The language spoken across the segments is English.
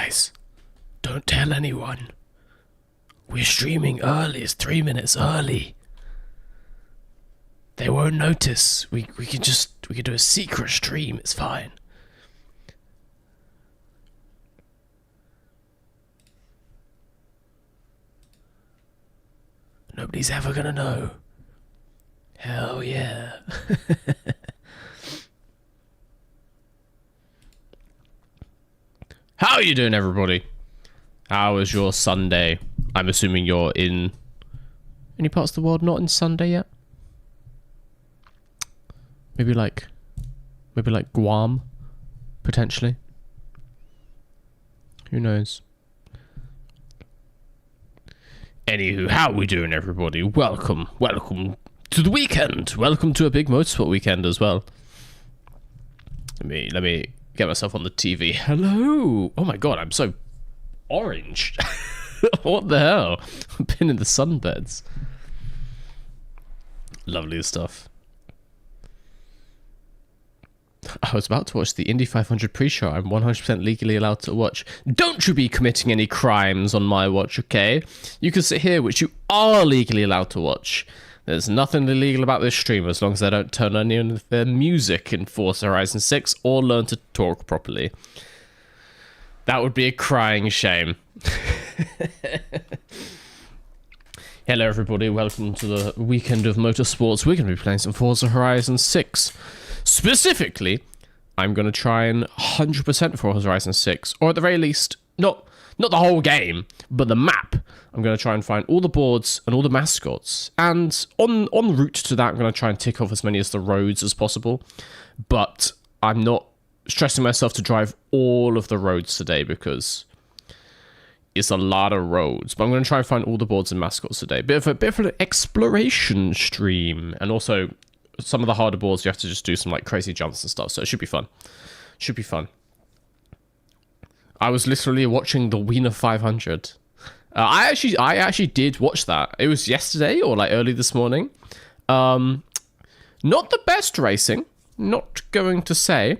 Guys, don't tell anyone. We're streaming early. It's 3 minutes early. They won't notice. We can do a secret stream. It's fine. Nobody's ever gonna know. Hell yeah. How are you doing, everybody? How was your Sunday? I'm assuming you're in any parts of the world not in Sunday yet? Maybe like Guam, potentially. Who knows? Anywho, how are we doing, everybody? Welcome to the weekend. Welcome to a big motorsport weekend as well. Let me get myself on the TV. Hello. Oh my god, I'm so orange. What the hell? I've been in the sunbeds. Lovely stuff. I was about to watch the Indy 500 pre-show. I'm 100% legally allowed to watch. Don't you be committing any crimes on my watch, okay? You can sit here, which you are legally allowed to watch. There's nothing illegal about this stream as long as I don't turn on any of their music in Forza Horizon 6 or learn to talk properly. That would be a crying shame. Hello everybody, welcome to the weekend of motorsports. We're going to be playing some Forza Horizon 6. Specifically, I'm going to try and 100% Forza Horizon 6, or at the very least, not the whole game, but the map. I'm going to try and find all the boards and all the mascots. And en route to that, I'm going to try and tick off as many of the roads as possible. But I'm not stressing myself to drive all of the roads today because it's a lot of roads. But I'm going to try and find all the boards and mascots today. Bit of an exploration stream. And also, some of the harder boards, you have to just do some like crazy jumps and stuff. So it should be fun. Should be fun. I was literally watching the Wiener 500. I actually did watch that. It was yesterday or like early this morning. Not the best racing. Not going to say.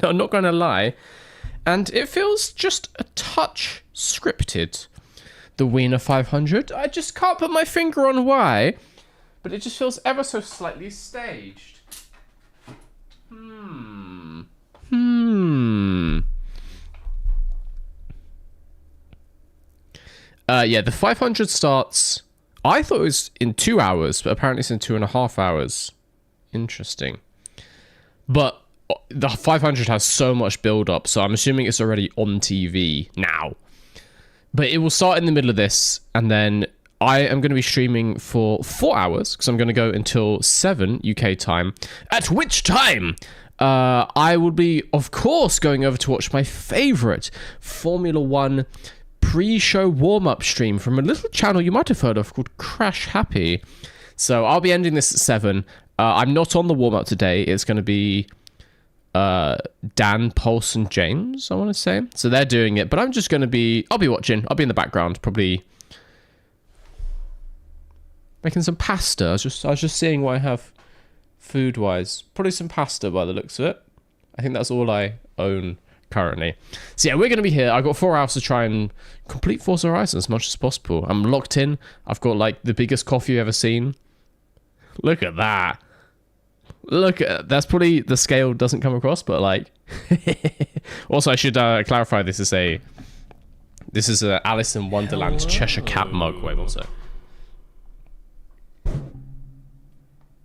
No, I'm not going to lie. And it feels just a touch scripted. The Wiener 500. I just can't put my finger on why. But it just feels ever so slightly staged. Yeah, the 500 starts... I thought it was in 2 hours, but apparently it's in 2.5 hours. Interesting. But the 500 has so much build-up, so I'm assuming it's already on TV now. But it will start in the middle of this, and then I am going to be streaming for 4 hours, because I'm going to go until 7 UK time, at which time I will be, of course, going over to watch my favourite Formula 1 pre-show warm-up stream from a little channel you might have heard of called Crash Happy. So I'll be ending this at 7. I'm not on the warm-up today. It's going to be Dan, Pulse, and James, I want to say. So they're doing it, but I'm just going to be... I'll be watching. I'll be in the background, probably making some pasta. I was just seeing what I have food-wise. Probably some pasta by the looks of it. I think that's all I own currently. So yeah, we're going to be here. I've got 4 hours to try and complete Forza Horizon as much as possible. I'm locked in. I've got like the biggest coffee you've ever seen. Look at that. Look at... That's probably... The scale doesn't come across, but like... Also, I should clarify this is a Alice in Wonderland's Cheshire Cat mug. Wait, one sec.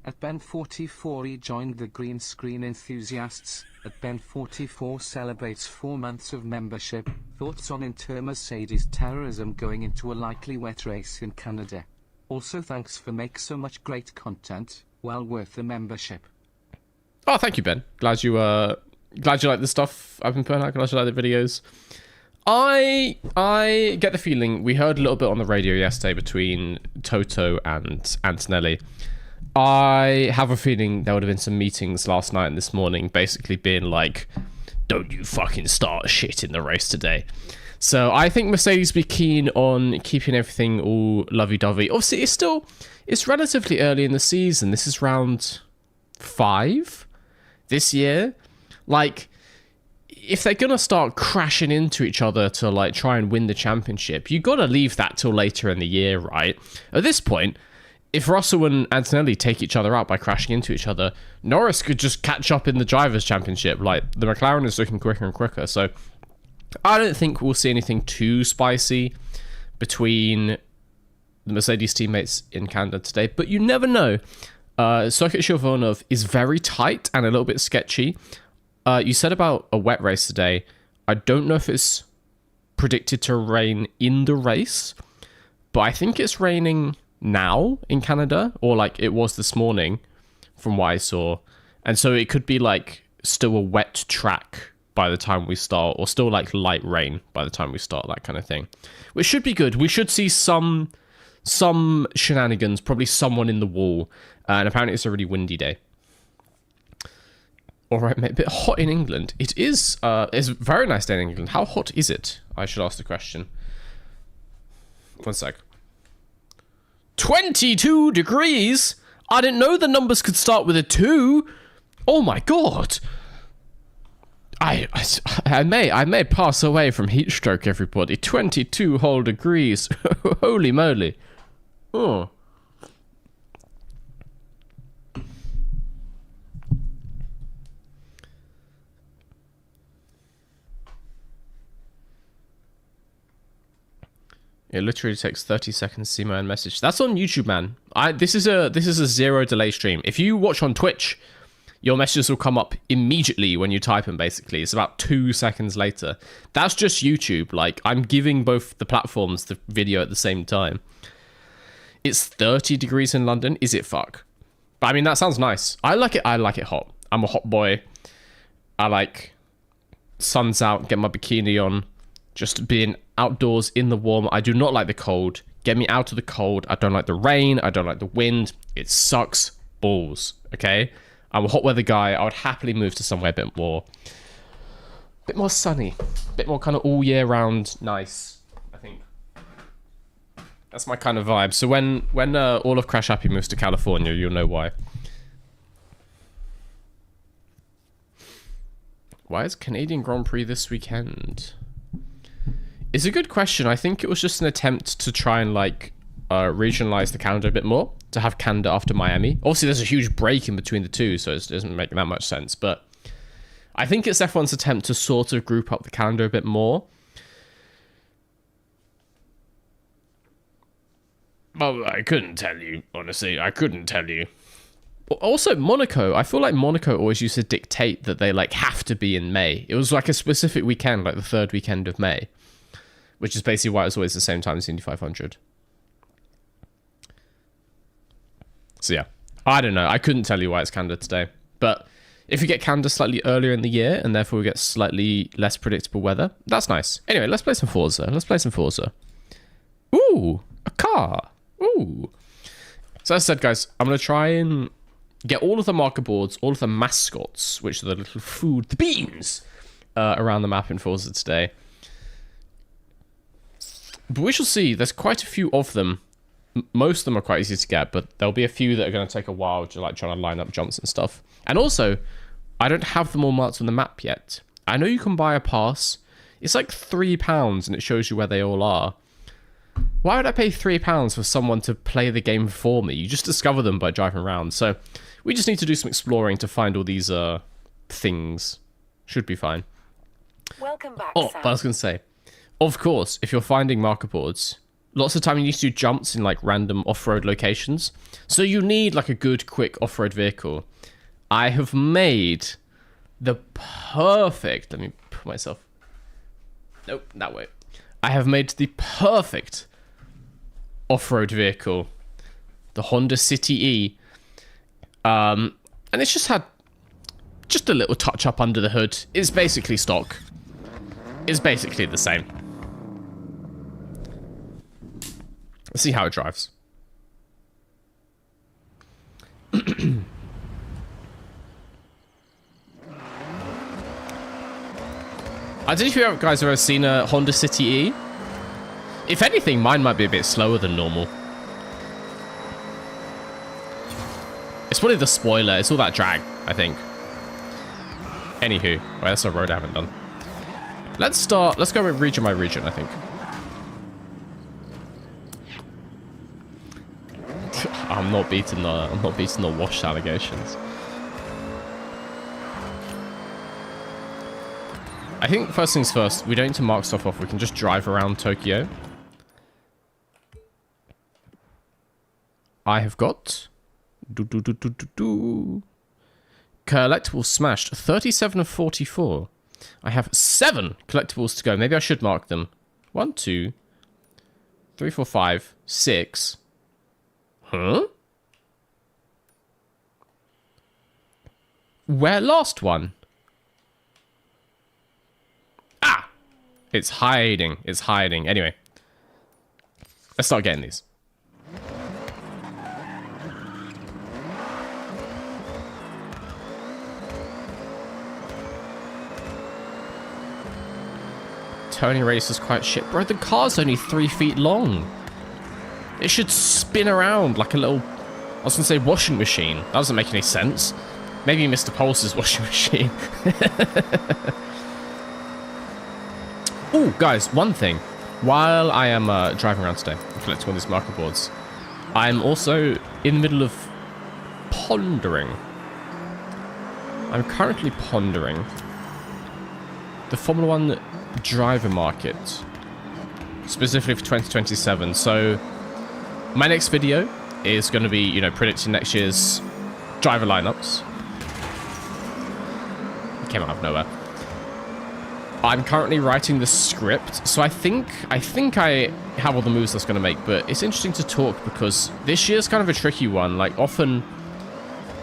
At Ben44 he joined the green screen enthusiasts. At Ben44 celebrates 4 months of membership. Thoughts on inter-Mercedes terrorism going into a likely wet race in Canada. Also thanks for make so much great content. Well worth the membership. Oh, thank you, Ben. Glad you like the stuff I've been putting out. Glad you like the videos. I get the feeling we heard a little bit on the radio yesterday between Toto and Antonelli. I have a feeling there would have been some meetings last night and this morning basically being like, don't you fucking start shit in the race today. So I think Mercedes will be keen on keeping everything all lovey-dovey. Obviously, it's relatively early in the season. This is round 5 this year. Like, if they're going to start crashing into each other to like try and win the championship, you got to leave that till later in the year, right? At this point, if Russell and Antonelli take each other out by crashing into each other, Norris could just catch up in the Drivers' Championship. Like, the McLaren is looking quicker and quicker. So, I don't think we'll see anything too spicy between the Mercedes teammates in Canada today. But you never know. Circuit Villeneuve is very tight and a little bit sketchy. You said about a wet race today. I don't know if it's predicted to rain in the race, but I think it's raining now in Canada, or like it was this morning from what I saw. And so it could be like still a wet track by the time we start, or still like light rain by the time we start, that kind of thing. Which should be good. We should see some shenanigans, probably someone in the wall. And apparently it's a really windy day. All right, mate, a bit hot in England. It is, it's a very nice day in England. How hot is it? I should ask the question. One sec. 22 degrees? I didn't know the numbers could start with a 2. Oh my god. I may pass away from heat stroke, everybody. 22 whole degrees. Holy moly. Oh. It literally takes 30 seconds to see my own message. That's on YouTube, man. This is a 0 delay stream. If you watch on Twitch, your messages will come up immediately when you type them, basically. It's about 2 seconds later. That's just YouTube. Like, I'm giving both the platforms the video at the same time. It's 30 degrees in London. Is it fuck? But I mean, that sounds nice. I like it hot. I'm a hot boy. I like sun's out, get my bikini on, just being outdoors in the warm. I do not like the cold. Get me out of the cold. I don't like the rain. I don't like the wind. It sucks balls, okay? I'm a hot weather guy. I would happily move to somewhere a bit more sunny. A bit more kind of all year round nice, I think. That's my kind of vibe. So when all of Crash Happy moves to California, you'll know why. Why is Canadian Grand Prix this weekend? It's a good question. I think it was just an attempt to try and like regionalize the calendar a bit more, to have Canada after Miami. Obviously, there's a huge break in between the two, so it doesn't make that much sense. But I think it's F1's attempt to sort of group up the calendar a bit more. Well, I couldn't tell you, honestly. I couldn't tell you. Also, Monaco. I feel like Monaco always used to dictate that they like have to be in May. It was like a specific weekend, like the third weekend of May, which is basically why it was always the same time as Indy 500. So yeah, I don't know. I couldn't tell you why it's Canada today. But if we get Canada slightly earlier in the year, and therefore we get slightly less predictable weather, that's nice. Anyway, let's play some Forza. Ooh, a car. Ooh. So as I said, guys, I'm going to try and get all of the marker boards, all of the mascots, which are the little food, the beans, around the map in Forza today. But we shall see. There's quite a few of them. Most of them are quite easy to get, but there'll be a few that are going to take a while, to like trying to line up jumps and stuff. And also, I don't have them all marked on the map yet. I know you can buy a pass. It's like £3 and it shows you where they all are. Why would I pay £3 for someone to play the game for me? You just discover them by driving around. So we just need to do some exploring to find all these things. Should be fine. Welcome back, Oh, Sam. but I was going to say, of course, if you're finding marker boards, lots of time you need to do jumps in like random off-road locations. So you need like a good, quick off-road vehicle. I have made the perfect... Let me put myself... Nope, that way. I have made the perfect off-road vehicle. The Honda City E. And it's just had just a little touch-up under the hood. It's basically stock. It's basically the same. Let's see how it drives. I don't know if you guys have ever seen a Honda City E. If anything, mine might be a bit slower than normal. It's probably the spoiler. It's all that drag, I think. Anywho, well, that's a road I haven't done. Let's go with region by region, I think. I'm not beating the washed allegations. I think first things first, we don't need to mark stuff off. We can just drive around Tokyo. I have got collectibles smashed, 37 of 44. I have 7 collectibles to go. Maybe I should mark them. 1, 2, 3, 4, 5, 6. Huh? Where last one? Ah! It's hiding. It's hiding. Anyway. Let's start getting these. Turning radius is quite shit. Bro, the car's only 3 feet long. It should spin around like a little... I was going to say washing machine. That doesn't make any sense. Maybe Mr. Pulse's washing machine. Oh, guys, one thing. While I am driving around today and collecting all these marker boards, I'm also in the middle of pondering. I'm currently pondering the Formula 1 driver market, specifically for 2027. So my next video is going to be, you know, predicting next year's driver lineups. It came out of nowhere. I'm currently writing the script, so I think I have all the moves that's going to make, but it's interesting to talk because this year's kind of a tricky one. Like, often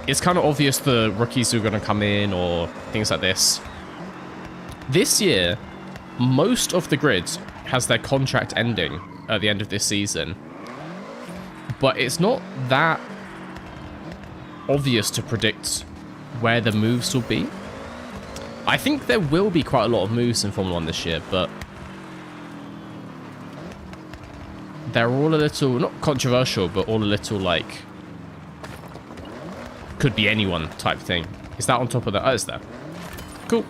it's kind of obvious the rookies who are going to come in or things like this. This year, most of the grid has their contract ending at the end of this season, but it's not that obvious to predict where the moves will be. I think there will be quite a lot of moves in Formula 1 this year, but they're all a little, not controversial, but all a little, like, could be anyone type thing. Is that on top of that? Oh, it's there. Cool.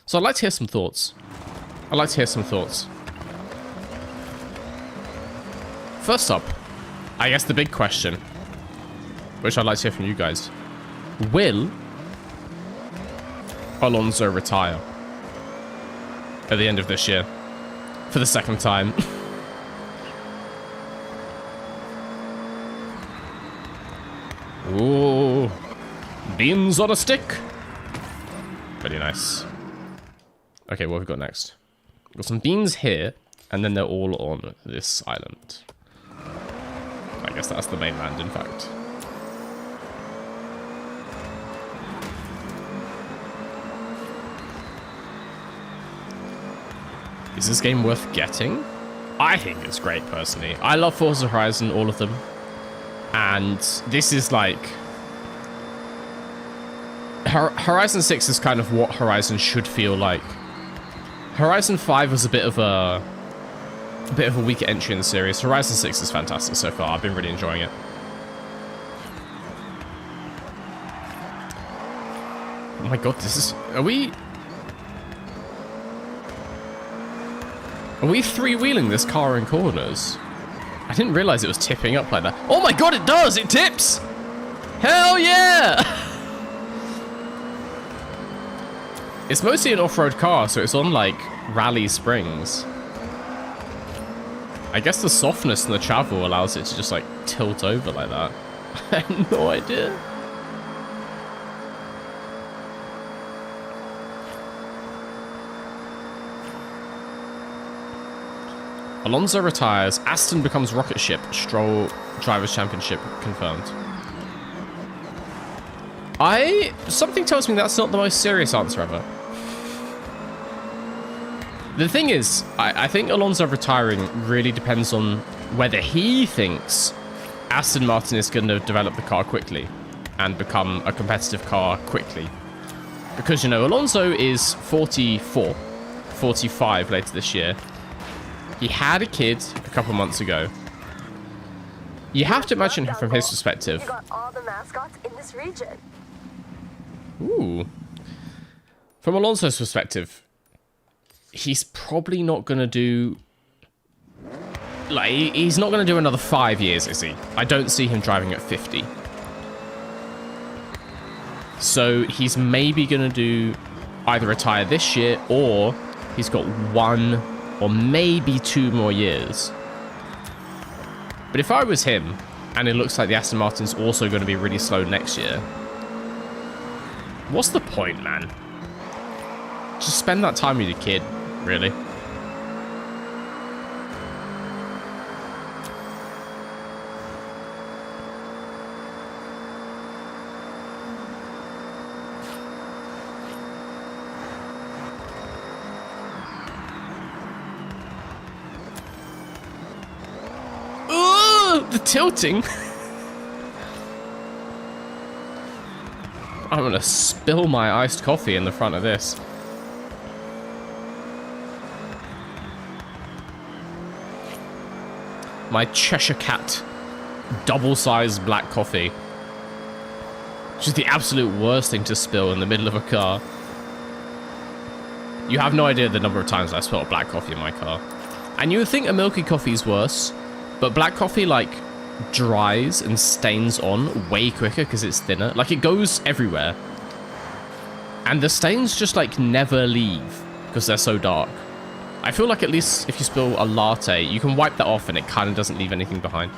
So I'd like to hear some thoughts. First up, I guess the big question, which I'd like to hear from you guys. Will Alonso retire at the end of this year for the second time? Ooh, beans on a stick. Pretty nice. Okay, what have we got next? We've got some beans here, and then they're all on this island. I guess that's the mainland, in fact. Is this game worth getting? I think it's great, personally. I love Forza Horizon, all of them. And this is like... Horizon 6 is kind of what Horizon should feel like. Horizon 5 was a bit of a weaker entry in the series. Horizon 6 is fantastic so far. I've been really enjoying it. Oh my god, this is... Are we three-wheeling this car in corners? I didn't realize it was tipping up like that. Oh my god, it does! It tips! Hell yeah! It's mostly an off-road car, so it's on, like, rally springs. I guess the softness and the travel allows it to just, like, tilt over like that. I had no idea. Alonso retires. Aston becomes rocket ship. Stroll Drivers' Championship confirmed. Something tells me that's not the most serious answer ever. The thing is, I think Alonso retiring really depends on whether he thinks Aston Martin is going to develop the car quickly and become a competitive car quickly. Because, you know, Alonso is 44, 45 later this year. He had a kid a couple months ago. You have to imagine from his perspective. You got all the mascots in this region. Ooh. From Alonso's perspective, he's probably not going to do... Like, he's not going to do another 5 years, is he? I don't see him driving at 50. So he's maybe going to do either retire this year, or he's got 1 or maybe 2 more years. But if I was him, and it looks like the Aston Martin's also going to be really slow next year, what's the point, man? Just spend that time with your kid, really. The tilting. I'm gonna spill my iced coffee in the front of this. My Cheshire Cat double-sized black coffee. Which is the absolute worst thing to spill in the middle of a car. You have no idea the number of times I spilled black coffee in my car. And you would think a milky coffee is worse, but black coffee, like, dries and stains on way quicker because it's thinner. Like, it goes everywhere. And the stains just, like, never leave because they're so dark. I feel like at least if you spill a latte, you can wipe that off and it kind of doesn't leave anything behind.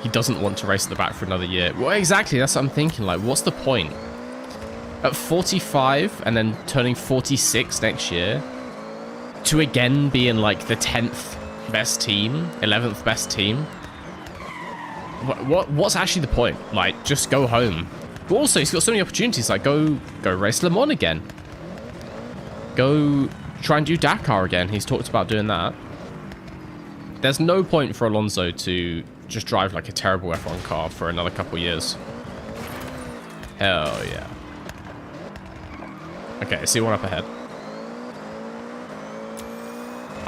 He doesn't want to race at the back for another year. Well, exactly, that's what I'm thinking. Like, what's the point? At 45 and then turning 46 next year, to again be in like the 10th best team, 11th best team. What's actually the point? Like, just go home. But also, he's got so many opportunities. Like, go race Le Mans again. Go try and do Dakar again. He's talked about doing that. There's no point for Alonso to just drive like a terrible F1 car for another couple years. Hell yeah. Okay, see one up ahead.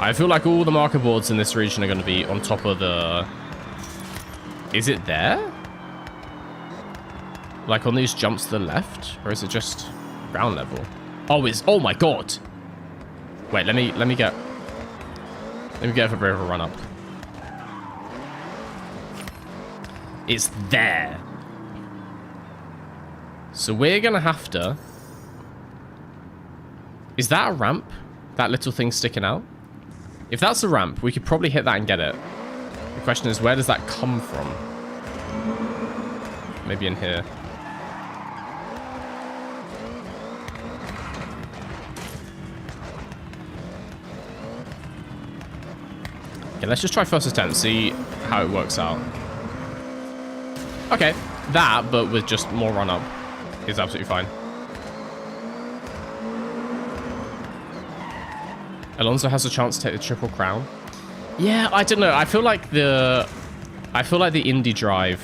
I feel like all the marker boards in this region are going to be on top of the... Is it there? Like on these jumps to the left? Or is it just ground level? Oh, it's... Oh my god! Wait, let me get... Let me get a bit of a run up. It's there. So we're going to have to... Is that a ramp? That little thing sticking out? If that's a ramp, we could probably hit that and get it. The question is, where does that come from? Maybe in here. Okay, let's just try first attempt, see how it works out. Okay, that, but with just more run up, is absolutely fine. Alonso has a chance to take the Triple Crown. Yeah, I don't know. I feel like the Indy drive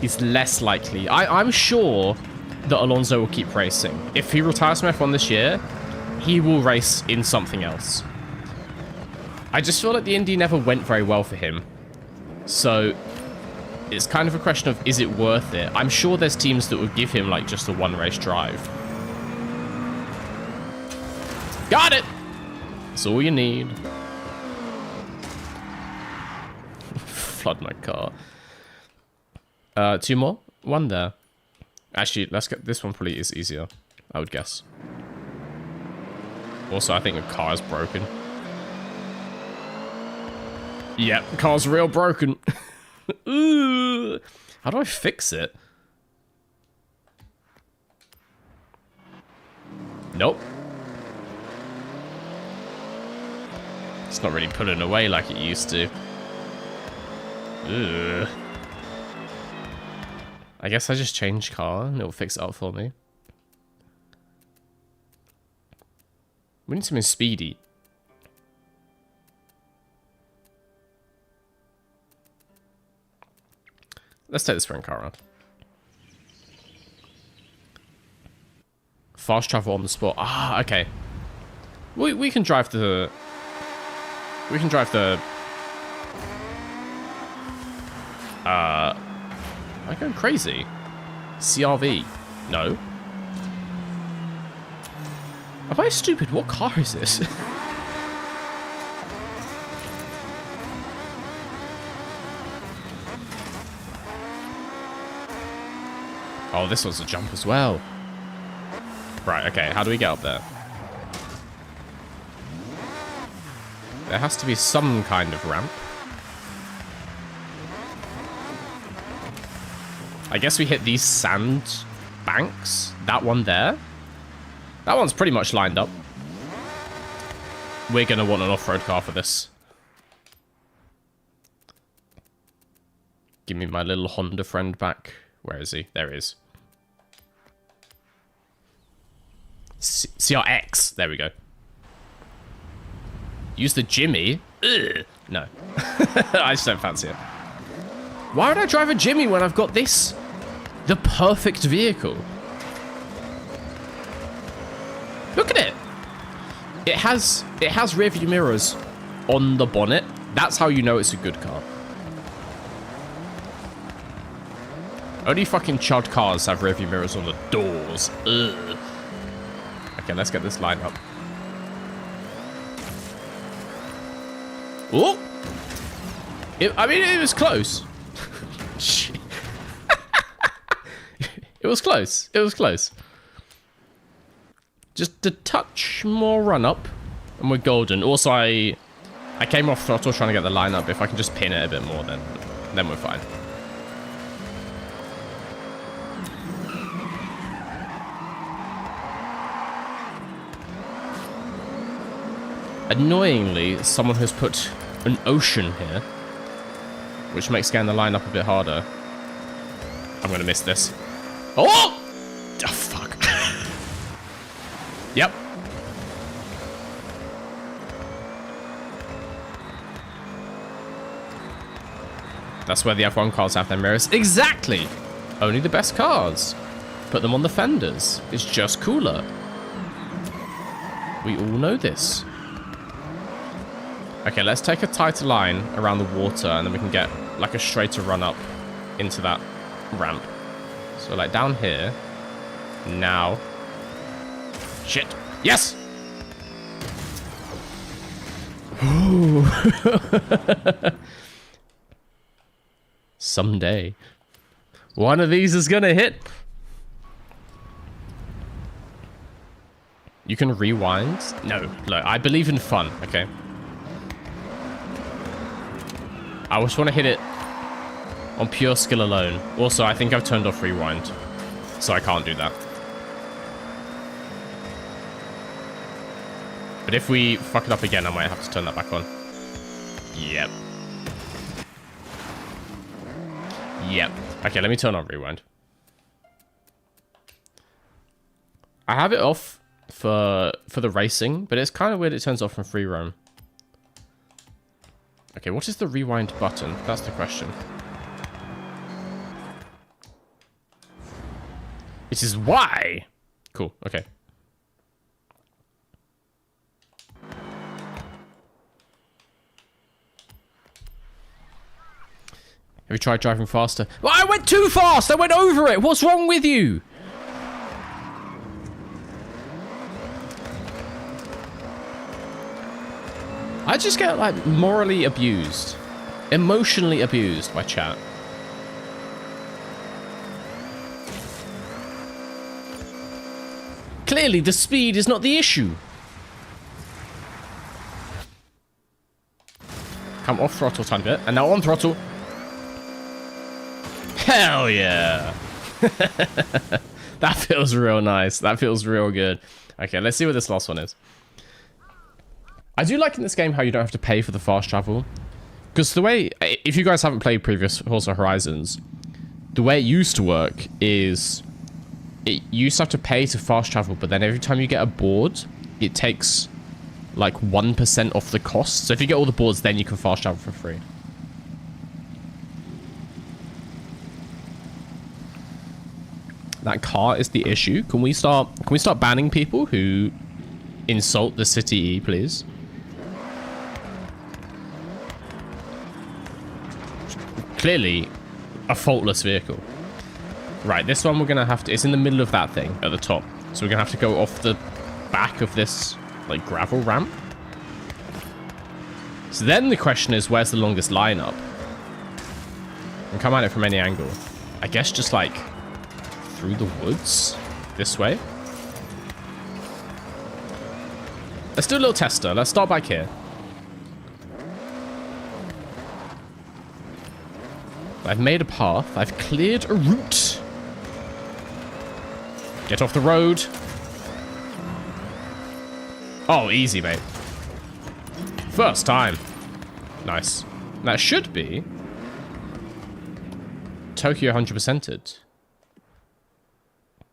is less likely. I'm sure that Alonso will keep racing. If he retires from F1 this year, he will race in something else. I just feel like the Indy never went very well for him. So it's kind of a question of, is it worth it? I'm sure there's teams that would give him like just a one race drive. Got it! That's all you need. Flood my car. 2 more? 1 there. Actually, let's get this one. Probably is easier, I would guess. Also, I think the car is broken. Yep, car's real broken. Ooh. How do I fix it? Nope. It's not really pulling away like it used to. Ugh. I guess I just change car and it'll fix it up for me. We need something speedy. Let's take the sprint car around. Fast travel on the spot. Ah, okay. We can drive the... We can drive the... Am I going crazy? CRV. No. Am I stupid? What car is this? Oh, this one's a jump as well. Right, okay. How do we get up there? There has to be some kind of ramp. I guess we hit these sand banks. That one there. That one's pretty much lined up. We're going to want an off-road car for this. Give me my little Honda friend back. Where is he? There he is. CRX. There we go. Use the Jimmy. Ugh. No. I just don't fancy it. Why would I drive a Jimmy when I've got this? The perfect vehicle. Look at it. It has rear view mirrors on the bonnet. That's how you know it's a good car. Only fucking chud cars have rear view mirrors on the doors. Ugh. Okay, let's get this line up. Oh! I mean, it was close. Shit. It was close. It was close. Just a touch more run up, and we're golden. Also, I came off throttle trying to get the line up. If I can just pin it a bit more, then we're fine. Annoyingly, someone has put an ocean here, which makes getting the line up a bit harder. I'm gonna miss this. Oh! Oh, fuck. Yep. That's where the F1 cars have their mirrors. Exactly! Only the best cars. Put them on the fenders. It's just cooler. We all know this. Okay, let's take a tighter line around the water, and then we can get like a straighter run up into that ramp. So like down here. Now. Shit. Yes! Ooh. Someday. One of these is gonna hit. You can rewind? No. Look, I believe in fun, okay? I just want to hit it on pure skill alone. Also, I think I've turned off rewind, so I can't do that. But if we fuck it up again, I might have to turn that back on. Yep. Yep. Okay, let me turn on rewind. I have it off for the racing, but it's kind of weird it turns off from free roam. Okay, what is the rewind button? That's the question. It is Y! Cool, okay. Have you tried driving faster? Well, I went too fast! I went over it! What's wrong with you? I just get, like, morally abused. Emotionally abused by chat. Clearly, the speed is not the issue. Come off throttle a tiny bit, and now on throttle. Hell yeah. That feels real nice. That feels real good. Okay, let's see what this last one is. I do like in this game how you don't have to pay for the fast travel. Because the way, if you guys haven't played previous Forza Horizons, the way it used to work is you used to have to pay to fast travel, but then every time you get a board, it takes like 1% off the cost. So if you get all the boards, then you can fast travel for free. That car is the issue. Can we start banning people who insult the City E, please? Clearly, a faultless vehicle. Right, this one we're going to have to... It's in the middle of that thing at the top. So we're going to have to go off the back of this, like, gravel ramp. So then the question is, where's the longest lineup? And come at it from any angle. I guess just, like, through the woods? This way? Let's do a little tester. Let's start back here. I've made a path. I've cleared a route. Get off the road. Oh, easy, mate. First time. Nice. That should be Tokyo 100%ed.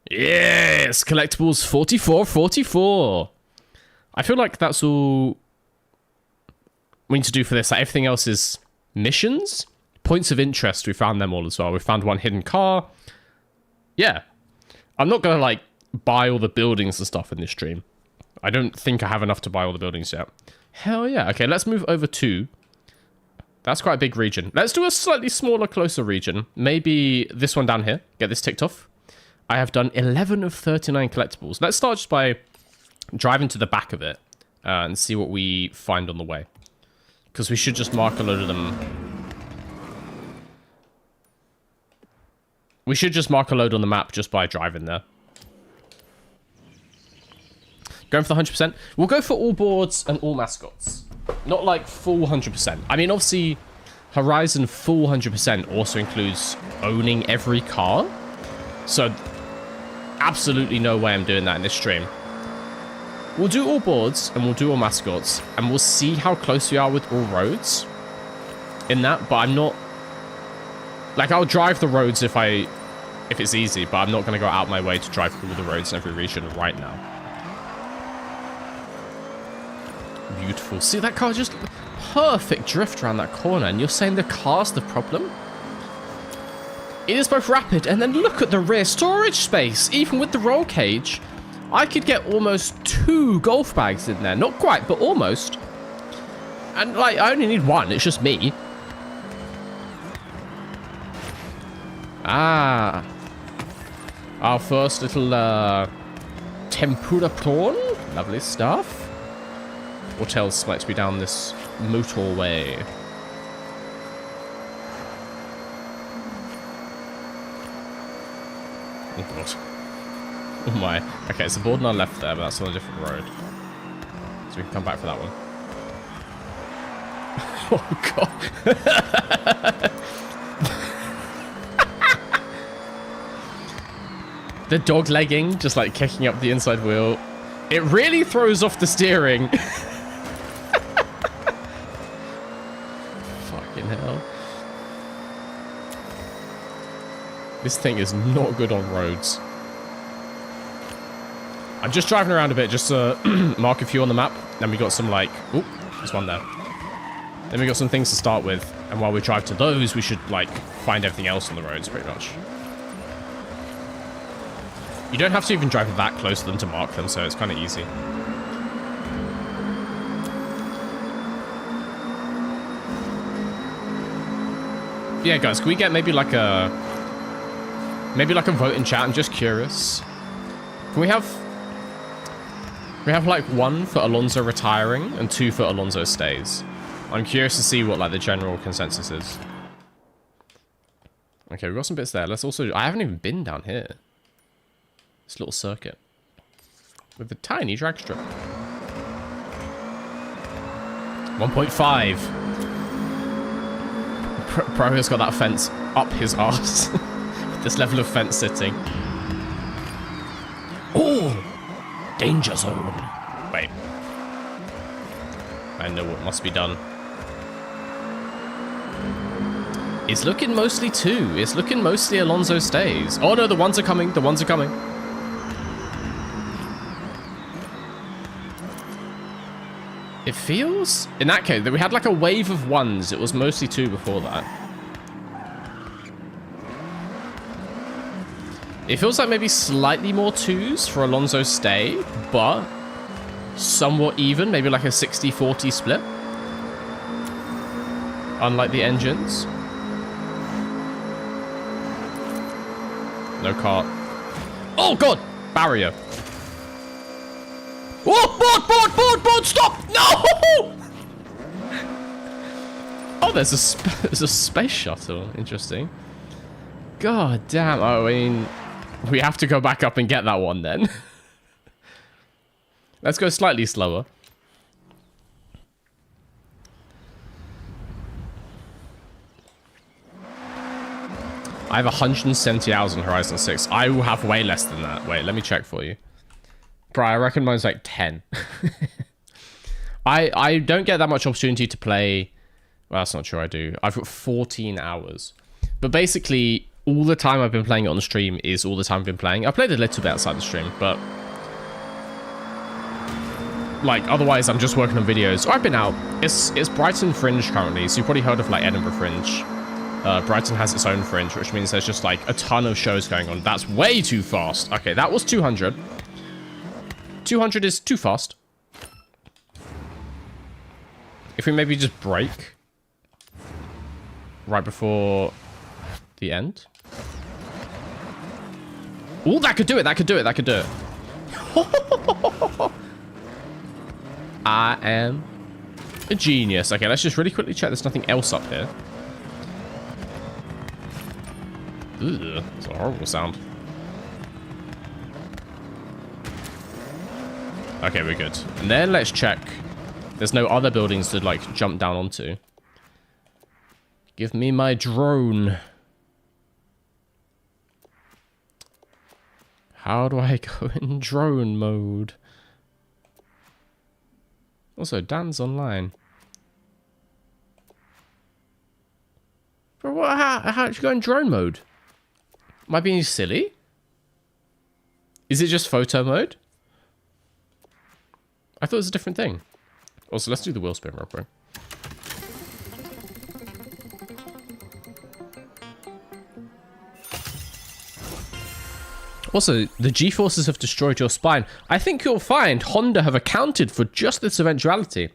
Yes! Collectibles 4444. I feel like that's all we need to do for this. Like, everything else is missions. Points of interest, we found them all as well. We found one hidden car. Yeah. I'm not going to, like, buy all the buildings and stuff in this stream. I don't think I have enough to buy all the buildings yet. Hell yeah. Okay, let's move over to... That's quite a big region. Let's do a slightly smaller, closer region. Maybe this one down here. Get this ticked off. I have done 11 of 39 collectibles. Let's start just by driving to the back of it and see what we find on the way. Because we should just mark a load of them. We should just mark a load on the map just by driving there. Going for the 100%. We'll go for all boards and all mascots. Not like full 100%. I mean, obviously, Horizon full 100% also includes owning every car. So, absolutely no way I'm doing that in this stream. We'll do all boards and we'll do all mascots. And we'll see how close we are with all roads in that. But I'm not... Like, I'll drive the roads if it's easy. But I'm not going to go out my way to drive all the roads in every region right now. Beautiful. See, that car just perfect drift around that corner, and you're saying the car's the problem? It is both rapid, and then look at the rear storage space. Even with the roll cage, I could get almost 2 golf bags in there. Not quite, but almost. And, like, I only need 1. It's just me. Ah. Our first little, tempura prawn. Lovely stuff. What else might be down this motorway? Oh god. Oh my. Okay, it's a board on our left there, but that's on a different road. So we can come back for that one. Oh god. The dog legging, just like kicking up the inside wheel. It really throws off the steering. Hell. This thing is not good on roads. I'm just driving around a bit just to mark a few on the map. Then we got some like... Oh, there's one there. Then we got some things to start with. And while we drive to those, we should like find everything else on the roads pretty much. You don't have to even drive that close to them to mark them, so it's kind of easy. Yeah, guys, can we get maybe like a vote in chat? I'm just curious. Can we have like 1 for Alonso retiring and 2 for Alonso stays? I'm curious to see what like the general consensus is. Okay, we've got some bits there. Let's also... I haven't even been down here. This little circuit. With a tiny drag strip. 1.5. Bro has got that fence up his arse. This level of fence sitting. Oh! Danger zone. Wait. I know what must be done. It's looking mostly 2. It's looking mostly Alonso stays. Oh no, the ones are coming. The ones are coming. It feels... In that case, we had like a wave of 1s. It was mostly 2 before that. It feels like maybe slightly more 2s for Alonso stay, but somewhat even. Maybe like a 60-40 split. Unlike the engines. No cart. Oh, God! Barrier. Oh, board, stop! No! Oh, there's a space shuttle. Interesting. God damn. Oh, I mean, we have to go back up and get that one then. Let's go slightly slower. I have 170 hours on Horizon 6. I will have way less than that. Wait, let me check for you. Bro, I reckon mine's like 10. I don't get that much opportunity to play. Well, that's not true, I do. I've got 14 hours. But basically, all the time I've been playing it on the stream is all the time I've been playing. I played a little bit outside the stream, but... like, otherwise I'm just working on videos. Oh, I've been out. It's Brighton Fringe currently, so you've probably heard of, like, Edinburgh Fringe. Brighton has its own Fringe, which means there's just, like, a ton of shows going on. That's way too fast. Okay, that was 200. 200 is too fast. If we maybe just break right before the end. Oh, that could do it. That could do it. That could do it. I am a genius. Okay, let's just really quickly check there's nothing else up here. Ugh, that's a horrible sound. Okay, we're good. And then let's check. There's no other buildings to, like, jump down onto. Give me my drone. How do I go in drone mode? Also, Dan's online. But what? How did you go in drone mode? Am I being silly? Is it just photo mode? I thought it was a different thing. Also, let's do the wheel spin real quick. Also, the G-forces have destroyed your spine. I think you'll find Honda have accounted for just this eventuality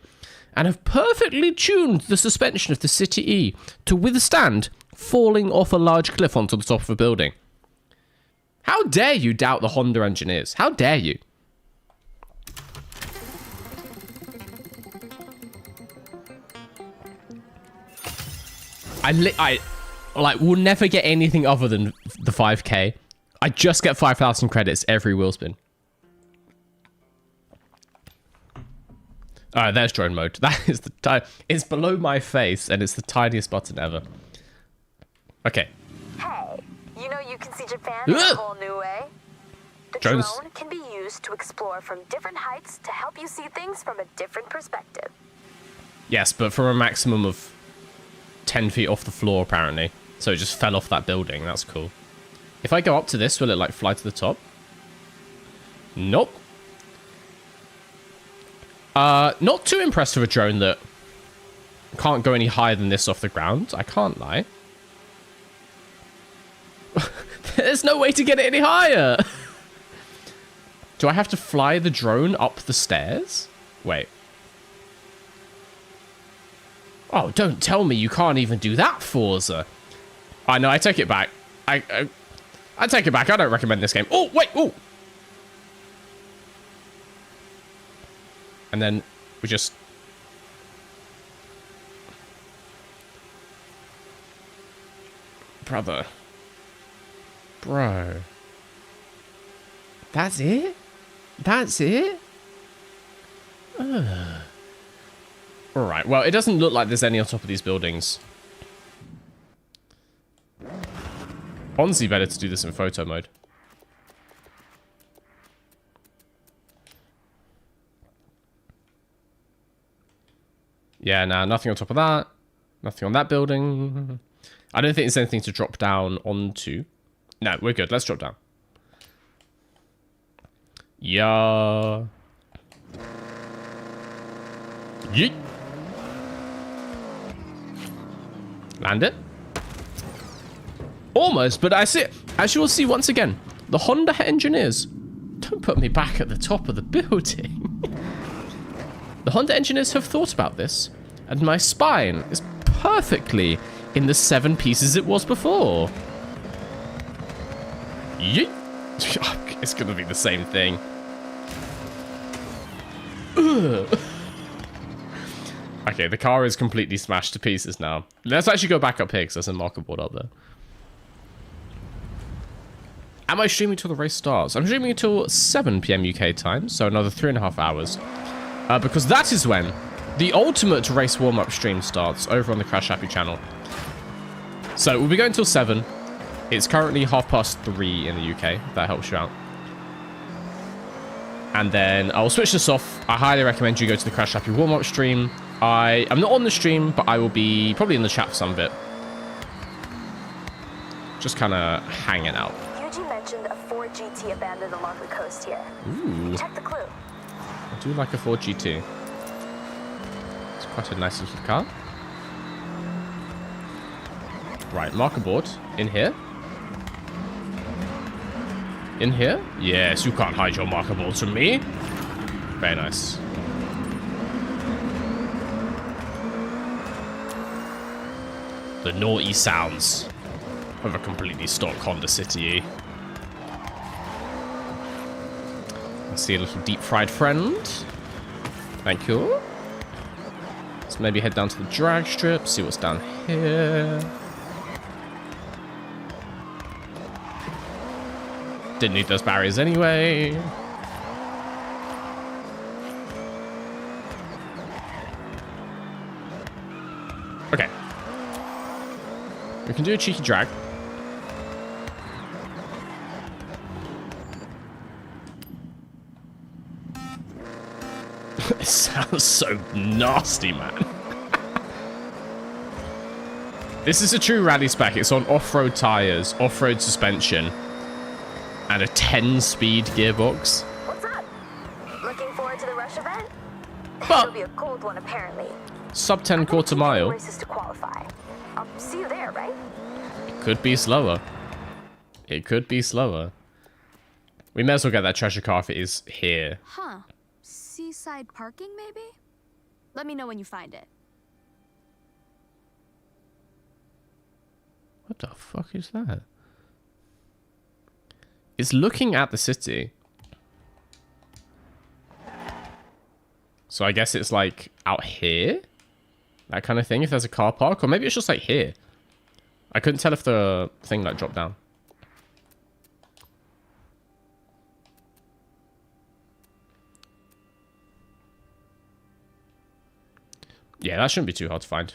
and have perfectly tuned the suspension of the City E to withstand falling off a large cliff onto the top of a building. How dare you doubt the Honda engineers? How dare you? I like, will never get anything other than the 5k. I just get 5,000 credits every wheel spin. Alright, there's drone mode. That is the it's below my face and it's the tiniest button ever. Okay. Hey, you know you can see Japan in a whole new way? The Drones. drone can be used to explore from different heights to help you see things from a different perspective. Yes, but from a maximum of 10 feet off the floor, apparently. So it just fell off that building. That's cool. If I go up to this, will it, like, fly to the top? Nope. Not too impressed with a drone that can't go any higher than this off the ground. I can't lie. There's no way to get it any higher. Do I have to fly the drone up the stairs? Wait. Oh, don't tell me you can't even do that, Forza. I know, I take it back. I take it back. I don't recommend this game. Oh, wait. Oh. And then we just... Brother. Bro. That's it? That's it? Alright, well, it doesn't look like there's any on top of these buildings. Honestly, better to do this in photo mode. Yeah, nah, nothing on top of that. Nothing on that building. I don't think there's anything to drop down onto. No, we're good. Let's drop down. Yeah. Yeet. Land it. Almost, but I see it. As you will see once again, the Honda engineers don't put me back at the top of the building. The Honda engineers have thought about this, and my spine is perfectly in the 7 pieces it was before. Yeet. It's gonna be the same thing. Ugh. Okay, the car is completely smashed to pieces now. Let's actually go back up here because there's a marker board up there. Am I streaming till the race starts? I'm streaming until 7 p.m. UK time, so another 3.5 hours. Because that is when the ultimate race warm-up stream starts over on the Crash Happy channel. So we'll be going till 7. It's currently 3:30 in the UK, if that helps you out. And then I'll switch this off. I highly recommend you go to the Crash Happy warm-up stream. I'm not on the stream, but I will be probably in the chat for some bit. Just kind of hanging out. Yuji mentioned a Ford GT abandoned along the coast here. Ooh. Check the clue. I do like a Ford GT. It's quite a nice little car. Right, marker board. In here. In here? Yes, you can't hide your marker boards from me. Very nice. The naughty sounds of a completely stock Honda City. I see a little deep fried friend. Thank you. Let's maybe head down to the drag strip, see what's down here. Didn't need those barriers anyway. Okay. We can do a cheeky drag. It sounds so nasty, man. This is a true rally spec. It's on off-road tires, off-road suspension, and a 10-speed gearbox. What's up? Looking forward to the rush event? But It'll be a cold one, apparently. sub 10 quarter mile. Races to qualify. I'll see you there, right? It could be slower. It could be slower. We may as well get that treasure car if it is here. Huh. Seaside parking, maybe? Let me know when you find it. What the fuck is that? It's looking at the city. So I guess it's like out here? That kind of thing, if there's a car park. Or maybe it's just like here. I couldn't tell if the thing like dropped down. Yeah, that shouldn't be too hard to find.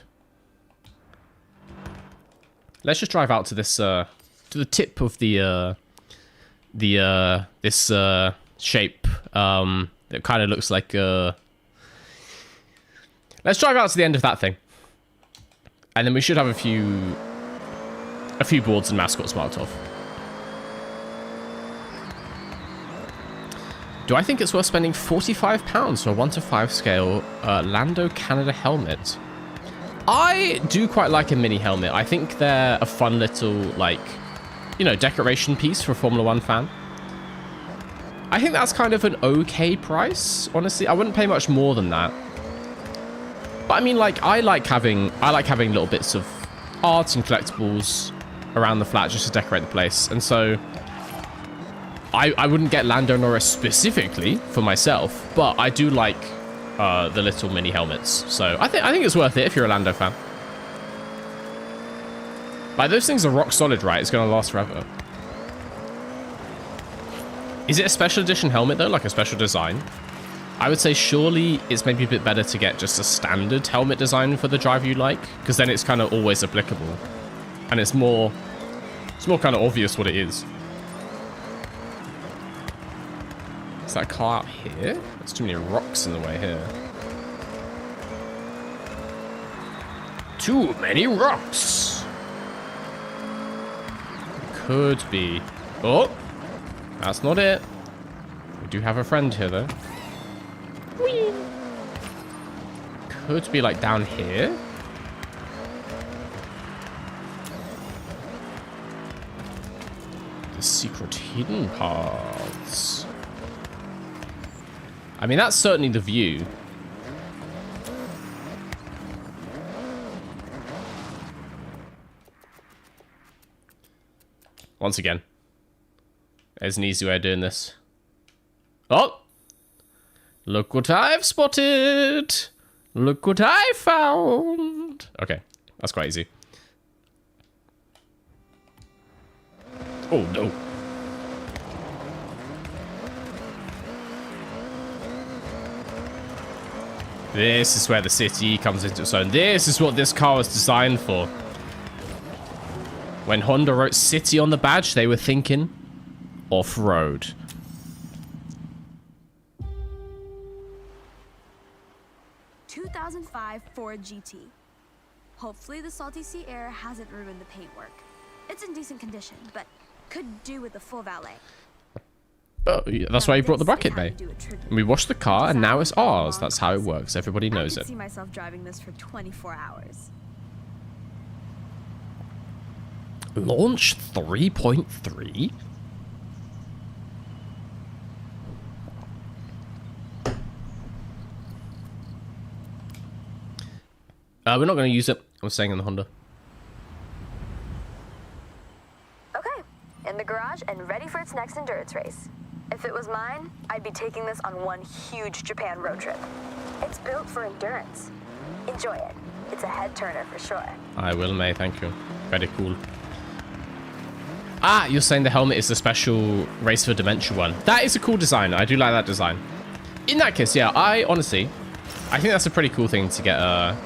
Let's just drive out to this, to the tip of the this shape. It kind of looks like, let's drive out to the end of that thing. And then we should have a few boards and mascots marked off. Do I think it's worth spending £45 for a 1 to 5 scale Lando Canada helmet? I do quite like a mini helmet. I think they're a fun little, like, you know, decoration piece for a Formula 1 fan. I think that's kind of an okay price, honestly. I wouldn't pay much more than that. But I mean, like, I like having little bits of art and collectibles around the flat just to decorate the place. And so I wouldn't get Lando Norris specifically for myself, but I do like the little mini helmets. So I think it's worth it if you're a Lando fan. Like, those things are rock solid, right? It's going to last forever. Is it a special edition helmet, though? Like a special design? I would say surely it's maybe a bit better to get just a standard helmet design for the driver you like, because then it's kind of always applicable. And it's more kind of obvious what it is. Is that car out here? There's too many rocks in the way here. Too many rocks. Could be. Oh, that's not it. We do have a friend here, though. Whee! Could be like down here. The secret hidden paths. I mean, that's certainly the view. Once again, There's an easy way of doing this. Oh! Look what I've spotted! Look what I found! Okay, that's quite easy. Oh, no. This is where the city comes into its own. This is what this car was designed for. When Honda wrote city on the badge, they were thinking off-road. ...2005 Ford GT. Hopefully the salty sea air hasn't ruined the paintwork. It's in decent condition, but could do with a full valet. Oh, yeah, that's why you brought the bracket bay. We washed the car and now it's ours. That's how it works. Everybody knows it. I could see myself driving this for 24 hours. Launch 3.3? We're not going to use it. I'm staying in the Honda. Okay, in the garage and ready for its next endurance race. If it was mine, I'd be taking this on one huge Japan road trip. It's built for endurance. Enjoy it. It's a head turner for sure. I will, May. Thank you. Very cool. Ah, you're saying the helmet is the special Race for Dementia one. That is a cool design. I do like that design. In that case, yeah, I think that's a pretty cool thing to get a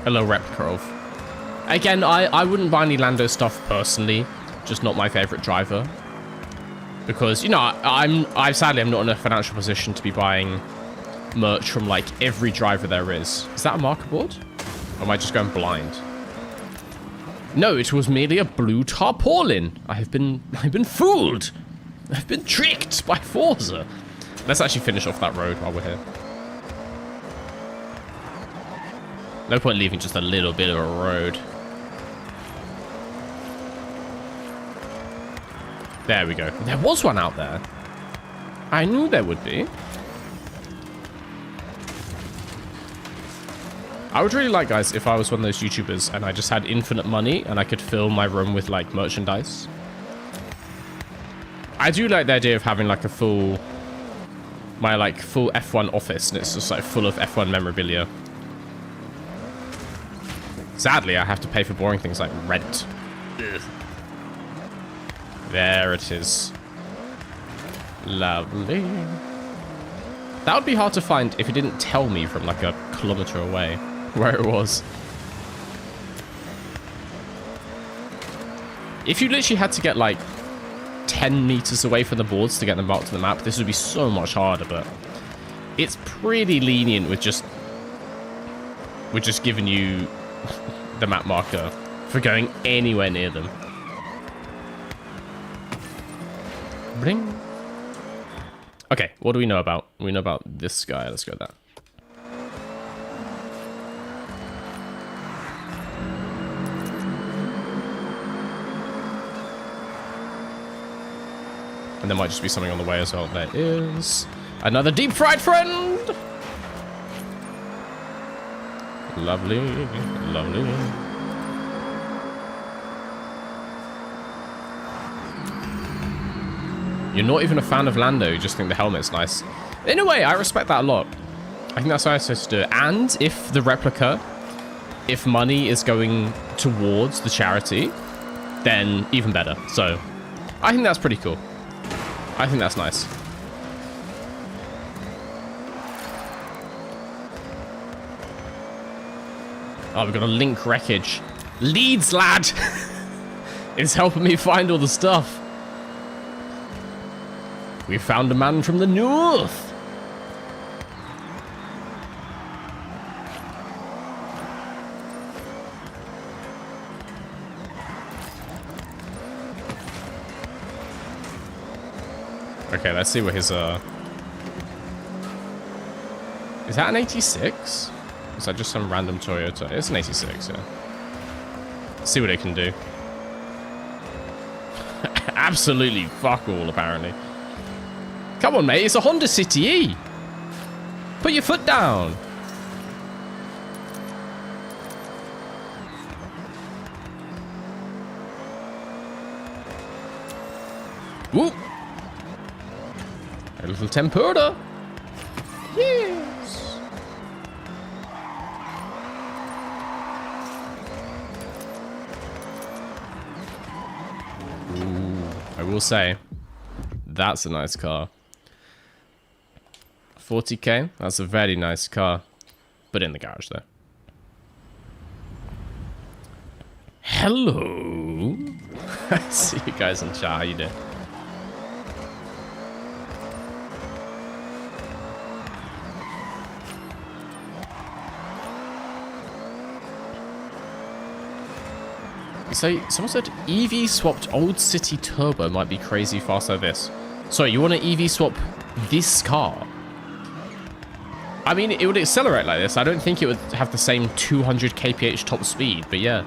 little replica of. Again, I wouldn't buy any Lando stuff personally. Just not my favorite driver. Because, you know, I sadly am not in a financial position to be buying merch from, like, every driver there is. Is that a marker board? Or am I just going blind? No, it was merely a blue tarpaulin. I've been fooled. I've been tricked by Forza. Let's actually finish off that road while we're here. No point leaving just a little bit of a road. There we go. There was one out there. I knew there would be. I would really like, guys, if I was one of those YouTubers and I just had infinite money and I could fill my room with, like, merchandise. I do like the idea of having, like, full F1 office and it's just, like, full of F1 memorabilia. Sadly, I have to pay for boring things like rent. Ugh. There it is. Lovely. That would be hard to find if it didn't tell me from like a kilometer away where it was. If you literally had to get like 10 meters away from the boards to get them marked to the map, this would be so much harder, but it's pretty lenient with just giving you the map marker for going anywhere near them. Bring. Okay, what do we know about? We know about this guy. Let's go with that. And there might just be something on the way as well. There is another deep fried friend. Lovely, lovely. You're not even a fan of Lando, you just think the helmet's nice. In a way, I respect that a lot. I think that's how I'm supposed to do it. And if the replica, if money is going towards the charity, then even better. So, I think that's pretty cool. I think that's nice. Oh, we've got a link wreckage. Leeds, lad! It's helping me find all the stuff. We found a man from the north. Okay, let's see what his, Is that an 86? Is that just some random Toyota? It's an 86, yeah. Let's see what it can do. Absolutely fuck all, apparently. Come on, mate. It's a Honda City E. Put your foot down. Whoop. A little tempura. Yes. Ooh, I will say, that's a nice car. 40k, that's a very nice car. But in the garage, though. Hello. I see you guys in chat. How you doing? So someone said EV swapped Old City Turbo might be crazy fast like this. Sorry, you want to EV swap this car? I mean, it would accelerate like this. I don't think it would have the same 200 kph top speed, but yeah.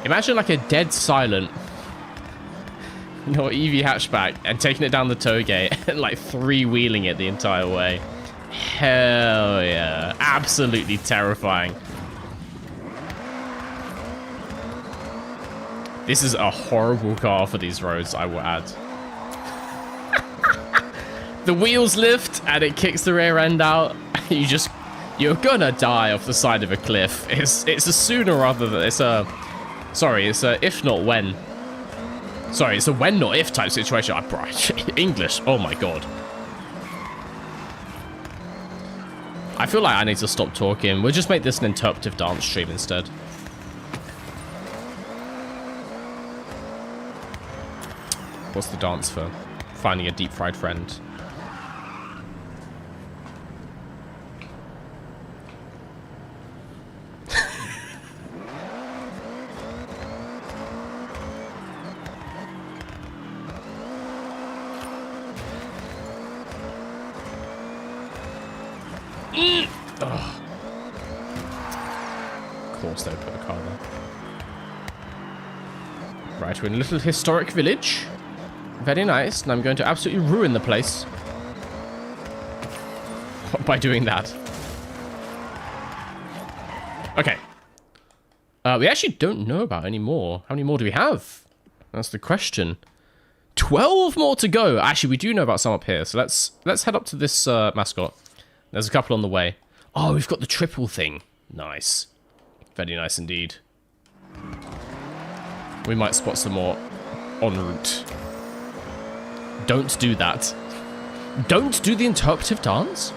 Imagine like a dead silent, you know, EV hatchback and taking it down the tow gate and like three-wheeling it the entire way. Hell yeah. Absolutely terrifying. This is a horrible car for these roads, I will add. The wheels lift and it kicks the rear end out. You're gonna die off the side of a cliff. It's a sooner rather than it's a if not when. Sorry, it's a when not if type situation. English, oh my god. I feel like I need to stop talking. We'll just make this an interpretive dance stream instead. What's the dance for? Finding a deep fried friend. Of course they put a car there. Right, we're in a little historic village. Very nice, and I'm going to absolutely ruin the place by doing that. Okay. We actually don't know about any more. How many more do we have? That's the question. 12 more to go. Actually, we do know about some up here, so let's head up to this mascot. There's a couple on the way. Oh, we've got the triple thing. Nice. Very nice indeed. We might spot some more en route. Don't do that. Don't do the interpretive dance?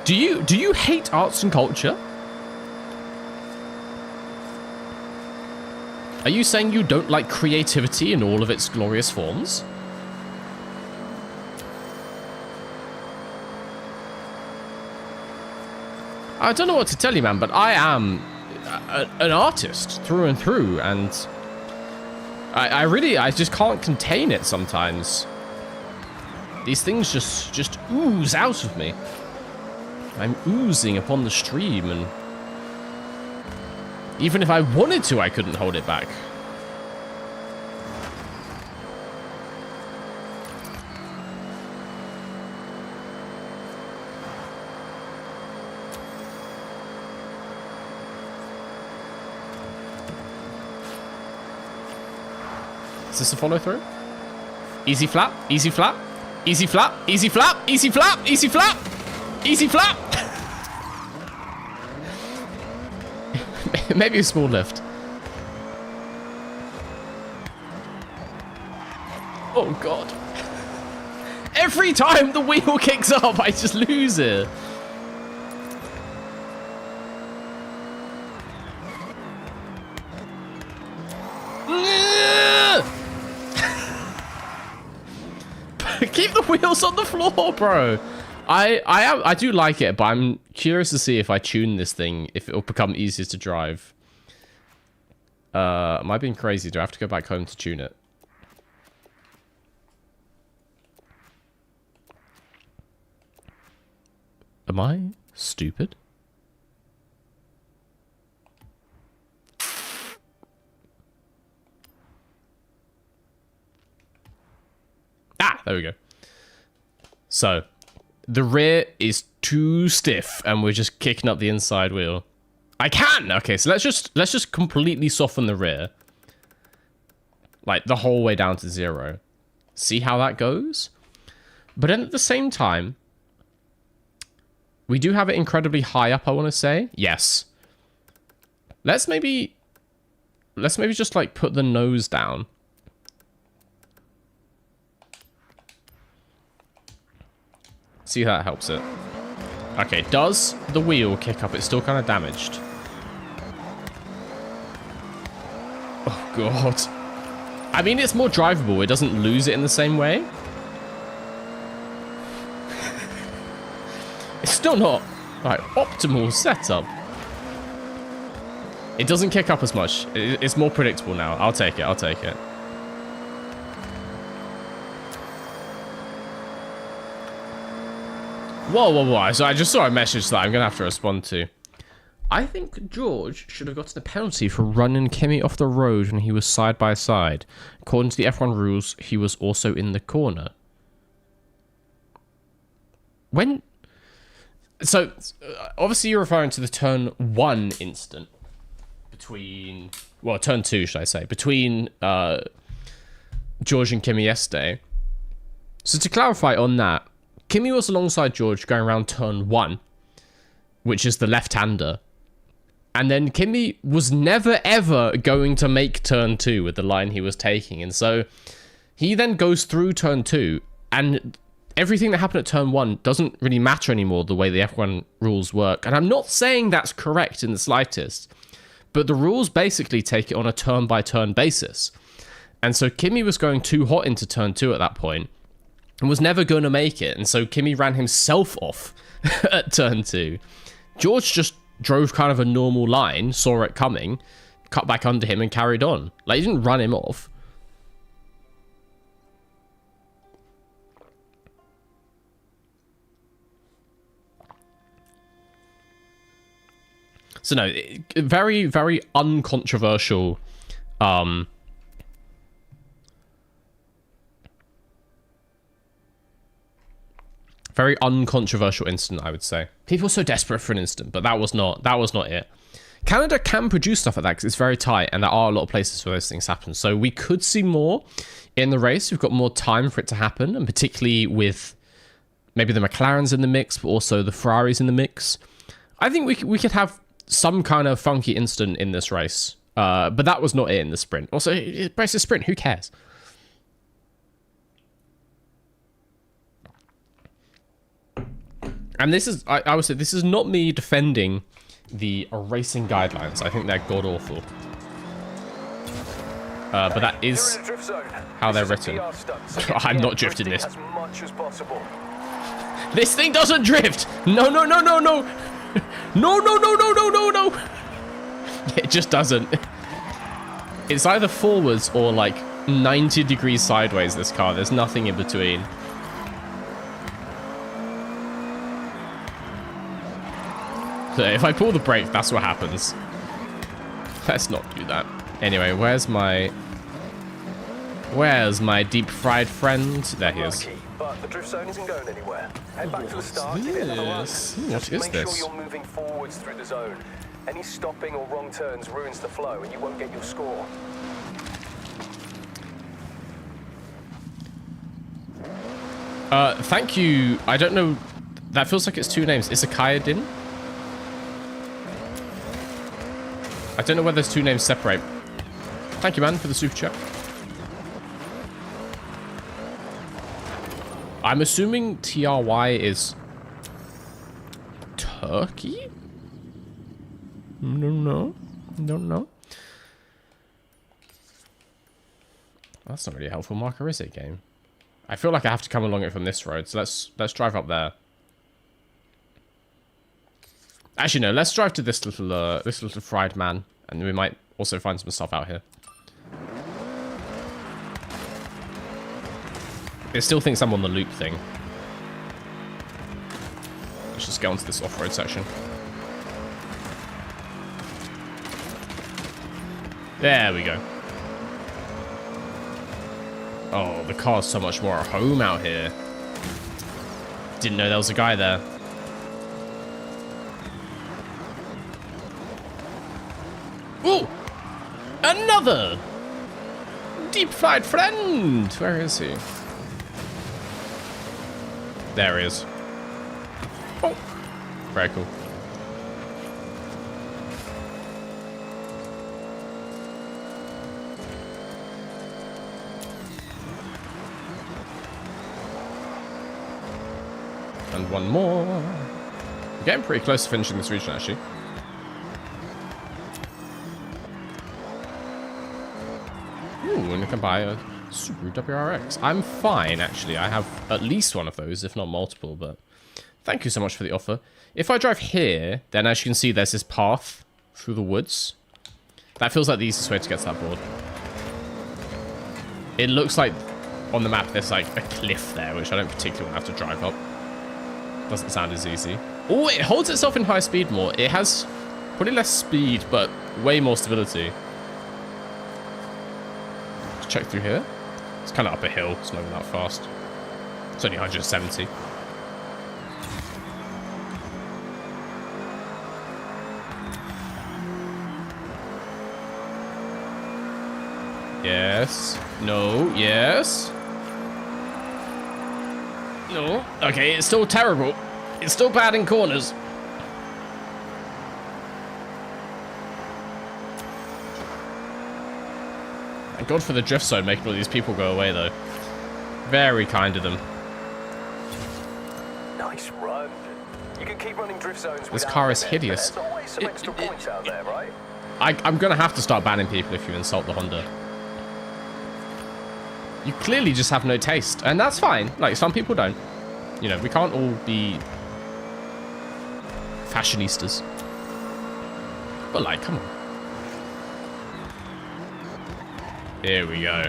Do you hate arts and culture? Are you saying you don't like creativity in all of its glorious forms? I don't know what to tell you, man, but I am an artist through and through, and I just can't contain it sometimes. These things just ooze out of me. I'm oozing upon the stream, and even if I wanted to, I couldn't hold it back. Is this a follow through? Easy flap, easy flap, easy flap, easy flap, easy flap, easy flap, easy flap. Maybe a small lift. Oh god. Every time the wheel kicks up, I just lose it. Keep the wheels on the floor, bro. I do like it, but I'm curious to see if I tune this thing, if it'll become easier to drive. Am I being crazy? Do I have to go back home to tune it? Am I stupid? Ah, there we go. So, the rear is too stiff, and we're just kicking up the inside wheel. I can! Okay, so let's just completely soften the rear. Like, the whole way down to 0. see how that goes. But then at the same time, we do have it incredibly high up, I want to say. Yes. Let's maybe just like put the nose down. See if that helps it. Okay, does the wheel kick up? It's still kind of damaged. Oh, God. I mean, it's more drivable. It doesn't lose it in the same way. It's still not, like, optimal setup. It doesn't kick up as much. It's more predictable now. I'll take it. I'll take it. Whoa, whoa, whoa. So I just saw a message that I'm going to have to respond to. I think George should have gotten a penalty for running Kimi off the road when he was side by side. According to the F1 rules, he was also in the corner. When... So, obviously you're referring to the turn 1 incident between... Well, turn 2, should I say. Between George and Kimi yesterday. So to clarify on that, Kimi was alongside George going around turn 1, which is the left-hander. And then Kimi was never, ever going to make turn 2 with the line he was taking. And so he then goes through turn 2, and everything that happened at turn 1 doesn't really matter anymore the way the F1 rules work. And I'm not saying that's correct in the slightest, but the rules basically take it on a turn-by-turn basis. And so Kimi was going too hot into turn 2 at that point, and was never going to make it. And so Kimi ran himself off at turn 2. George just drove kind of a normal line, saw it coming, cut back under him and carried on. Like, he didn't run him off. So no, very, very uncontroversial very uncontroversial incident, I would say. People are so desperate for an incident, but that was not it. Canada can produce stuff like that because it's very tight, and there are a lot of places where those things happen. So we could see more in the race. We've got more time for it to happen, and particularly with maybe the McLarens in the mix, but also the Ferraris in the mix. I think we could have some kind of funky incident in this race, but that was not it in the sprint. Also, it's a sprint. Who cares? And this is, I would say, this is not me defending the racing guidelines. I think they're god-awful. But that is how they're written. I'm not drifting this. This thing doesn't drift! No, no, no, no, no! No, no, no, no, no, no, no! It just doesn't. It's either forwards or like 90 degrees sideways, this car. There's nothing in between. So if I pull the brake, that's what happens. Let's not do that. Anyway, where's my deep fried friend? There he is. But the drift zone isn't going anywhere. Head back to the start. Give it another run. What is Make this? sure you're moving forwards through the zone. Any stopping or wrong turns ruins the flow, and you won't get your score. Thank you. I don't know. That feels like it's two names. Isakaya Din? I don't know where those two names separate. Thank you, man, for the super chat. I'm assuming TRY is Turkey? Don't know. That's not really a helpful marker, is it, game? I feel like I have to come along it from this road, so let's drive up there. Actually, no. Let's drive to this little fried man, and we might also find some stuff out here. It still thinks I'm on the loop thing. Let's just go onto this off-road section. There we go. Oh, the car's so much more at home out here. Didn't know there was a guy there. Oh! Another deep-fried friend! Where is he? There he is. Oh, very cool. And one more. We're getting pretty close to finishing this region, actually. Ooh, and you can buy a Subaru WRX. I'm fine, actually. I have at least one of those, if not multiple, but thank you so much for the offer. If I drive here, then as you can see, there's this path through the woods. That feels like the easiest way to get to that board. It looks like on the map there's like a cliff there, which I don't particularly want to have to drive up. Doesn't sound as easy. Oh, it holds itself in high speed more. It has probably less speed, but way more stability. Let's check through here. It's kind of up a hill. It's not even that fast. It's only 170. Yes. No. Yes. No. Okay, it's still terrible. It's still bad in corners. Thank God for the drift zone making all these people go away, though. Very kind of them. Nice run. You can keep running drift zones. This car is hideous. There's always some extra points out there, right? I'm going to have to start banning people if you insult the Honda. You clearly just have no taste, and that's fine. Like, some people don't. You know, we can't all be fashionistas. But, like, come on. Here we go.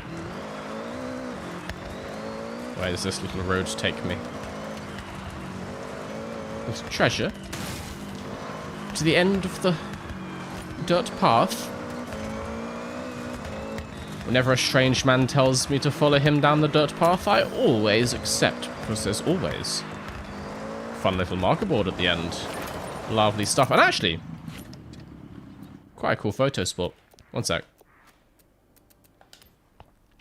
Where does this little road take me? There's treasure. To the end of the dirt path. Whenever a strange man tells me to follow him down the dirt path, I always accept, because there's always fun little marker board at the end. Lovely stuff. And actually, quite a cool photo spot. One sec.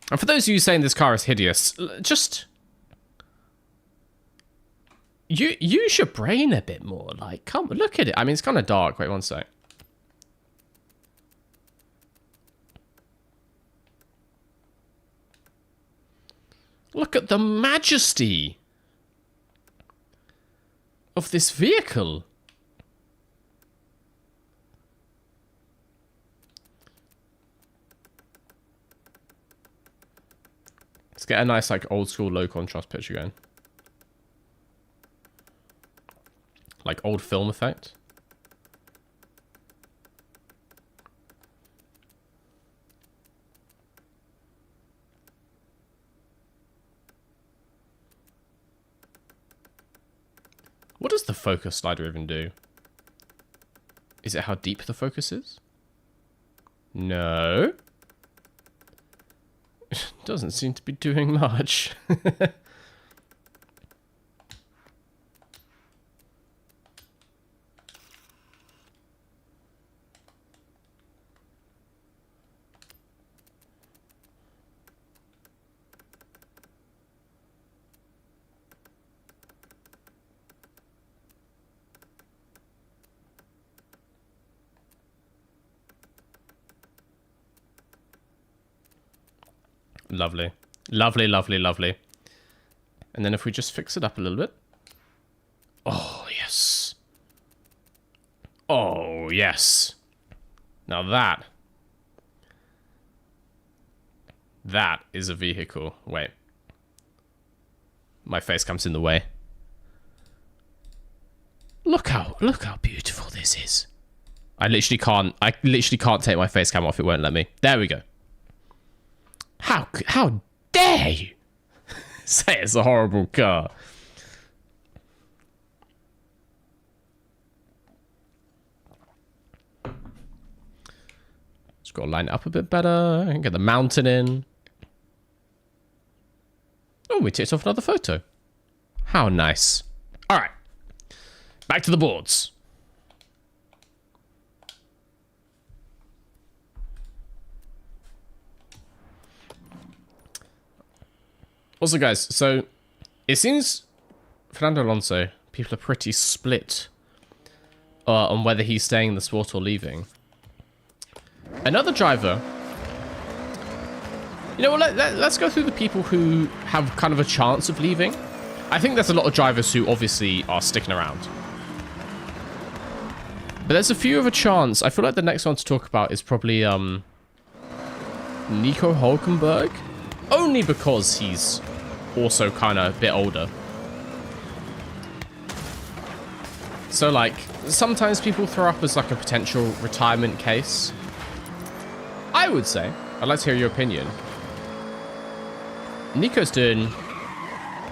And for those of you saying this car is hideous, just use your brain a bit more. Like, come look at it. I mean, it's kind of dark. Wait one sec. Look at the majesty of this vehicle. Let's get a nice, like, old school low contrast picture going. Like old film effect. What does the focus slider even do? Is it how deep the focus is? No. Doesn't seem to be doing much. Lovely. Lovely, lovely, lovely. And then if we just fix it up a little bit. Oh, yes. Oh, yes. Now that is a vehicle. Wait. My face comes in the way. Look how beautiful this is. I literally can't take my face cam off. It won't let me. There we go. How dare you say it's a horrible car? Just got to line it up a bit better and get the mountain in. Oh, we ticked off another photo. How nice. All right. Back to the boards. Also, guys, so it seems Fernando Alonso, people are pretty split on whether he's staying in the sport or leaving. Another driver. You know what, let's go through the people who have kind of a chance of leaving. I think there's a lot of drivers who obviously are sticking around. But there's a few of a chance. I feel like the next one to talk about is probably Nico Hülkenberg. Only because he's also kind of a bit older. So, like, sometimes people throw up as, like, a potential retirement case. I would say, I'd like to hear your opinion. Nico's doing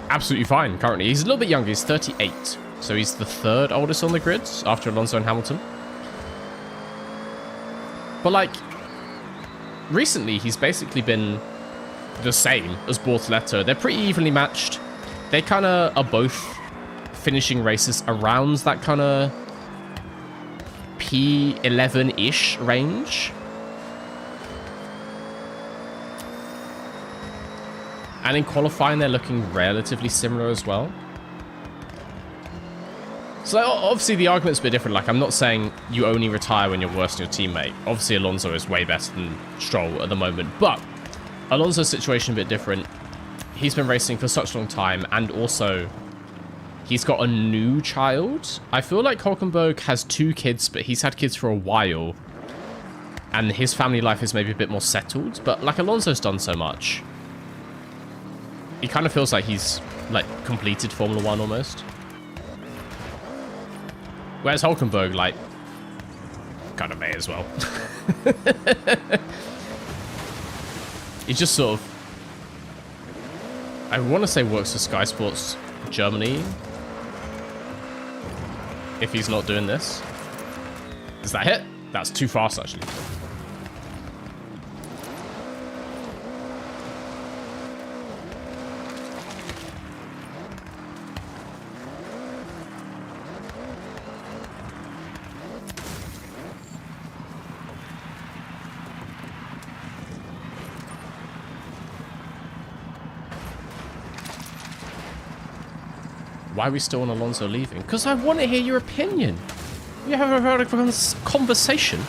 absolutely fine currently. He's a little bit younger. He's 38. So he's the third oldest on the grid after Alonso and Hamilton. But, like, recently he's basically been the same as Bortoleto. They're pretty evenly matched. They kind of are both finishing races around that kind of P11-ish range. And in qualifying, they're looking relatively similar as well. So obviously the argument's a bit different. Like, I'm not saying you only retire when you're worse than your teammate. Obviously Alonso is way better than Stroll at the moment, but Alonso's situation a bit different. He's been racing for such a long time, and also he's got a new child. I feel like Hülkenberg has 2 kids, but he's had kids for a while, and his family life is maybe a bit more settled. But like, Alonso's done so much. He kind of feels like he's like completed Formula 1 almost. Whereas Hülkenberg, like, kind of may as well. He just sort of, I want to say, works for Sky Sports Germany. If he's not doing this. Is that hit? That's too fast, actually. Why are we still on Alonso leaving? Because I want to hear your opinion. You have a conversation.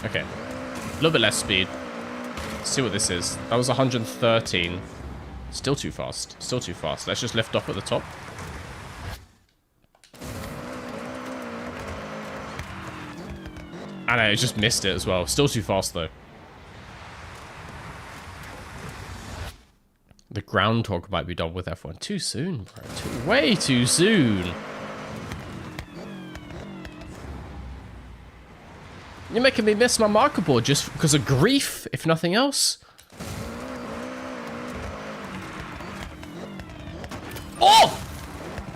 Okay. A little bit less speed. Let's see what this is. That was 113. Still too fast. Still too fast. Let's just lift off at the top. I know, it just missed it as well. Still too fast, though. The groundhog might be done with F1. Too soon, bro. Way too soon. You're making me miss my marker board just because of grief, if nothing else. Oh!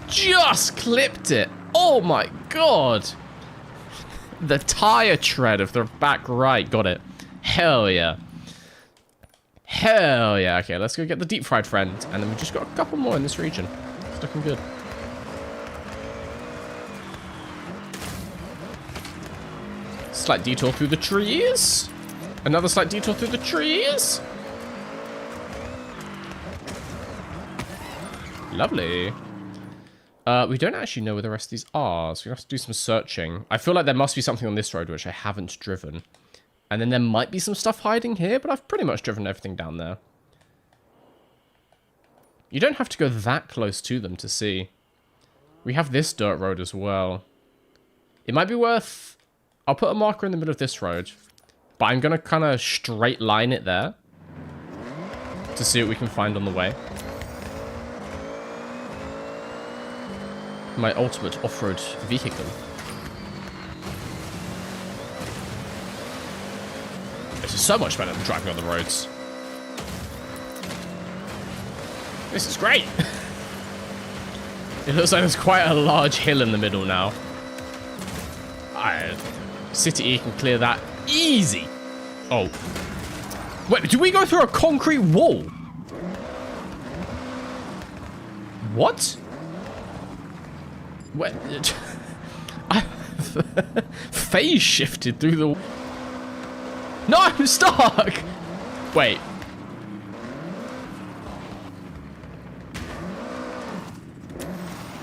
Just clipped it. Oh my god. The tire tread of the back right. Got it. Hell yeah. Hell yeah. Okay, let's go get the deep fried friend. And then we just got a couple more in this region. It's looking good. Slight detour through the trees. Another slight detour through the trees. Lovely. We don't actually know where the rest of these are, so we have to do some searching. I feel like there must be something on this road which I haven't driven. And then there might be some stuff hiding here, but I've pretty much driven everything down there. You don't have to go that close to them to see. We have this dirt road as well. It might be worth... I'll put a marker in the middle of this road, but I'm going to kind of straight line it there to see what we can find on the way. My ultimate off-road vehicle. This is so much better than driving on the roads. This is great. It looks like there's quite a large hill in the middle now. City E can clear that easy. Oh. Wait, did we go through a concrete wall? What? What? I phase shifted through the... No, I'm stuck! Wait.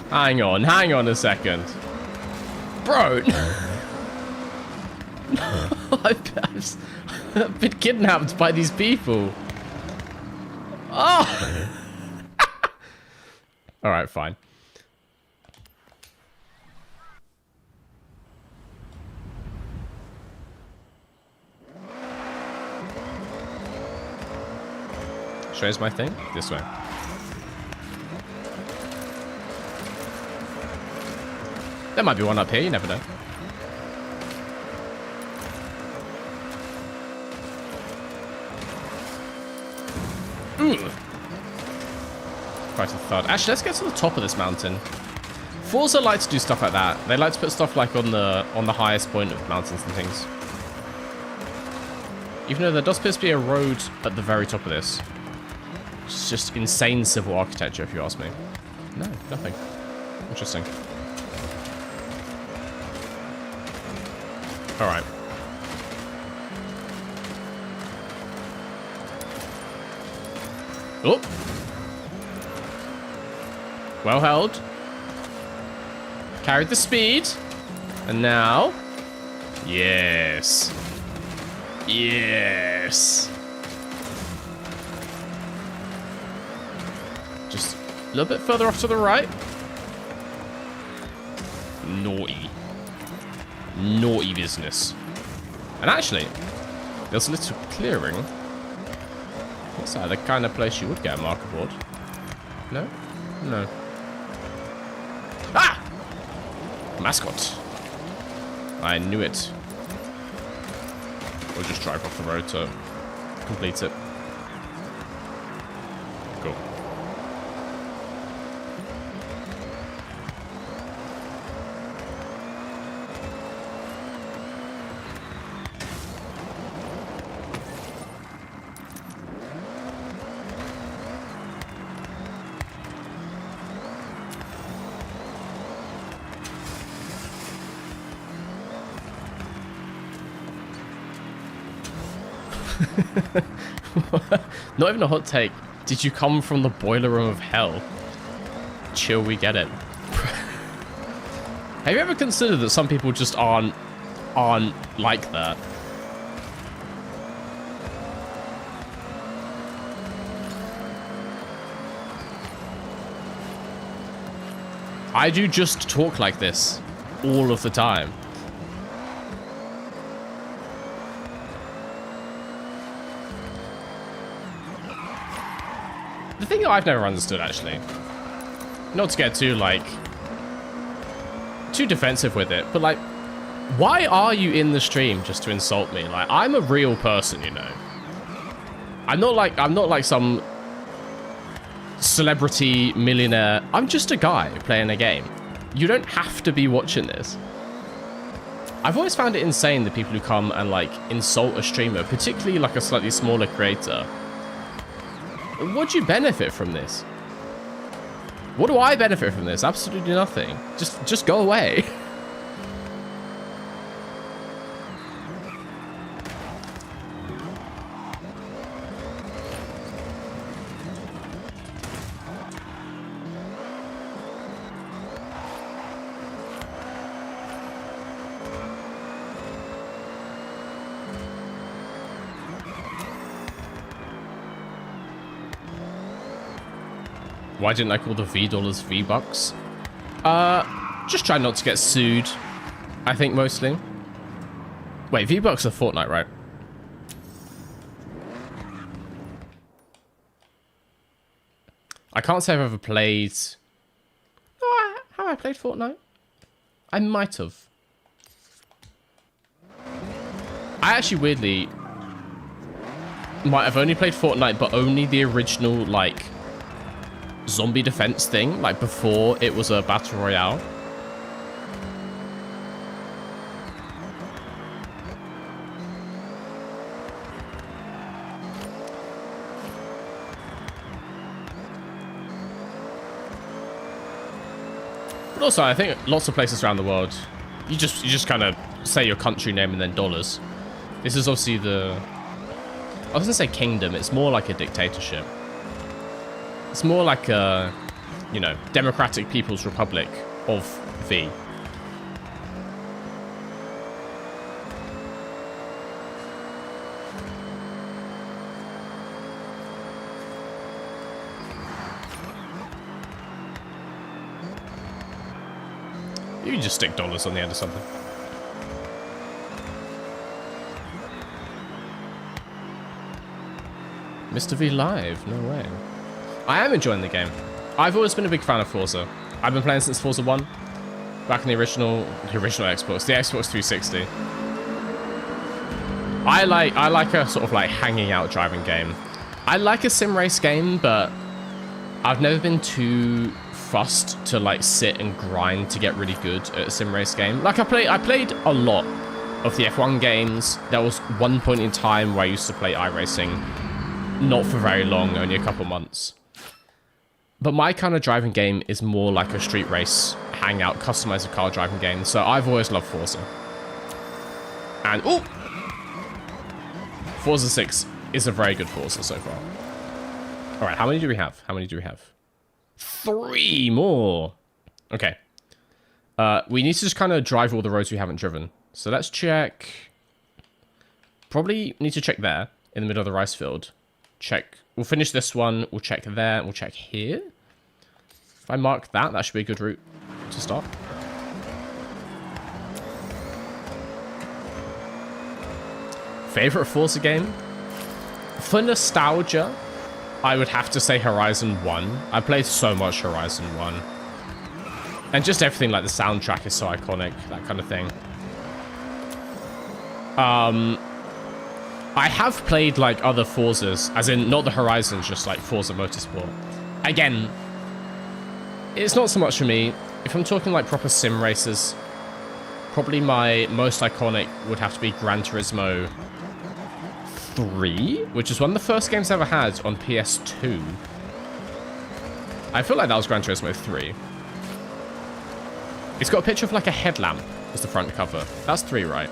Hang on a second. Bro! I've been kidnapped by these people. Oh! Alright, fine. Shows my thing? This way. There might be one up here, you never know. Quite a thud. Actually, let's get to the top of this mountain. Forza like to do stuff like that. They like to put stuff like on the highest point of mountains and things. Even though there does appear to be a road at the very top of this. It's just insane civil architecture, if you ask me. No, nothing. Interesting. Alright. Oh! Well held. Carried the speed. And now... Yes. Yes. Just a little bit further off to the right. Naughty. Naughty business. And actually, there's a little clearing. Looks like the kind of place you would get a marker board. No? No. Ah! Mascot. I knew it. We'll just drive off the road to complete it. Cool. Not even a hot take. Did you come from the boiler room of hell? Chill, we get it. Have you ever considered that some people just aren't like that? I do just talk like this all of the time. The thing that I've never understood, actually, not to get too, like, too defensive with it, but, like, why are you in the stream just to insult me? Like, I'm a real person, you know. I'm not like some celebrity millionaire. I'm just a guy playing a game. You don't have to be watching this. I've always found it insane that people who come and, like, insult a streamer, particularly, like, a slightly smaller creator. What do you benefit from this? What do I benefit from this? Absolutely nothing. Just go away. Why didn't I call the $V V-Bucks? Just try not to get sued, I think, mostly. Wait, V-Bucks are Fortnite, right? I can't say I've ever played... Oh, have I played Fortnite? I might have. I actually, weirdly, might have only played Fortnite, but only the original, like... zombie defense thing, like before it was a battle royale. But also, I think lots of places around the world, you just kind of say your country name and then dollars. This is obviously the... I was gonna say kingdom. It's more like a dictatorship. It's more like a, you know, Democratic People's Republic of V. You can just stick dollars on the end of something. Mr. V Live, no way. I am enjoying the game. I've always been a big fan of Forza. I've been playing since Forza 1. Back in the original Xbox, the Xbox 360. I like a sort of like hanging out driving game. I like a sim race game, but I've never been too fussed to like sit and grind to get really good at a sim race game. Like I played a lot of the F1 games. There was one point in time where I used to play iRacing, not for very long, only a couple months. But my kind of driving game is more like a street race, hangout, customize a car driving game. So I've always loved Forza. And oh, Forza 6 is a very good Forza so far. All right, how many do we have? How many do we have? 3 more. Okay. We need to just kind of drive all the roads we haven't driven. So let's check. Probably need to check there in the middle of the rice field. Check. We'll finish this one. We'll check there. And we'll check here. If I mark that, that should be a good route to start. Favorite Forza game? For nostalgia, I would have to say Horizon 1. I played so much Horizon 1. And just everything, like the soundtrack is so iconic, that kind of thing. I have played like other Forzas, as in not the Horizons, just like Forza Motorsport. Again, it's not so much for me. If I'm talking like proper sim races, probably my most iconic would have to be Gran Turismo 3, which is one of the first games I ever had on PS2. I feel like that was Gran Turismo 3. It's got a picture of like a headlamp as the front cover. That's 3, right?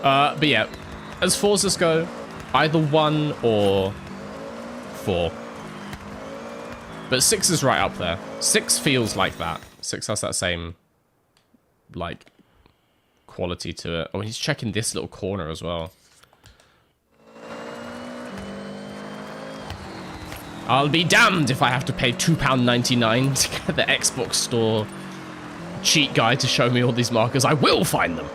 But yeah, as Forzas go, either 1 or 4. But 6 is right up there. 6 feels like that. 6 has that same, like, quality to it. Oh, he's checking this little corner as well. I'll be damned if I have to pay £2.99 to get the Xbox Store cheat guy to show me all these markers. I will find them.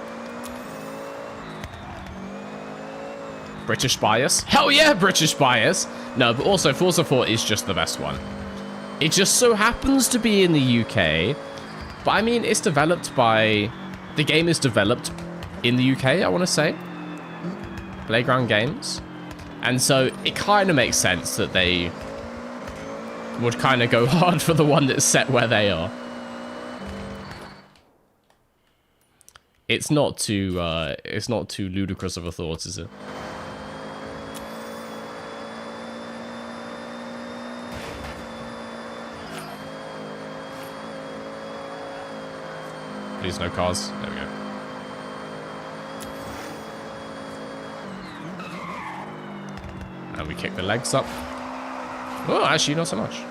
British bias? Hell yeah, British bias! No, but also Forza 4 is just the best one. It just so happens to be in the UK, but I mean, it's developed by... The game is developed in the UK, I want to say. Playground Games. And so it kind of makes sense that they would kind of go hard for the one that's set where they are. It's not too ludicrous of a thought, is it? Please, no cars. There we go. And we kick the legs up. Oh, actually, not so much.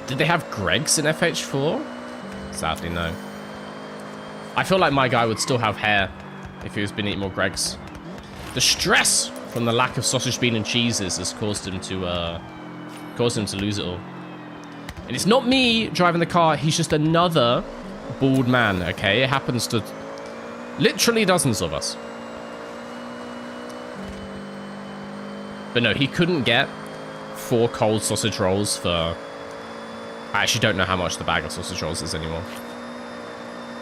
Did they have Greg's in FH4? Sadly, no. I feel like my guy would still have hair if he was been eating more Greg's. The stress from the lack of sausage, bean, and cheeses has caused him to lose it all. And it's not me driving the car. He's just another bald man, okay? It happens to literally dozens of us. But no, he couldn't get 4 cold sausage rolls for... I actually don't know how much the bag of sausage rolls is anymore.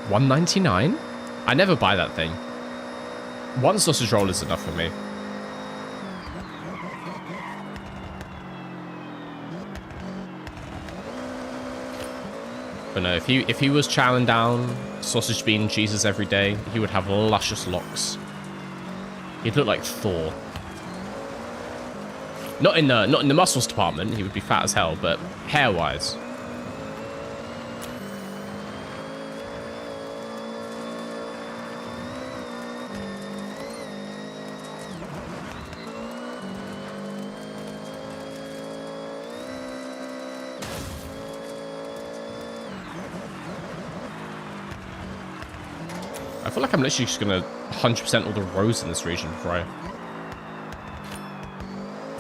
$1.99? I never buy that thing. 1 sausage roll is enough for me. But no, if he was chowing down sausage, bean, and cheeses every day, he would have luscious locks. He'd look like Thor. Not in the muscles department. He would be fat as hell, but hair-wise. I feel like I'm literally just gonna 100% all the roads in this region before I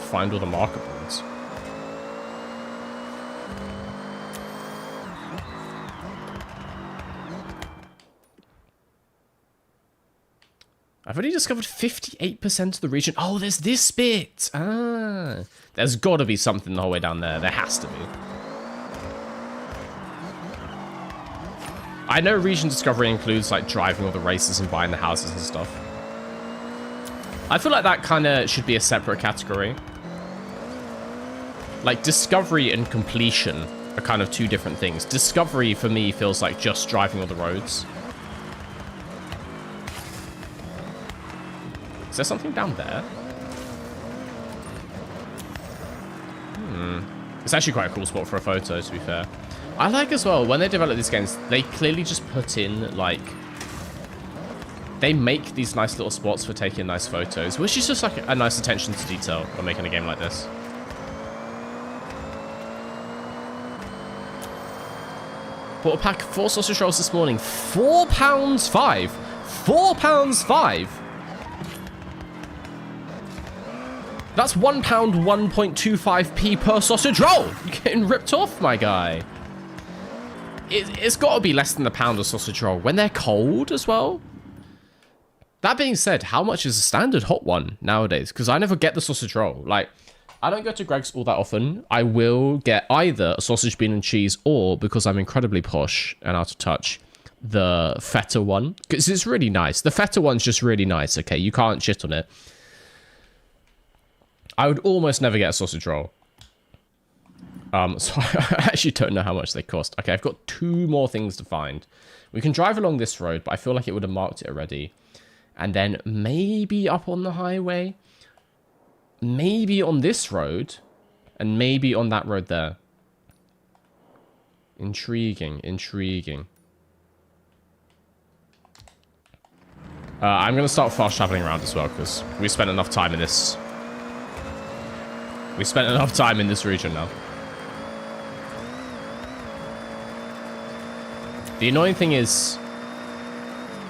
find all the marker boards. I've already discovered 58% of the region. Oh, there's this bit. Ah, there's got to be something the whole way down there. There has to be. I know region discovery includes like driving all the races and buying the houses and stuff. I feel like that kind of should be a separate category. Like discovery and completion are kind of two different things. Discovery for me feels like just driving all the roads. Is there something down there? It's actually quite a cool spot for a photo, to be fair. I like as well, when they develop these games, they clearly just put in, like... They make these nice little spots for taking nice photos, which is just like a nice attention to detail when making a game like this. Bought a pack of 4 sausage rolls this morning. £4.5. £4.5. That's £1, 1.25p per sausage roll. You're getting ripped off, my guy. It's got to be less than £1 a sausage roll when they're cold as well. That being said, how much is a standard hot one nowadays? Because I never get the sausage roll. Like, I don't go to Greg's all that often. I will get either a sausage, bean, and cheese, or, because I'm incredibly posh and out of touch, the feta one. Because it's really nice. The feta one's just really nice, okay? You can't shit on it. I would almost never get a sausage roll. So I actually don't know how much they cost. Okay, I've got 2 more things to find. We can drive along this road, but I feel like it would have marked it already. And then maybe up on the highway. Maybe on this road. And maybe on that road there. Intriguing, intriguing. I'm going to start fast traveling around as well, because we spent enough time in this... We spent enough time in this region now. The annoying thing is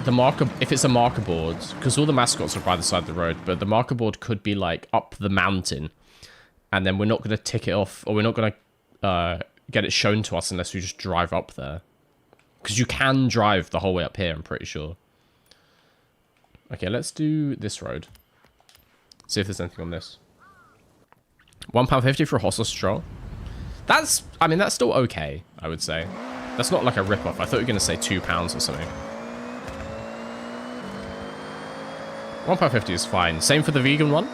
the marker, if it's a marker board, because all the mascots are by the side of the road, but the marker board could be like up the mountain, and then we're not going to tick it off, or we're not going to get it shown to us unless we just drive up there. Because you can drive the whole way up here, I'm pretty sure. Okay, let's do this road. See if there's anything on this. £1.50 for a hot sausage roll. That's, I mean, that's still okay, I would say. That's not like a rip-off. I thought you were going to say £2 or something. £1.50 is fine. Same for the vegan one.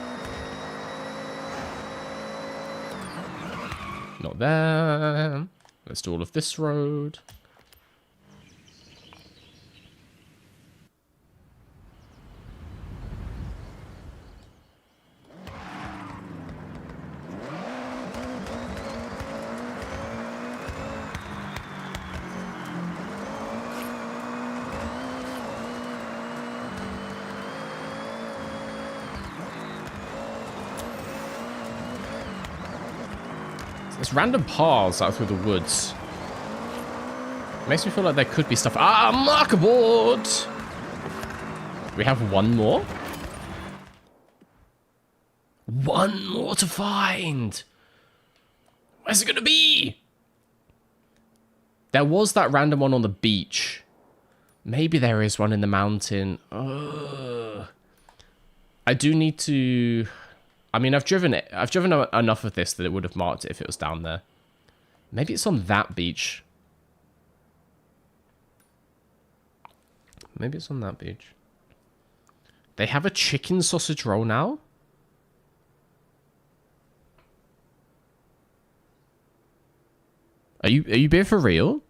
Not there. Let's do all of this road. There's random paths out through the woods. Makes me feel like there could be stuff. Ah, marker board! We have 1 more? 1 more to find! Where's it gonna be? There was that random one on the beach. Maybe there is one in the mountain. Ugh. I do need to... I mean, I've driven it. I've driven enough of this that it would have marked it if it was down there. Maybe it's on that beach. Maybe it's on that beach. They have a chicken sausage roll now? Are you being for real?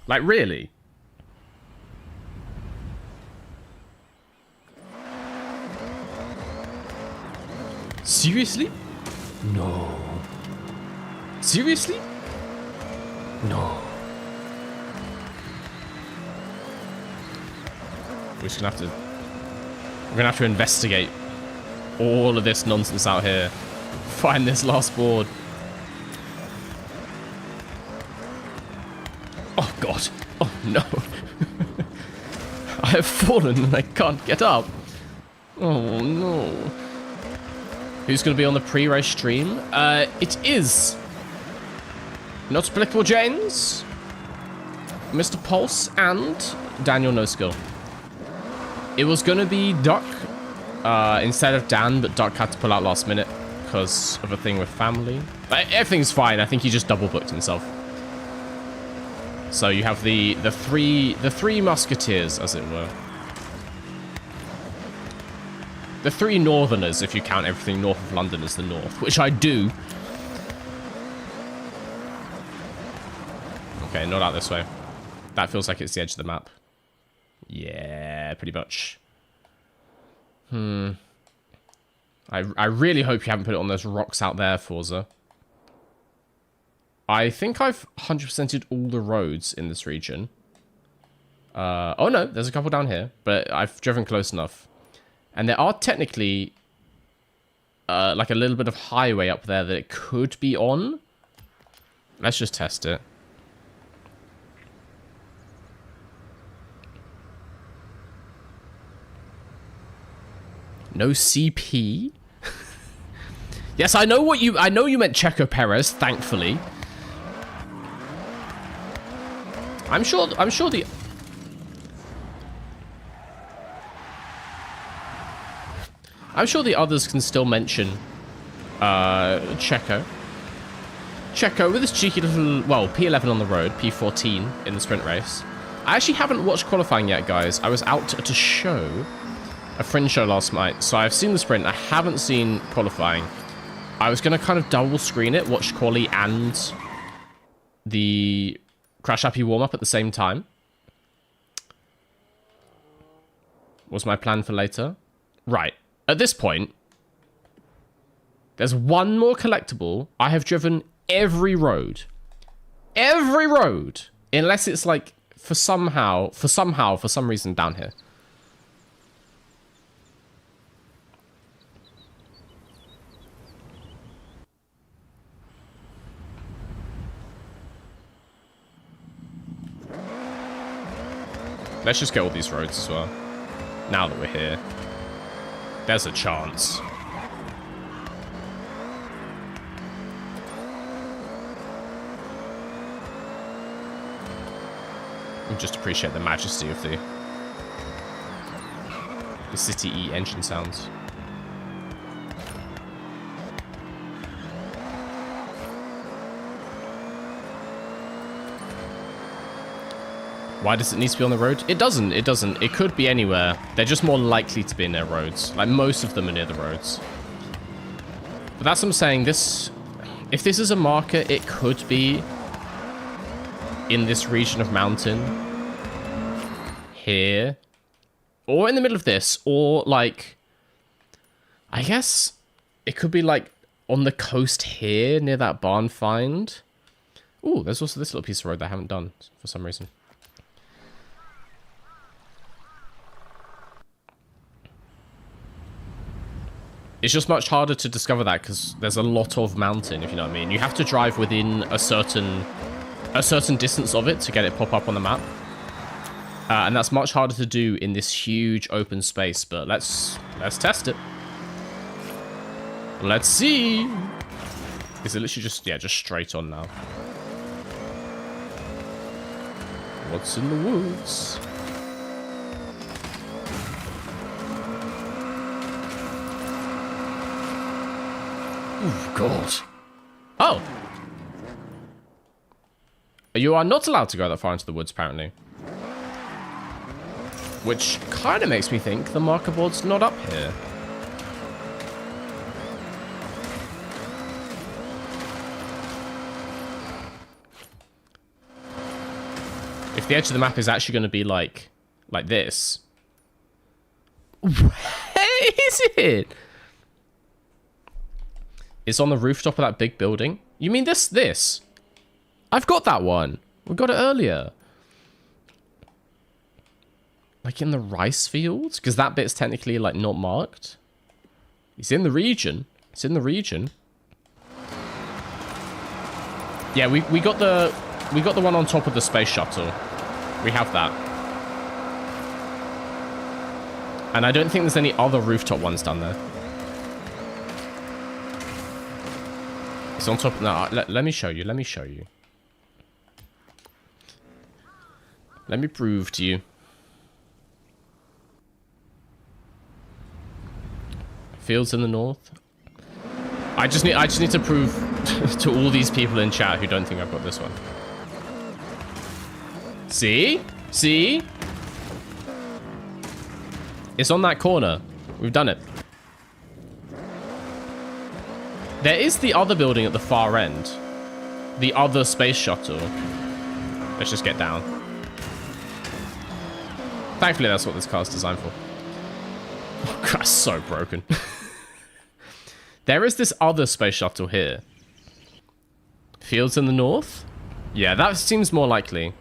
Like, really? Seriously? No. Seriously? No. We're just gonna have to... We're gonna have to investigate all of this nonsense out here. Find this last board. Oh, God. Oh, no. I have fallen and I can't get up. Oh, no. Who's going to be on the pre-race stream? It is Not Applicable James, Mr. Pulse, and Daniel No Skill. It was going to be Duck instead of Dan, but Duck had to pull out last minute because of a thing with family. Everything's fine. I think he just double booked himself. So you have the three musketeers, as it were. The three northerners, if you count everything north of London as the north, which I do. Okay, not out this way. That feels like it's the edge of the map. Yeah, pretty much. I really hope you haven't put it on those rocks out there, Forza. I think I've 100%ed all the roads in this region. Oh no, there's a couple down here, but I've driven close enough. And there are technically like a little bit of highway up there that it could be on. Let's just test it. No CP? Yes, I know you meant Checo Perez, thankfully. I'm sure the others can still mention Checo. Checo with his cheeky little, well, P11 on the road, P14 in the sprint race. I actually haven't watched qualifying yet, guys. I was out at a show, a fringe show last night, so I've seen the sprint. I haven't seen qualifying. I was going to kind of double screen it, watch quali and the Crash Happy warm-up at the same time. Was my plan for later. Right. At this point, there's one more collectible. I have driven every road. Every road. Unless it's like, for some reason down here. Let's just get all these roads as well. Now that we're here. There's a chance. And just appreciate the majesty of the City E engine sounds. Why does it need to be on the road? It doesn't. It doesn't. It could be anywhere. They're just more likely to be in their roads. Like, most of them are near the roads. But that's what I'm saying. This... If this is a marker, it could be in this region of mountain. Here. Or in the middle of this. Or, like... I guess it could be, like, on the coast here, near that barn find. Ooh, there's also this little piece of road that I haven't done for some reason. It's just much harder to discover that because there's a lot of mountain, if you know what I mean. You have to drive within a certain distance of it to get it pop up on the map. And that's much harder to do in this huge open space, but let's test it. Let's see. Is it literally just, yeah, just straight on now? What's in the woods? Oh, God. Oh. You are not allowed to go that far into the woods, apparently. Which kind of makes me think the marker board's not up here. If the edge of the map is actually going to be like this. Where is it? It's on the rooftop of that big building. You mean this? I've got that one. We got it earlier. Like in the rice fields? Because that bit's technically like not marked. It's in the region. It's in the region. Yeah, we got the one on top of the space shuttle. We have that. And I don't think there's any other rooftop ones down there. It's on top. No, let me show you. Let me show you. Let me prove to you. Fields in the north. I just need to prove to all these people in chat who don't think I've got this one. See? See? It's on that corner. We've done it. There is the other building at the far end. The other space shuttle. Let's just get down. Thankfully, that's what this car's designed for. Oh, God, so broken. There is this other space shuttle here. Fields in the north? Yeah, that seems more likely.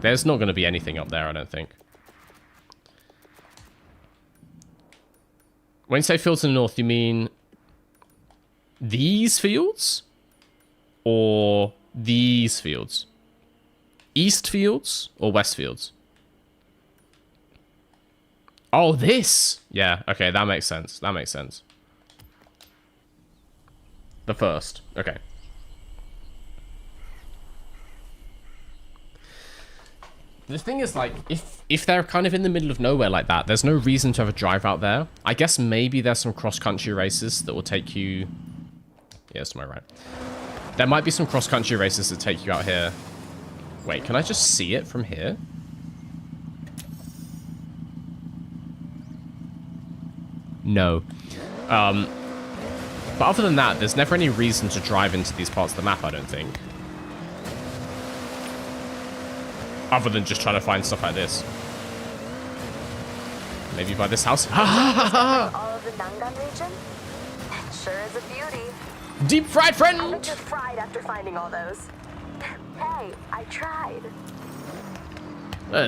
There's not going to be anything up there, I don't think. When you say fields in the north, you mean these fields? Or these fields? East fields or west fields? Oh, this! Yeah, okay, that makes sense. That makes sense. The first. Okay. The thing is, like, if they're kind of in the middle of nowhere like that, there's no reason to have a drive out there. I guess maybe there's some cross-country races that will take you... Yeah, it's to my right. There might be some cross-country races that take you out here. Wait, can I just see it from here? No. But other than that, there's never any reason to drive into these parts of the map, I don't think. Other than just trying to find stuff like this. Maybe by this house. All of the Nangan region? It sure is a beauty. Deep fried friend! I bet you're fried after finding all those. Hey, I tried.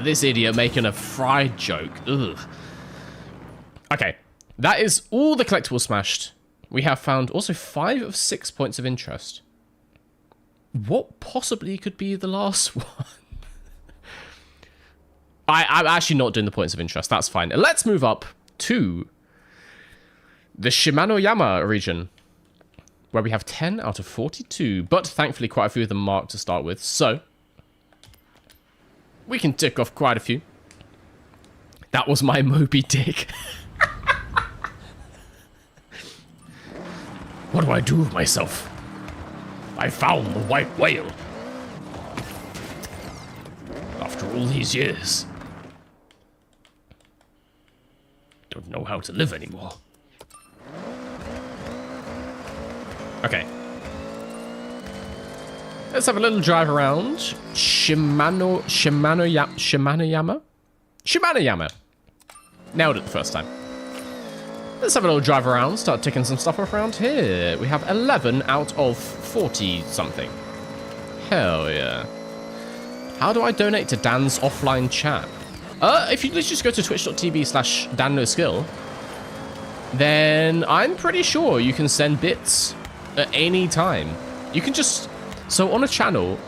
This idiot making a fried joke. Ugh. Okay. That is all the collectibles smashed. We have found also 5 of 6 points of interest. What possibly could be the last one? I'm actually not doing the points of interest. That's fine. Let's move up to the Shimanoyama region, where we have 10 out of 42. But thankfully, quite a few of them marked to start with. So we can tick off quite a few. That was my Moby Dick. What do I do with myself? I found the white whale. After all these years. Don't know how to live anymore. Okay. Let's have a little drive around. Shimanoyama? Shimanoyama. Nailed it the first time. Let's have a little drive around, start ticking some stuff off around here. We have 11 out of 40 something. Hell yeah. How do I donate to Dan's offline chat? If you just go to twitch.tv/DanNoSkill, then I'm pretty sure you can send bits at any time. You can just... So on a channel,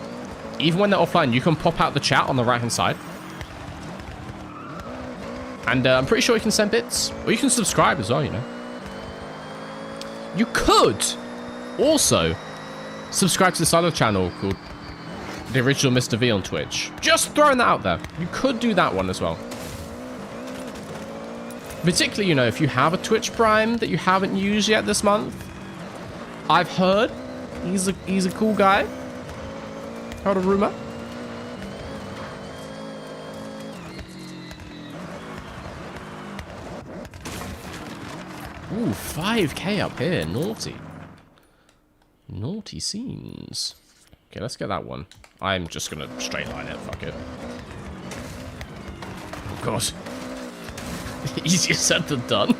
even when they're offline, you can pop out the chat on the right-hand side. And I'm pretty sure you can send bits. Or you can subscribe as well, you know. You could also subscribe to this other channel called The Original Mr. V on Twitch. Just throwing that out there. You could do that one as well. Particularly, you know, if you have a Twitch Prime that you haven't used yet this month. I've heard he's a cool guy. Heard a rumor. Ooh, 5k up here. Naughty. Naughty scenes. Okay, let's get that one. I'm just going to straight line it. Fuck it. Oh, God. Easier said than done.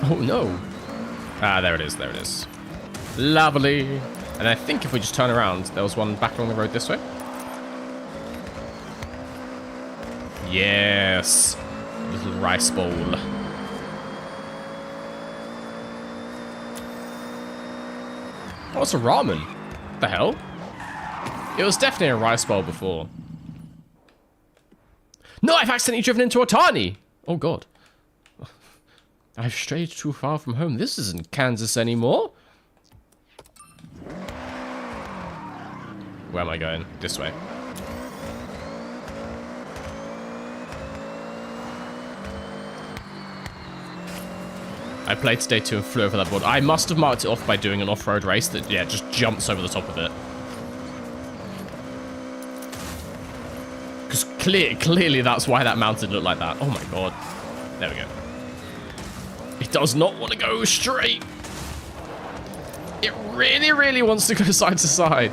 Oh, no. Ah, there it is. There it is. Lovely. And I think if we just turn around, there was one back along the road this way. Yes. Little rice bowl. Oh, it's a ramen. What the hell? It was definitely a rice bowl before. No, I've accidentally driven into a Tani. Oh, God. I've strayed too far from home. This isn't Kansas anymore. Where am I going? This way. I played today too and flew over that board. I must have marked it off by doing an off-road race that, yeah, just jumps over the top of it. Because clearly that's why that mountain looked like that. Oh my god. There we go. It does not want to go straight. It really, really wants to go side to side.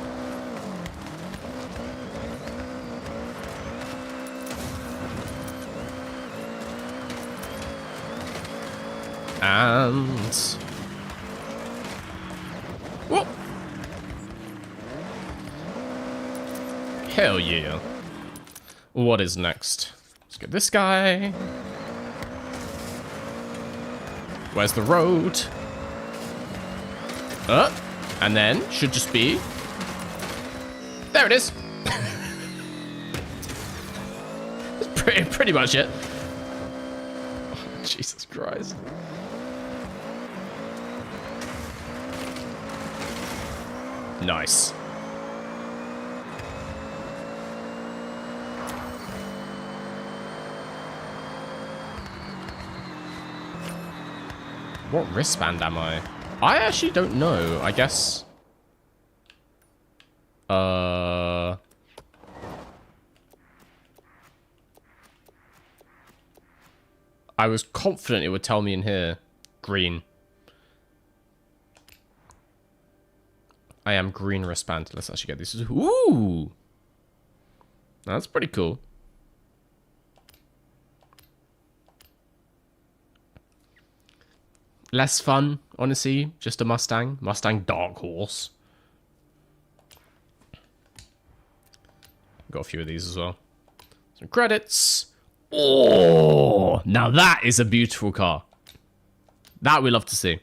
And... whoop! Hell yeah. What is next? Let's get this guy. Where's the road? And then, should just be... there it is! That's pretty much it. Oh, Jesus Christ. Nice. What wristband am I? I actually don't know. I guess... I was confident it would tell me in here. Green. I am green wristband. Let's actually get this. Ooh! That's pretty cool. Less fun, honestly. Just a Mustang. Mustang Dark Horse. Got a few of these as well. Some credits. Oh! Now that is a beautiful car. That we love to see.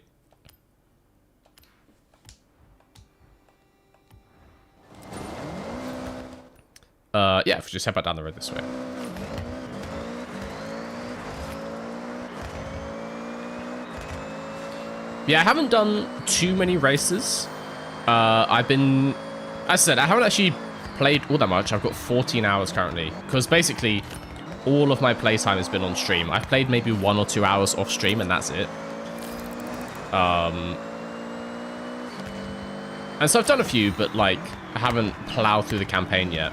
Yeah, if we just head back down the road this way. Yeah, I haven't done too many races. I've been... as I said, I haven't actually played all that much. I've got 14 hours currently. Because basically, all of my playtime has been on stream. I've played maybe 1 or 2 hours off stream, and that's it. And so I've done a few, but, like, I haven't plowed through the campaign yet.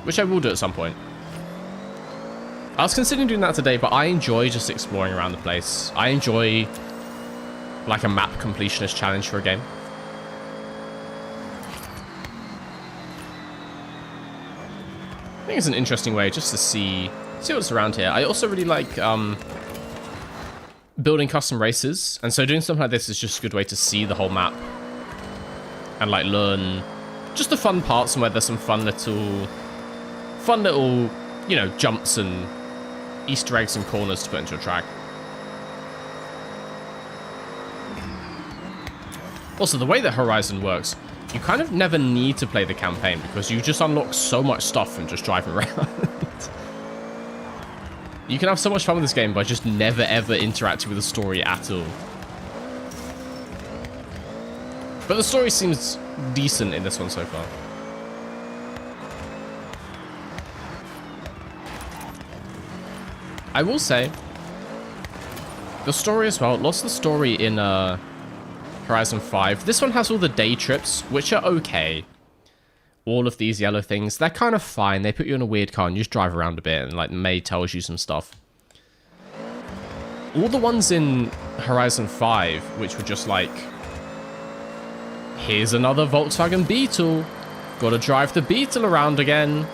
Which I will do at some point. I was considering doing that today, but I enjoy just exploring around the place. I enjoy, like, a map completionist challenge for a game. I think it's an interesting way just to see what's around here. I also really like building custom races, and so doing something like this is just a good way to see the whole map and, like, learn just the fun parts and where there's some fun little, you know, jumps and Easter eggs and corners to put into a track. Also, the way that Horizon works, you kind of never need to play the campaign because you just unlock so much stuff from just driving around. You can have so much fun with this game by just never ever interacting with the story at all. But the story seems decent in this one so far. I will say, the story as well, lots of the story in Horizon 5. This one has all the day trips, which are okay. All of these yellow things, they're kind of fine. They put you in a weird car and you just drive around a bit and, like, May tells you some stuff. All the ones in Horizon 5, which were just like, here's another Volkswagen Beetle. Gotta drive the Beetle around again.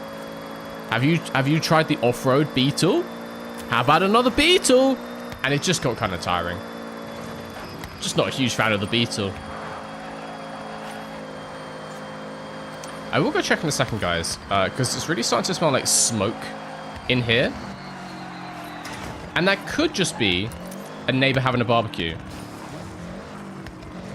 Have you tried the off-road Beetle? How about another Beetle? And it just got kind of tiring. Just not a huge fan of the Beetle. I will go check in a second, guys, because it's really starting to smell like smoke in here. And that could just be a neighbor having a barbecue.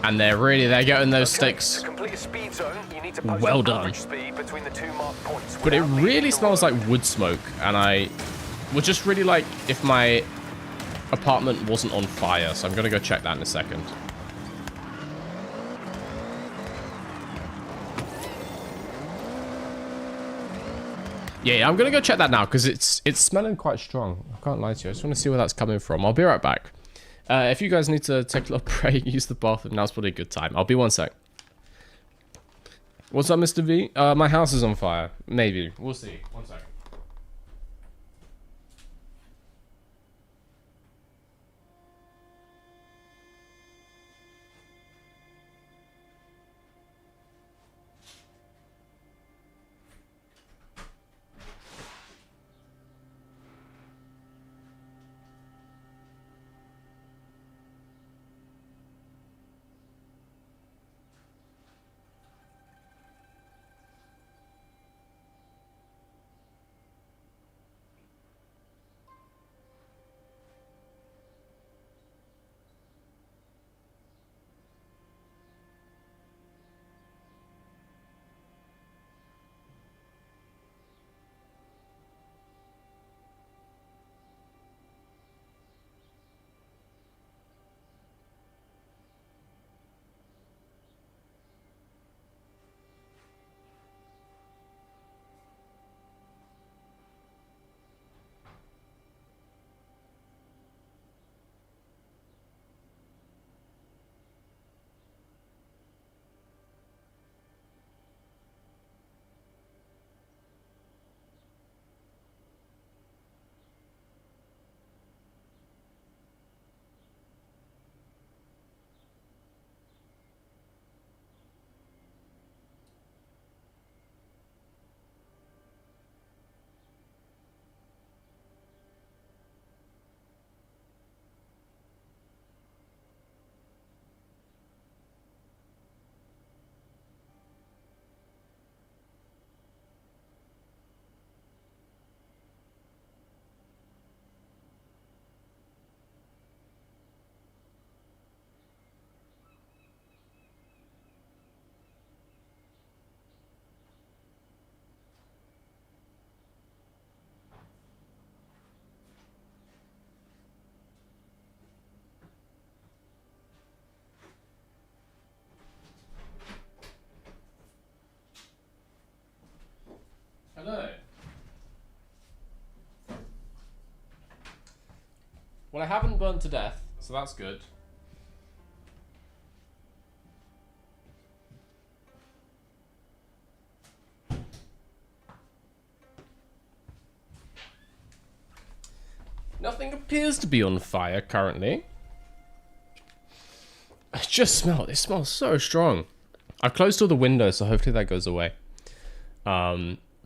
And they're getting those steaks. To complete a speed zone, you need to post Well an done. average speed between the 2 marked points. But it without leaving really the smells road. like wood smoke, and I would just really like if my apartment wasn't on fire, so I'm gonna go check that in a second. Yeah, I'm gonna go check that now because it's smelling quite strong. I can't lie to you. I just want to see where that's coming from. I'll be right back. If you guys need to take a little break, use the bathroom, now's probably a good time. I'll be 1 sec. What's up, Mr. V? My house is on fire. Maybe. We'll see. 1 sec. Hello. Well, I haven't burned to death, so that's good. Nothing appears to be on fire currently. It smells so strong. I've closed all the windows, so hopefully that goes away.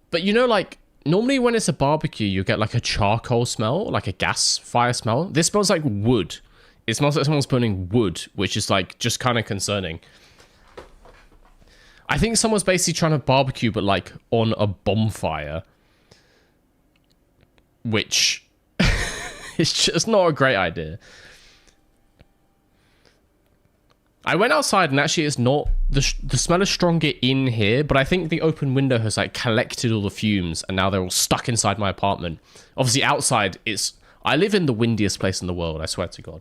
But you know, like, normally when it's a barbecue, you get like a charcoal smell, like a gas fire smell. This smells like wood. It smells like someone's burning wood, which is like just kind of concerning. I think someone's basically trying to barbecue, but like on a bonfire. Which is just not a great idea. I went outside and actually it's not, the smell is stronger in here, but I think the open window has like collected all the fumes and now they're all stuck inside my apartment. Obviously outside I live in the windiest place in the world, I swear to God.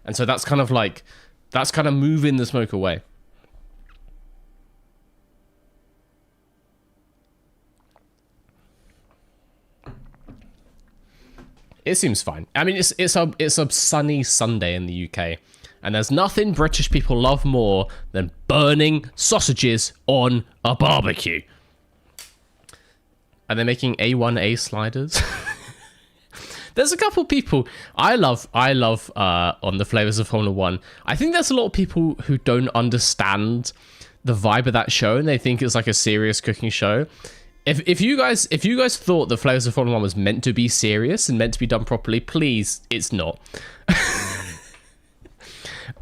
And so that's kind of moving the smoke away. It seems fine. I mean, it's a sunny Sunday in the UK. And there's nothing British people love more than burning sausages on a barbecue. And they're making A1A sliders. There's a couple people I love on the Flavors of Formula 1. I think there's a lot of people who don't understand the vibe of that show and they think it's like a serious cooking show. If you guys thought the Flavors of Formula 1 was meant to be serious and meant to be done properly, please, it's not.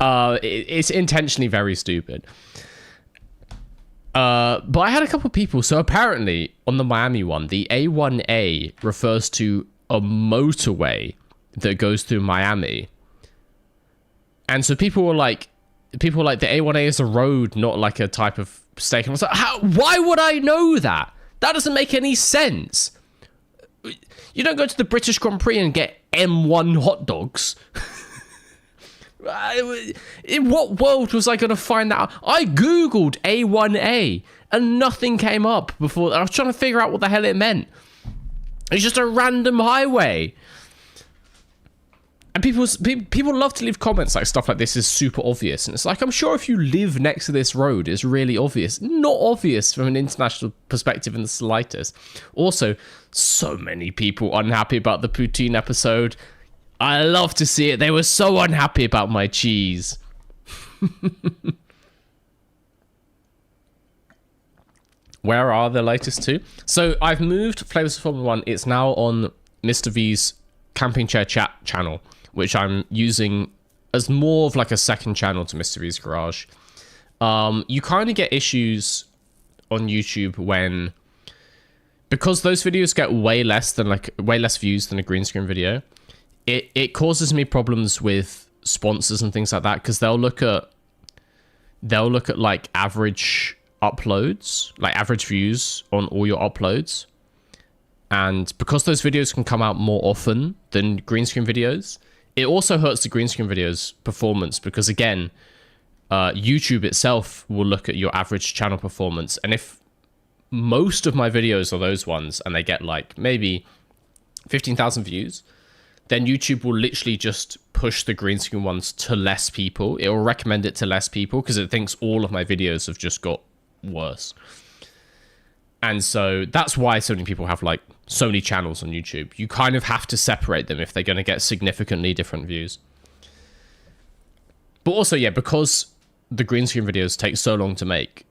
It's intentionally very stupid. But I had a couple of people. So apparently on the Miami one, the A1A refers to a motorway that goes through Miami. And so people were like, the A1A is a road, not like a type of steak. And I was like, why would I know that? That doesn't make any sense. You don't go to the British Grand Prix and get M1 hot dogs. In what world was I going to find that out? I googled A1A and nothing came up before. I was trying to figure out what the hell it meant. It's just a random highway. And people love to leave comments like stuff like this is super obvious. And it's like, I'm sure if you live next to this road, it's really obvious. Not obvious from an international perspective in the slightest. Also, so many people unhappy about the poutine episode. I love to see it. They were so unhappy about my cheese. Where are the latest two? So I've moved Flavors of Formula 1. It's now on Mr. V's Camping Chair Chat channel, which I'm using as more of like a second channel to Mr. V's Garage. You kind of get issues on YouTube when, because those videos get way less views than a green screen video. It causes me problems with sponsors and things like that, because they'll look at like average uploads, like average views on all your uploads, and because those videos can come out more often than green screen videos, it also hurts the green screen videos performance, because again, YouTube itself will look at your average channel performance, and if most of my videos are those ones and they get like maybe 15,000 views, then YouTube will literally just push the green screen ones to less people. It will recommend it to less people because it thinks all of my videos have just got worse. And so that's why so many people have like so many channels on YouTube. You kind of have to separate them if they're going to get significantly different views. But also, yeah, because the green screen videos take so long to make,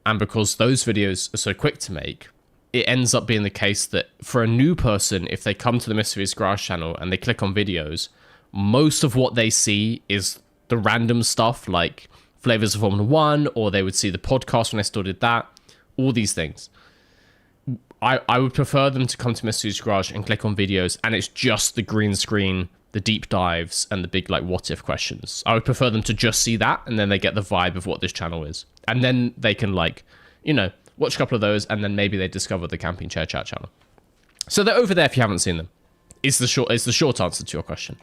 and because those videos are so quick to make, it ends up being the case that for a new person, if they come to the Mr. V's Garage channel and they click on videos, most of what they see is the random stuff like Flavors of Formula 1, or they would see the podcast when I still did that, all these things. I would prefer them to come to Mr. V's Garage and click on videos, and it's just the green screen, the deep dives, and the big like what if questions. I would prefer them to just see that, and then they get the vibe of what this channel is. And then they can like, you know, watch a couple of those, and then maybe they discover the Camping Chair Chat channel. So they're over there if you haven't seen them. Is the short answer to your question.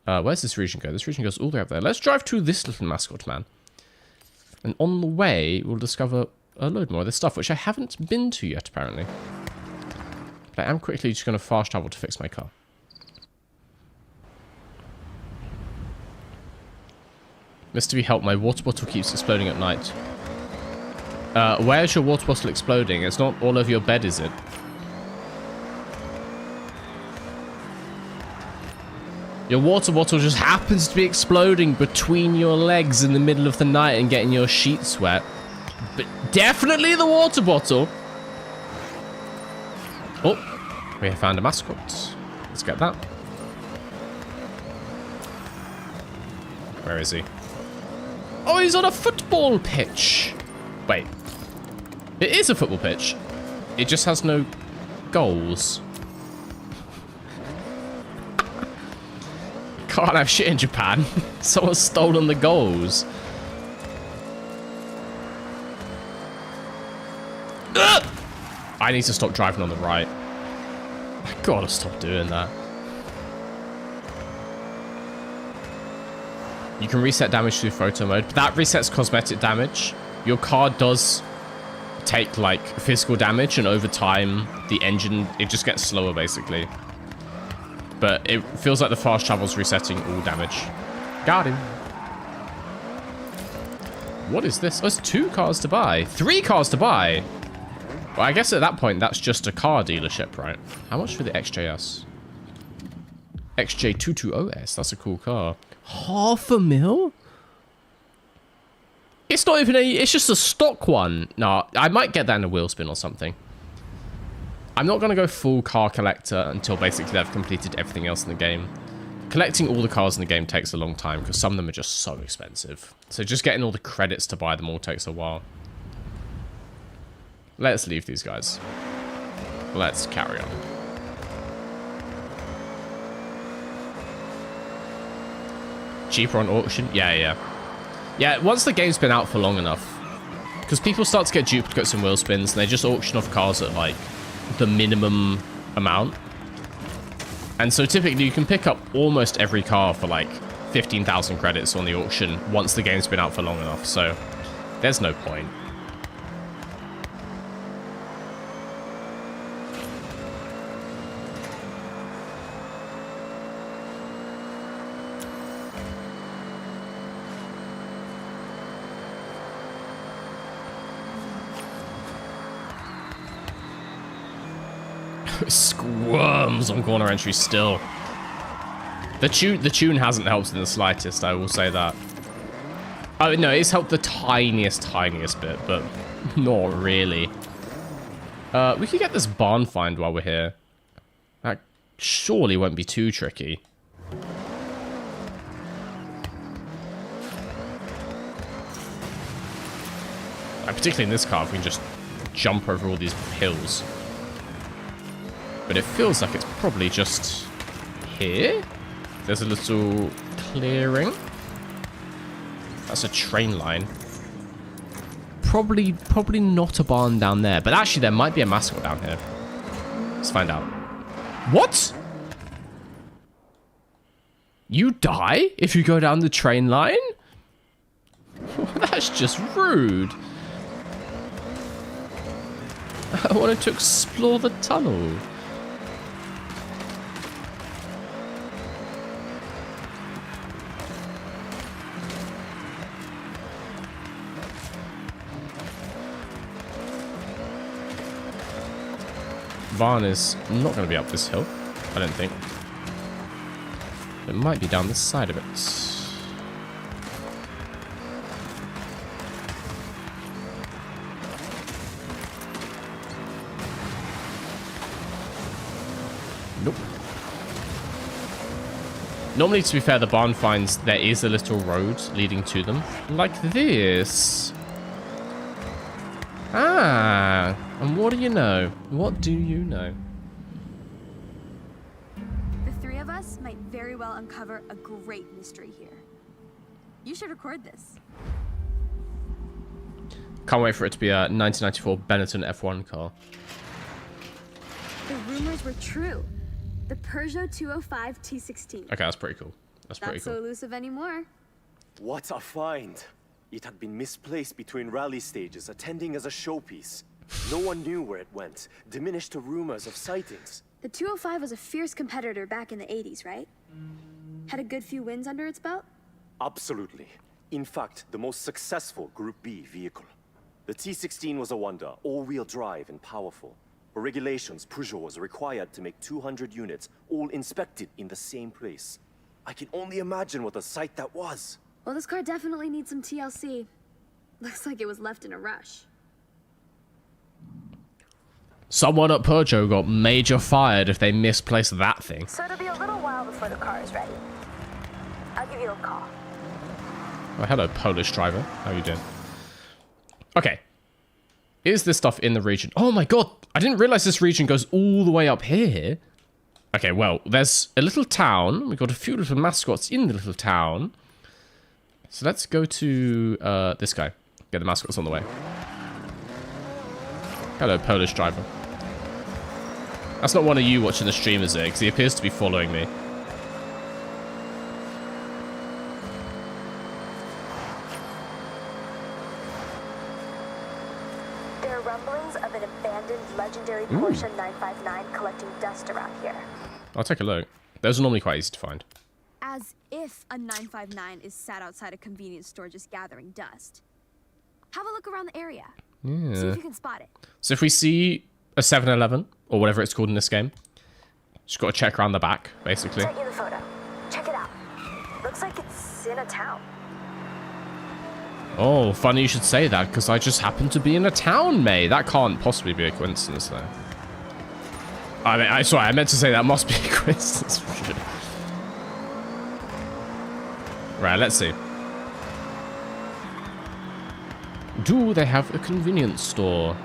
Where's this region go? This region goes all the way up there. Let's drive to this little mascot man. And on the way, we'll discover a load more of this stuff, which I haven't been to yet, apparently. But I am quickly just going to fast travel to fix my car. Mr. V, help, my water bottle keeps exploding at night. Where's your water bottle exploding? It's not all over your bed, is it? Your water bottle just happens to be exploding between your legs in the middle of the night and getting your sheets wet. But definitely the water bottle. Oh, we have found a mascot. Let's get that. Where is he? Oh, he's on a football pitch. Wait. It is a football pitch. It just has no goals. Can't have shit in Japan. Someone's stolen the goals. Ugh! I need to stop driving on the right. I gotta stop doing that. You can reset damage through photo mode, but that resets cosmetic damage. Your car does take like physical damage, and over time the engine, it just gets slower basically. But it feels like the fast travel's resetting all damage. Got him. What is this? Oh, it's 2 cars to buy. 3 cars to buy. Well, I guess at that point, that's just a car dealership, right? How much for the XJS? XJ220S. That's a cool car. $500,000? It's not even a... It's just a stock one. No, I might get that in a wheel spin or something. I'm not going to go full car collector until basically I've completed everything else in the game. collecting all the cars in the game takes a long time because some of them are just so expensive. So just getting all the credits to buy them all takes a while. Let's leave these guys. Let's carry on. Cheaper on auction? Yeah. Yeah, once the game's been out for long enough. Because people start to get duplicates and wheel spins, and they just auction off cars at, like, the minimum amount. And so typically you can pick up almost every car for, like, 15,000 credits on the auction once the game's been out for long enough. So there's no point. Squirms on corner entry still. The tune hasn't helped in the slightest, I will say that. Oh no, it's helped the tiniest bit, but not really. We could get this barn find while we're here. That surely won't be too tricky. Particularly in this car, if we can just jump over all these hills. But it feels like it's probably just here. There's a little clearing. That's a train line. Probably not a barn down there. But actually, there might be a mascot down here. Let's find out. What? You die if you go down the train line? That's just rude. I wanted to explore the tunnel. Barn is not going to be up this hill, I don't think. It might be down the side of it. Nope. Normally, to be fair, the barn finds there is a little road leading to them. Like this. Ah, and what do you know? What do you know? The three of us might very well uncover a great mystery here. You should record this. Can't wait for it to be a 1994 Benetton F1 car. The rumors were true. The Peugeot 205 T16. Okay, that's pretty cool. That's pretty Not so cool. elusive anymore. What a find! It had been misplaced between rally stages, attending as a showpiece. No one knew where it went, diminished to rumors of sightings. The 205 was a fierce competitor back in the 80s, right? Had a good few wins under its belt? Absolutely. In fact, the most successful Group B vehicle. The T16 was a wonder, all-wheel drive and powerful. For regulations, Peugeot was required to make 200 units, all inspected in the same place. I can only imagine what a sight that was. Well, this car definitely needs some TLC. Looks like it was left in a rush. Someone at Peugeot got major fired if they misplaced that thing. So it'll be a little while before the car is ready. I'll give you a call. Oh, hello, Polish driver. How are you doing? Okay. Is this stuff in the region? Oh my god, I didn't realize this region goes all the way up here. Okay, well, there's a little town. We've got a few little mascots in the little town. So let's go to this guy. Get the mascots on the way. Hello, Polish driver. That's not one of you watching the stream, is it? Because he appears to be following me. There are rumblings of an abandoned legendary Porsche 959 collecting dust around here. I'll take a look. Those are normally quite easy to find. As if a 959 is sat outside a convenience store just gathering dust. Have a look around the area. Yeah. See if you can spot it. So if we see a 7-Eleven, or whatever it's called in this game, just got to check around the back, basically. Sent you the photo. Check it out. Looks like it's in a town. Oh, funny you should say that, because I just happened to be in a town, May. That can't possibly be a coincidence, though. I mean, sorry, I meant to say that must be a coincidence. Right, let's see. Do they have a convenience store?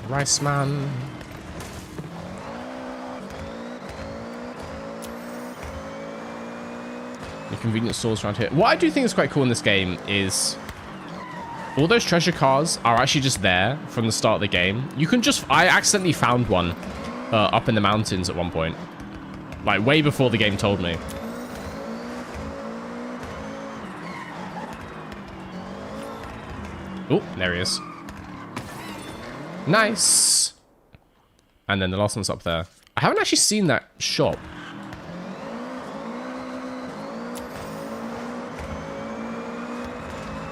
Rice man. The convenience stores around here. What I do think is quite cool in this game is all those treasure cars are actually just there from the start of the game. You can just... I accidentally found one up in the mountains at one point. Like, way before the game told me. Oh, there he is. Nice. And then the last one's up there. I haven't actually seen that shop.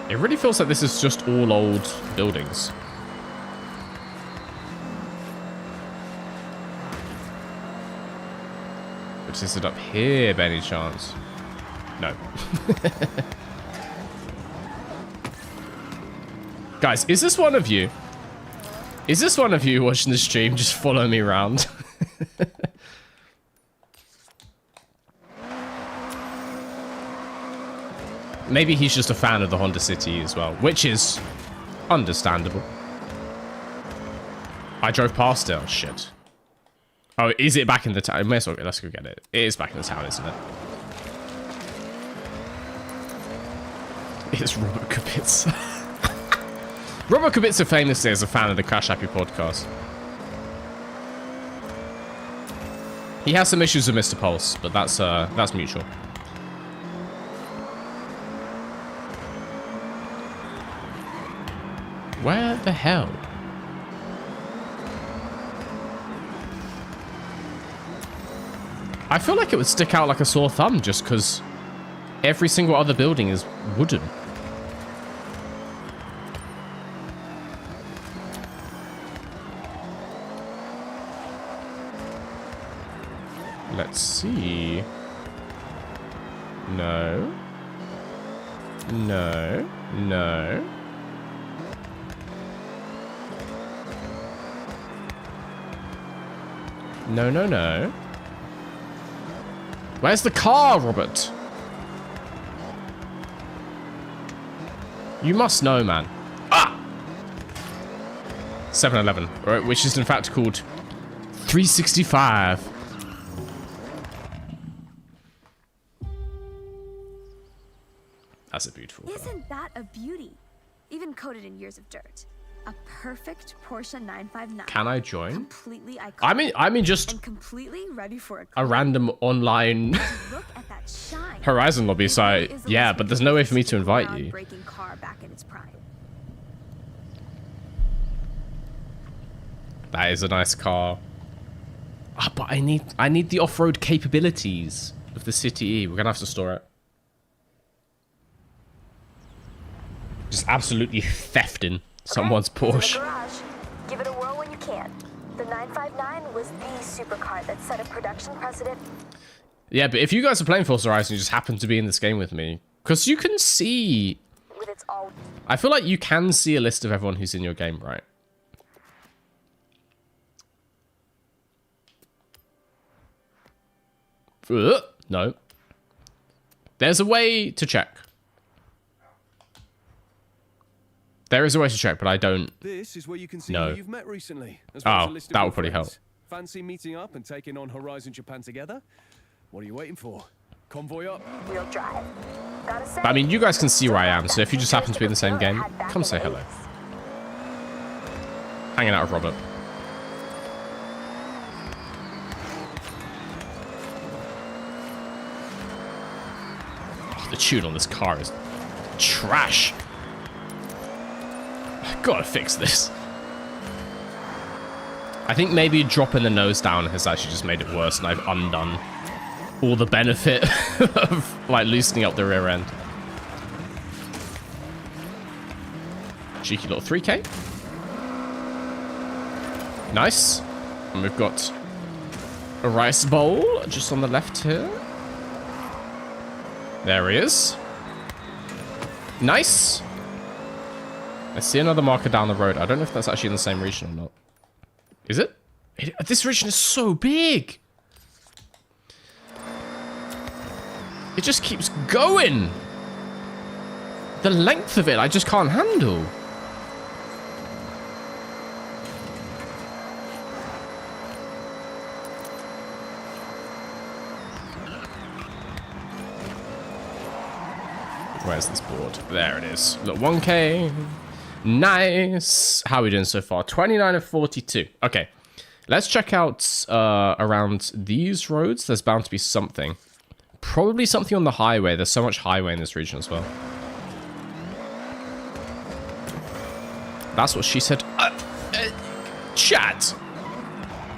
It really feels like this is just all old buildings. Which is it up here by any chance? No. Guys, is this one of you? Is this one of you watching the stream just follow me around? Maybe he's just a fan of the Honda City as well, which is understandable. I drove past it. Oh, shit. Oh, is it back in the town? Let's go get it. It is back in the town, isn't it? It's Robert Kubica. Robert Kubica famously is a fan of the Crash Happy podcast. He has some issues with Mr. Pulse, but that's mutual. Where the hell? I feel like it would stick out like a sore thumb just because every single other building is wooden. Let's see. No. No. No. No, no, no. Where's the car, Robert? You must know, man. Ah! 7-Eleven, right, which is in fact called 365. That's a beautiful car. Isn't that a beauty? Even coated in years of dirt. A perfect Porsche 959. Can I join? Completely iconic. I mean just and completely ready for a random online look at that shine. Horizon lobby site. Yeah, but there's no way for me to invite you. Breaking car back in its prime. That is a nice car. Ah, but I need the off-road capabilities of the City E. We're gonna have to store it. Just absolutely thefting someone's Porsche. In the garage. Give it a whirl when you can. The 959 was the supercar that set a production precedent. Yeah, but if you guys are playing Forza Horizon, you just happen to be in this game with me, because you can see. With its all. I feel like you can see a list of everyone who's in your game, right? No. There's a way to check. There is a way to check, but I don't. This is where you can see No. who you've met recently. As well as a Oh, list of that your would probably help. friends. Fancy meeting up and taking on Horizon Japan together? What are you waiting for? Convoy up. Wheel drive. Gotta say, But I mean, you guys can see where I am, so if you just happen to be in the same game, come say hello. Hanging out with Robert. Oh, the tune on this car is trash. I've gotta fix this. I think maybe dropping the nose down has actually just made it worse, and I've undone all the benefit of like loosening up the rear end. Cheeky little 3K. Nice. And we've got a rice bowl just on the left here. There he is. Nice. I see another marker down the road. I don't know if that's actually in the same region or not. Is it? This region is so big. It just keeps going. The length of it, I just can't handle. Where's this board? There it is. Look, 1K. Nice. How are we doing so far? 29 of 42. Okay. Let's check out around these roads. There's bound to be something. Probably something on the highway. There's so much highway in this region as well. That's what she said. Chat.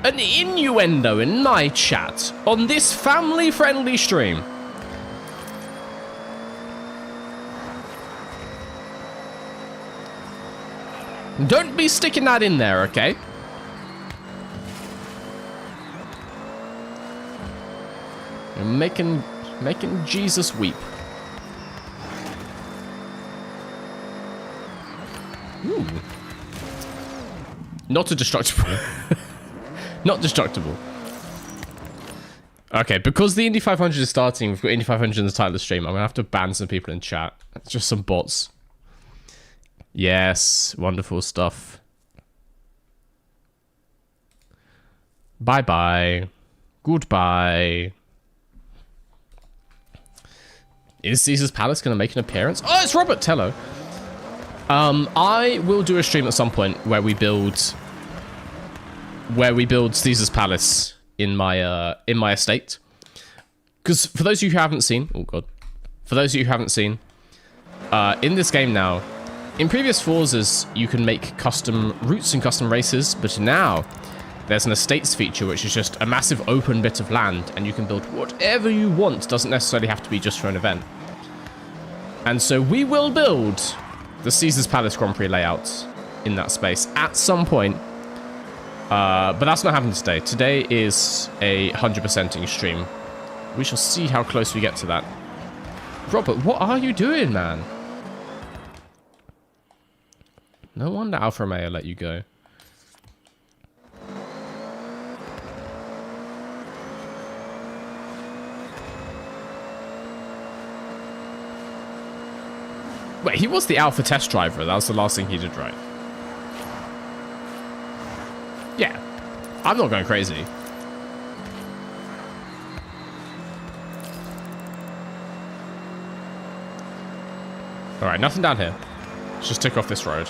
An innuendo in my chat on this family-friendly stream. Don't be sticking that in there, okay? You're making Jesus weep. Ooh. Not a destructible. Not destructible. Okay, because the Indy 500 is starting, we've got Indy 500 in the title of the stream. I'm gonna have to ban some people in chat. It's just some bots. Yes, wonderful stuff. Bye-bye. Goodbye. Is Caesar's Palace going to make an appearance? Oh, it's Robert Tello. I will do a stream at some point where we build Caesar's Palace in my estate. Because for those of you who haven't seen, oh god, for those of you who haven't seen, in this game now, in previous Forzas, you can make custom routes and custom races, but now there's an estates feature, which is just a massive open bit of land, and you can build whatever you want. Doesn't necessarily have to be just for an event. And so we will build the Caesar's Palace Grand Prix layout in that space at some point. But that's not happening today. Today is a 100%ing stream. We shall see how close we get to that. Robert, what are you doing, man? No wonder Alfa Romeo let you go. Wait, he was the Alpha test driver. That was the last thing he did, right? Yeah. I'm not going crazy. Alright, nothing down here. Let's just tick off this road.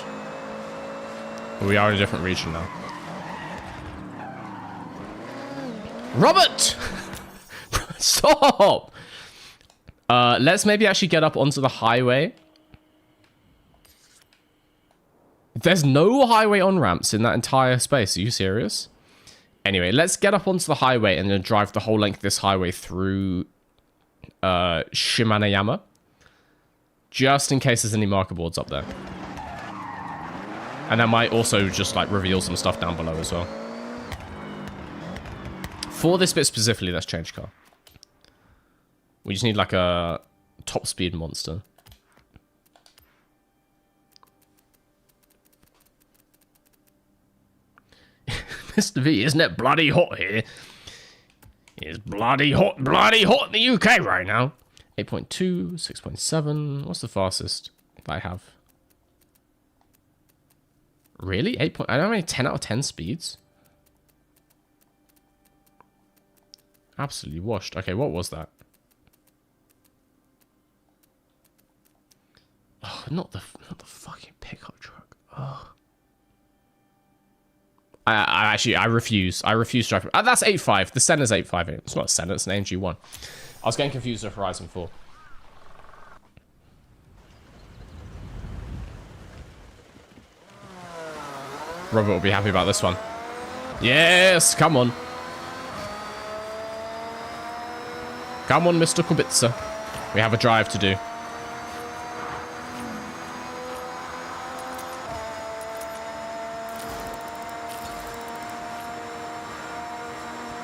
We are in a different region now. Robert! Stop! Let's maybe actually get up onto the highway. There's no highway on-ramps in that entire space. Are you serious? Anyway, let's get up onto the highway and then drive the whole length of this highway through Shimanayama. Just in case there's any marker boards up there. And that might also just like reveal some stuff down below as well. For this bit specifically, let's change car. We just need like a top speed monster. Mr. V, isn't it bloody hot here? It's bloody hot in the UK right now. 8.2, 6.7. What's the fastest that I have? Really? 8. I don't have any 10 out of 10 speeds. Absolutely washed. Okay, what was that? Oh, not the fucking pickup truck. Oh. I refuse. I refuse to drive. That's 8.5. The Senna's 8.5. It's not a Senna, it's an AMG 1. I was getting confused with Horizon 4. Robert will be happy about this one. Yes, come on. Come on, Mr. Kubica. We have a drive to do.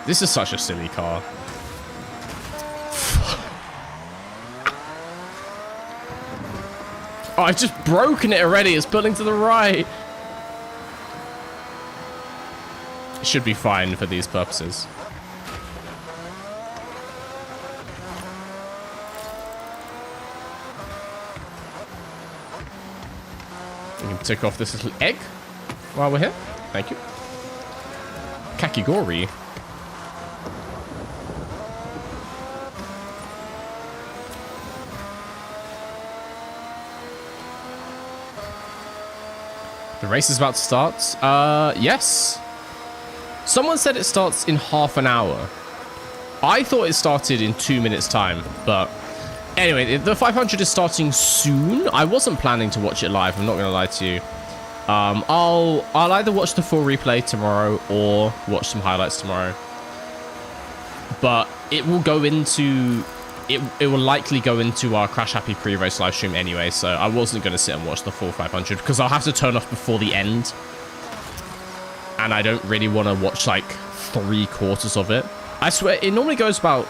This is such a silly car. Oh, I've just broken it already. It's pulling to the right. It should be fine for these purposes. tick off this little egg while we're here. Thank you. Kakigori. The race is about to start. Yes. Someone said it starts in half an hour. I thought it started in 2 minutes time, but anyway, the 500 is starting soon. I wasn't planning to watch it live. I'm not going to lie to you. I'll either watch the full replay tomorrow or watch some highlights tomorrow. But it will go into... It will likely go into our Crash Happy pre-race live stream anyway, so I wasn't going to sit and watch the full 500 because I'll have to turn off before the end. And I don't really want to watch like 3/4 of it. I swear, it normally goes about...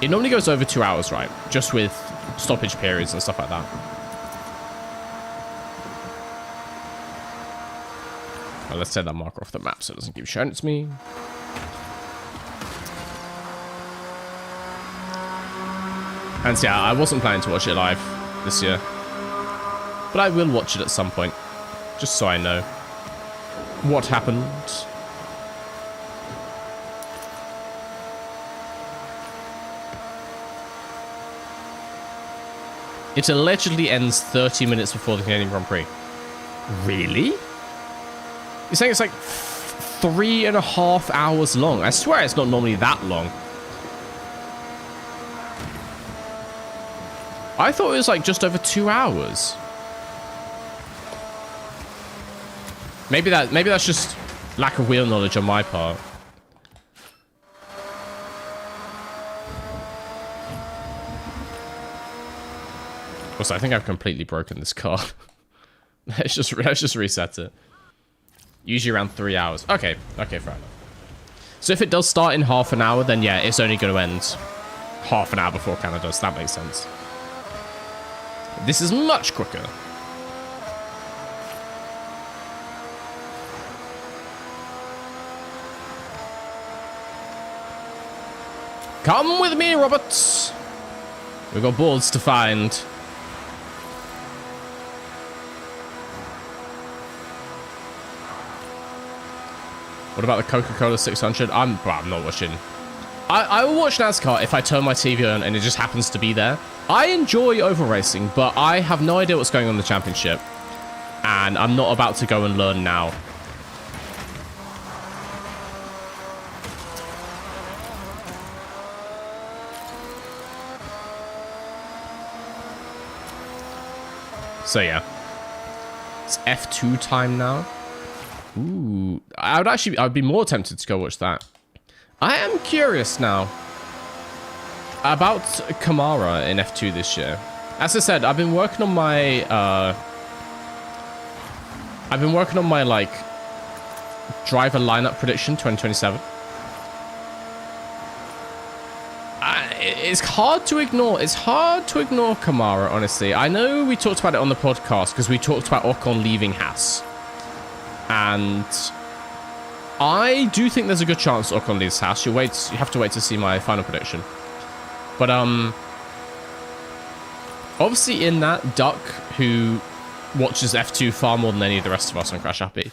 It normally goes over 2 hours, right? Just with stoppage periods and stuff like that. Well, let's take that marker off the map so it doesn't keep showing it to me. And so, yeah, I wasn't planning to watch it live this year. But I will watch it at some point. Just so I know what happened. It allegedly ends 30 minutes before the Canadian Grand Prix. Really? You're saying it's like 3.5 hours long? I swear it's not normally that long. I thought it was like just over 2 hours. Maybe that's just lack of wheel knowledge on my part. Also, I think I've completely broken this car. let's just reset it. Usually around 3 hours. Okay, fair enough. So if it does start in half an hour, then yeah, it's only going to end half an hour before Canada. So that makes sense. This is much quicker. Come with me, Robert. We've got balls to find. What about the Coca-Cola 600? I'm not watching. I will watch NASCAR if I turn my TV on and it just happens to be there. I enjoy oval racing, but I have no idea what's going on in the championship. And I'm not about to go and learn now. So yeah. It's F2 time now. Ooh, I'd be more tempted to go watch that. I am curious now about Kamara in F2 this year. As I said, I've been working on my like driver lineup prediction 2027. It's hard to ignore. It's hard to ignore Kamara, honestly. I know we talked about it on the podcast because we talked about Ocon leaving Haas. And I do think there's a good chance Ocon leaves Haas. You have to wait to see my final prediction. But obviously in that, Duck, who watches F2 far more than any of the rest of us on Crash Happy,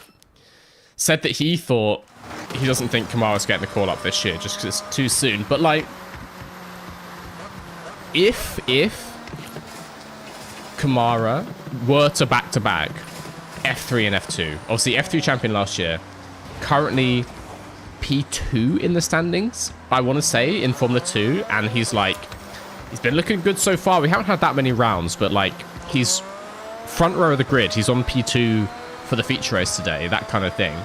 said that he doesn't think Kamara's getting the call up this year just because it's too soon. But like, if Kamara were to back-to-back F3 and F2, obviously F3 champion last year, currently P2 in the standings, I want to say, in Formula 2, and he's been looking good so far. We haven't had that many rounds, but like, he's front row of the grid. He's on P2 for the feature race today, that kind of thing.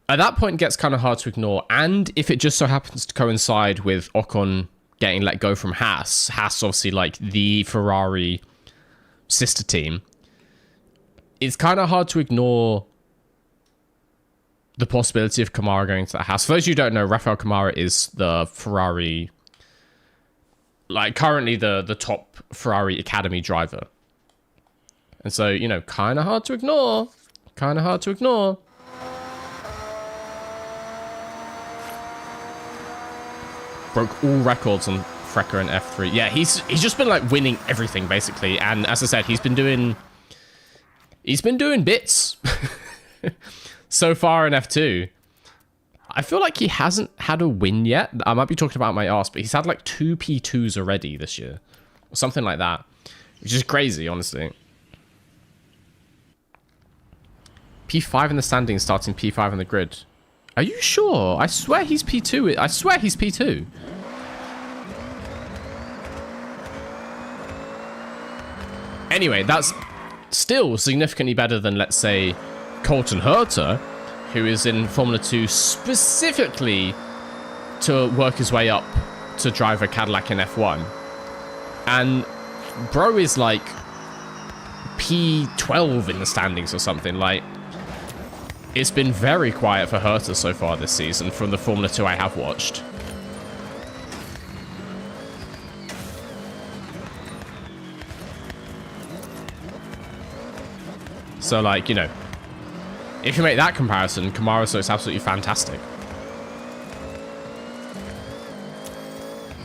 At that point, it gets kind of hard to ignore. And if it just so happens to coincide with Ocon getting let go from Haas obviously like the Ferrari sister team, it's kind of hard to ignore the possibility of Kamara going to that Haas. For those of you who don't know, Rafael Kamara is the Ferrari, like currently the top Ferrari Academy driver. And so, you know, kind of hard to ignore. Kind of hard to ignore. Broke all records on Frecker in F3. Yeah, he's just been like winning everything basically, and as I said, he's been doing bits so far in F2. I feel like he hasn't had a win yet. I might be talking about my arse, but he's had like 2 P2s already this year, or something like that, which is crazy, honestly. P5 in the standings, starting P5 on the grid. Are you sure? I swear he's P2. I swear he's P2. Anyway, that's still significantly better than, let's say, Colton Herter, who is in Formula 2 specifically to work his way up to drive a Cadillac in F1. And bro is like P12 in the standings or something. Like, it's been very quiet for Herter so far this season from the Formula 2 I have watched. So, like, you know, if you make that comparison, Kamara looks absolutely fantastic.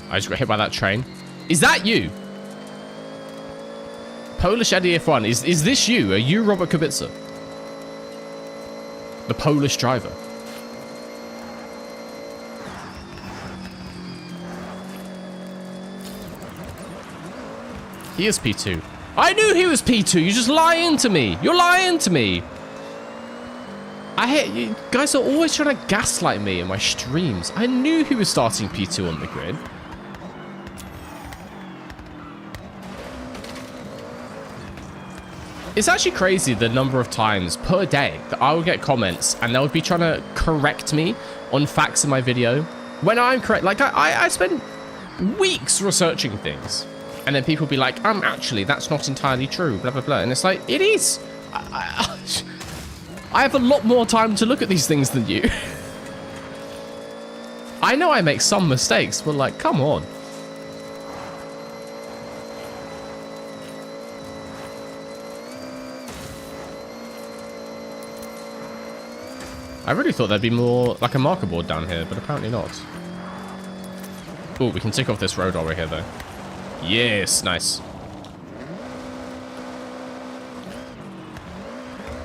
I just got hit by that train. Is that you? Polish Eddie F1, is this you? Are you Robert Kubica? The Polish driver. He is P2. I knew he was P2. You're just lying to me. You're lying to me. I hate you guys are always trying to gaslight me in my streams. I knew he was starting P2 on the grid. It's actually crazy the number of times per day that I will get comments and they'll be trying to correct me on facts in my video. When I'm correct, like I spend weeks researching things. And then people be like, actually, that's not entirely true, blah, blah, blah. And it's like, it is. I have a lot more time to look at these things than you. I know I make some mistakes, but like, come on. I really thought there'd be more, like a marker board down here, but apparently not. Oh, we can tick off this road while we're here, though. Yes, nice.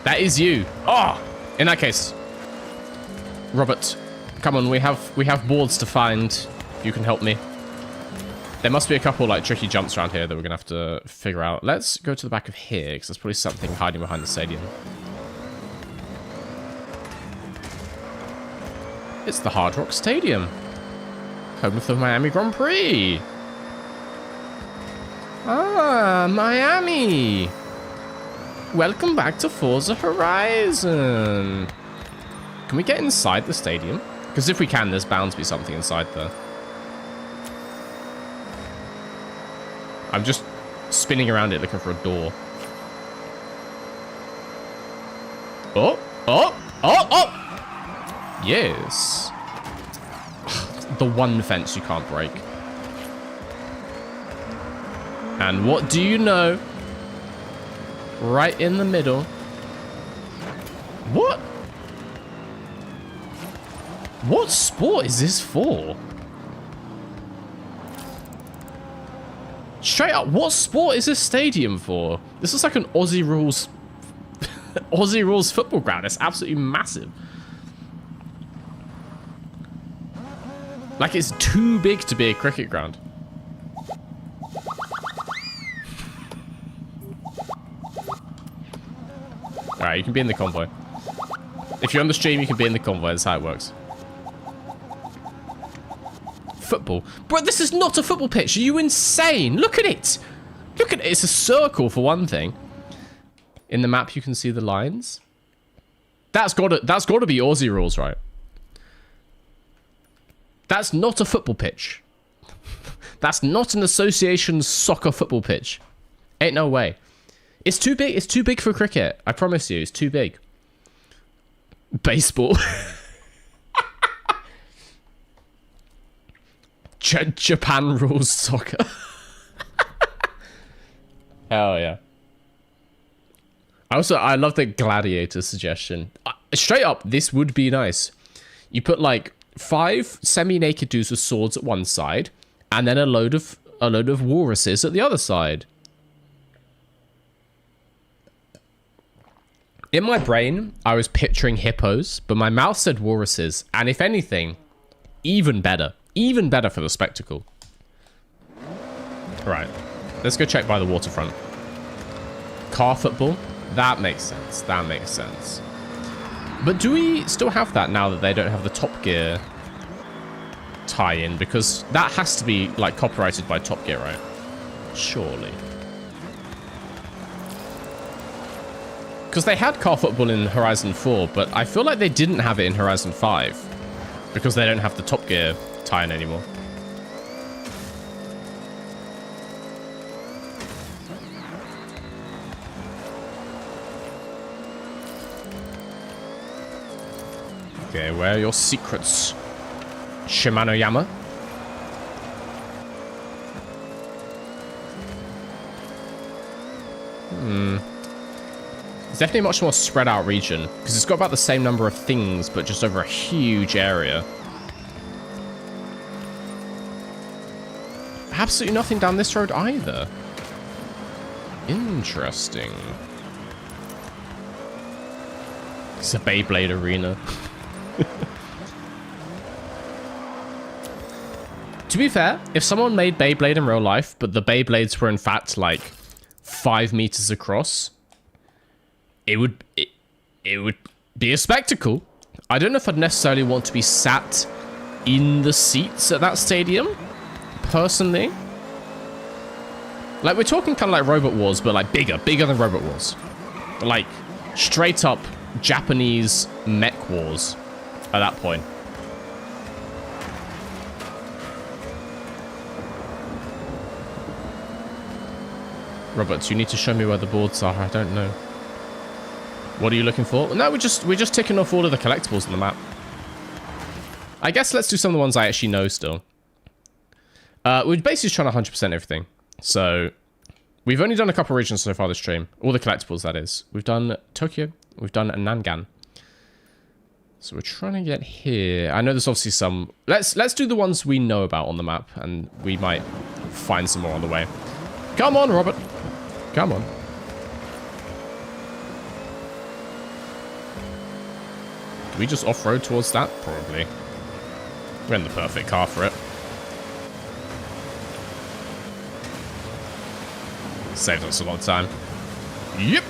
That is you. Oh, in that case, Robert, come on. We have boards to find. You can help me. There must be a couple like tricky jumps around here that we're gonna have to figure out. Let's go to the back of here because there's probably something hiding behind the stadium. It's the Hard Rock Stadium, home of the Miami Grand Prix. Ah, Miami. Welcome back to Forza Horizon. Can we get inside the stadium? Because if we can, there's bound to be something inside there. I'm just spinning around it looking for a door. Oh, oh, oh, oh! Yes. The one fence you can't break. And what do you know? Right in the middle. What? What sport is this for? Straight up, what sport is this stadium for? This is like an Aussie rules Aussie rules football ground. It's absolutely massive. Like it's too big to be a cricket ground. Alright, you can be in the convoy. If you're on the stream, you can be in the convoy. That's how it works. Football. Bro, this is not a football pitch. Are you insane? Look at it. Look at it. It's a circle for one thing. In the map, you can see the lines. That's got to be Aussie rules, right? That's not a football pitch. That's not an association soccer football pitch. Ain't no way. It's too big. It's too big for cricket. I promise you, it's too big. Baseball. Japan rules soccer. Hell yeah. I love the gladiator suggestion. Straight up, this would be nice. You put like 5 semi-naked dudes with swords at one side, and then a load of walruses at the other side. In my brain, I was picturing hippos, but my mouth said walruses, and if anything, even better for the spectacle. Right, let's go check by the waterfront. Car football, that makes sense. That makes sense. But do we still have that now that they don't have the Top Gear tie-in? Because that has to be like copyrighted by Top Gear, right? Surely. Because they had car football in Horizon 4, but I feel like they didn't have it in Horizon 5. Because they don't have the Top Gear tie-in anymore. Okay, where are your secrets, Shimano Yama? It's definitely a much more spread out region, because it's got about the same number of things, but just over a huge area. Absolutely nothing down this road either. Interesting. It's a Beyblade arena. To be fair, if someone made Beyblade in real life, but the Beyblades were in fact like 5 meters across, it would be a spectacle. I don't know if I'd necessarily want to be sat in the seats at that stadium, personally. Like, we're talking kind of like Robot Wars, but like bigger than Robot Wars. Like, straight up Japanese mech wars at that point. Roberts, you need to show me where the boards are. I don't know. What are you looking for? No, we're just ticking off all of the collectibles on the map. I guess let's do some of the ones I actually know still. We're basically trying to 100% everything. So, we've only done a couple regions so far this stream. All the collectibles, that is. We've done Tokyo. We've done Nangan. So we're trying to get here. I know there's obviously some... Let's do the ones we know about on the map, and we might find some more on the way. Come on, Robert. Come on. Do we just off-road towards that? Probably. We're in the perfect car for it. Saves us a lot of time. Yep.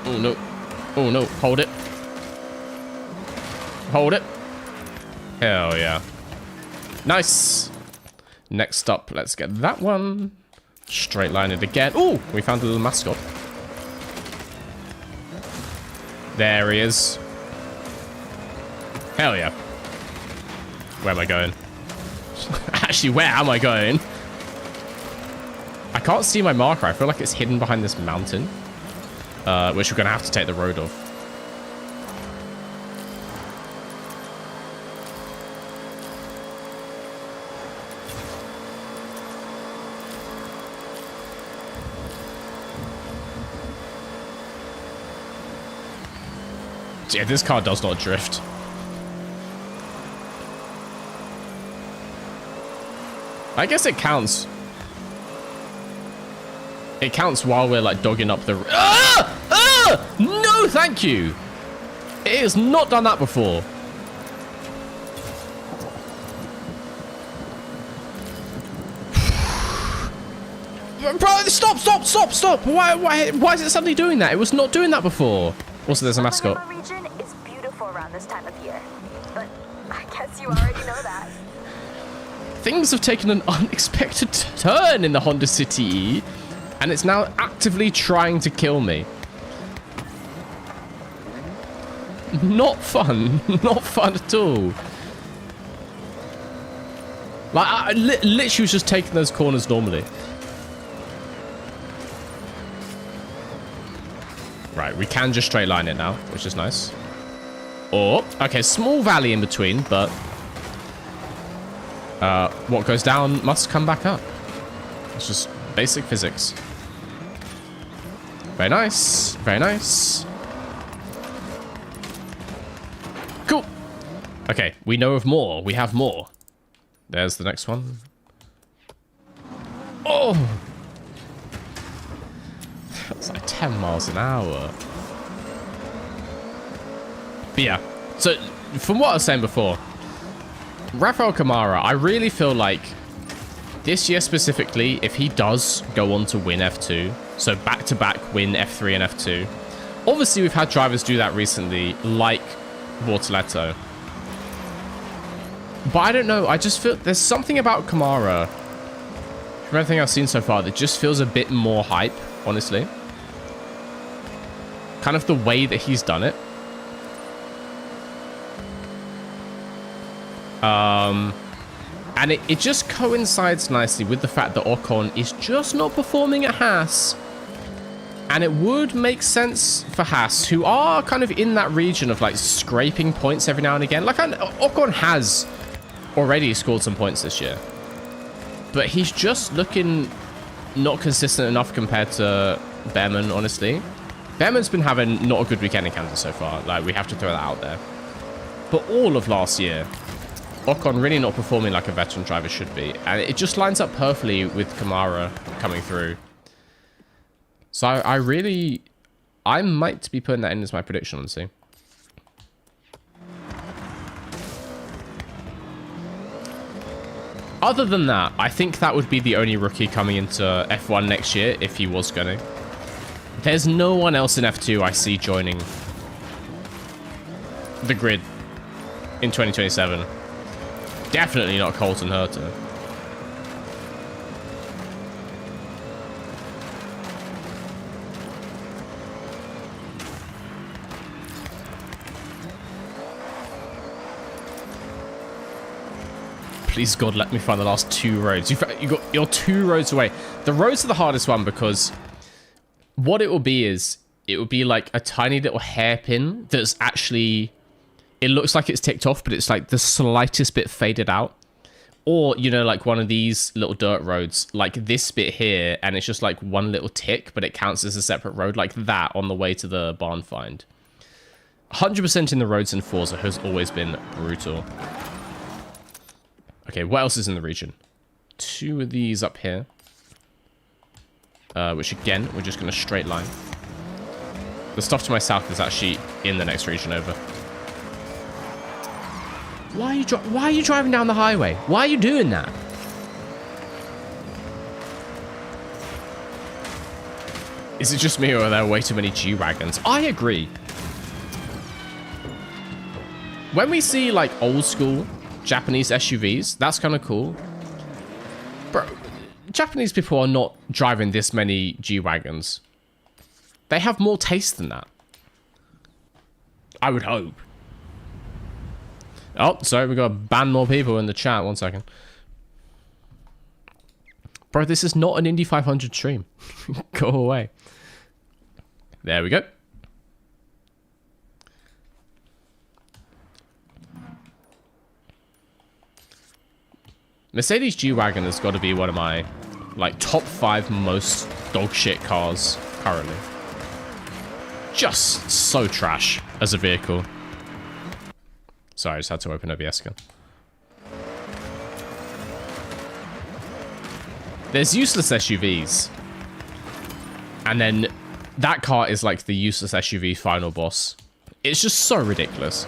Oh, no. Oh, no. Hold it. Hold it. Hell yeah. Nice. Next up, let's get that one. Straight line it again. Oh, we found a little mascot. There he is. Hell yeah. Where am I going? Actually, where am I going? I can't see my marker. I feel like it's hidden behind this mountain. Which we're going to have to take the road off. Yeah, this car does not drift. I guess it counts. It counts while we're like dogging up the... Ah! Ah! No, thank you. It has not done that before. Bro, stop. Why is it suddenly doing that? It was not doing that before. Also, there's a mascot. The region is beautiful around this time of year, but I guess you already know that. Things have taken an unexpected turn in the Honda City, and it's now actively trying to kill me. Not fun. Not fun at all. Like, I literally was just taking those corners normally. Right, we can just straight line it now, which is nice. Or, okay, small valley in between, but what goes down must come back up. It's just basic physics. Very nice. Very nice. Cool. Okay, we know of more. We have more. There's the next one. Oh! That's like 10 miles an hour. But yeah, so from what I was saying before, Rafael Kamara, I really feel like this year specifically, if he does go on to win F2, so back-to-back win F3 and F2, obviously we've had drivers do that recently, like Bortoleto. But I don't know, I just feel there's something about Kamara, from everything I've seen so far, that just feels a bit more hype, honestly. Kind of the way that he's done it. And it just coincides nicely with the fact that Ocon is just not performing at Haas. And it would make sense for Haas, who are kind of in that region of like scraping points every now and again. Like Ocon has already scored some points this year, but he's just looking not consistent enough compared to Behrman, honestly. Behrman's been having not a good weekend in Canada so far. Like, we have to throw that out there. But all of last year, Ocon really not performing like a veteran driver should be. And it just lines up perfectly with Kamara coming through. So I might be putting that in as my prediction, honestly. Other than that, I think that would be the only rookie coming into F1 next year if he was going to. There's no one else in F2 I see joining the grid in 2027. Definitely not Colton Herta. Please, God, let me find the last 2 roads. You're 2 roads away. The roads are the hardest one because what it will be is it will be like a tiny little hairpin that's actually, it looks like it's ticked off, but it's like the slightest bit faded out. Or, you know, like one of these little dirt roads, like this bit here, and it's just like one little tick, but it counts as a separate road, like that on the way to the barn find. 100% in the roads in Forza has always been brutal. Okay, what else is in the region? 2 of these up here. Which again, we're just going to straight line. The stuff to my south is actually in the next region over. Why are you driving down the highway? Why are you doing that? Is it just me or are there way too many G-Wagons? I agree. When we see like old school Japanese SUVs, that's kind of cool. Bro, Japanese people are not driving this many G-Wagons. They have more taste than that. I would hope. Oh, sorry, we got to ban more people in the chat. 1 second. Bro, this is not an Indy 500 stream. Go away. There we go. Mercedes G-Wagon has got to be one of my, like, top 5 most dog shit cars currently. Just so trash as a vehicle. Sorry, I just had to open OBS again. There's useless SUVs. And then that car is like the useless SUV final boss. It's just so ridiculous.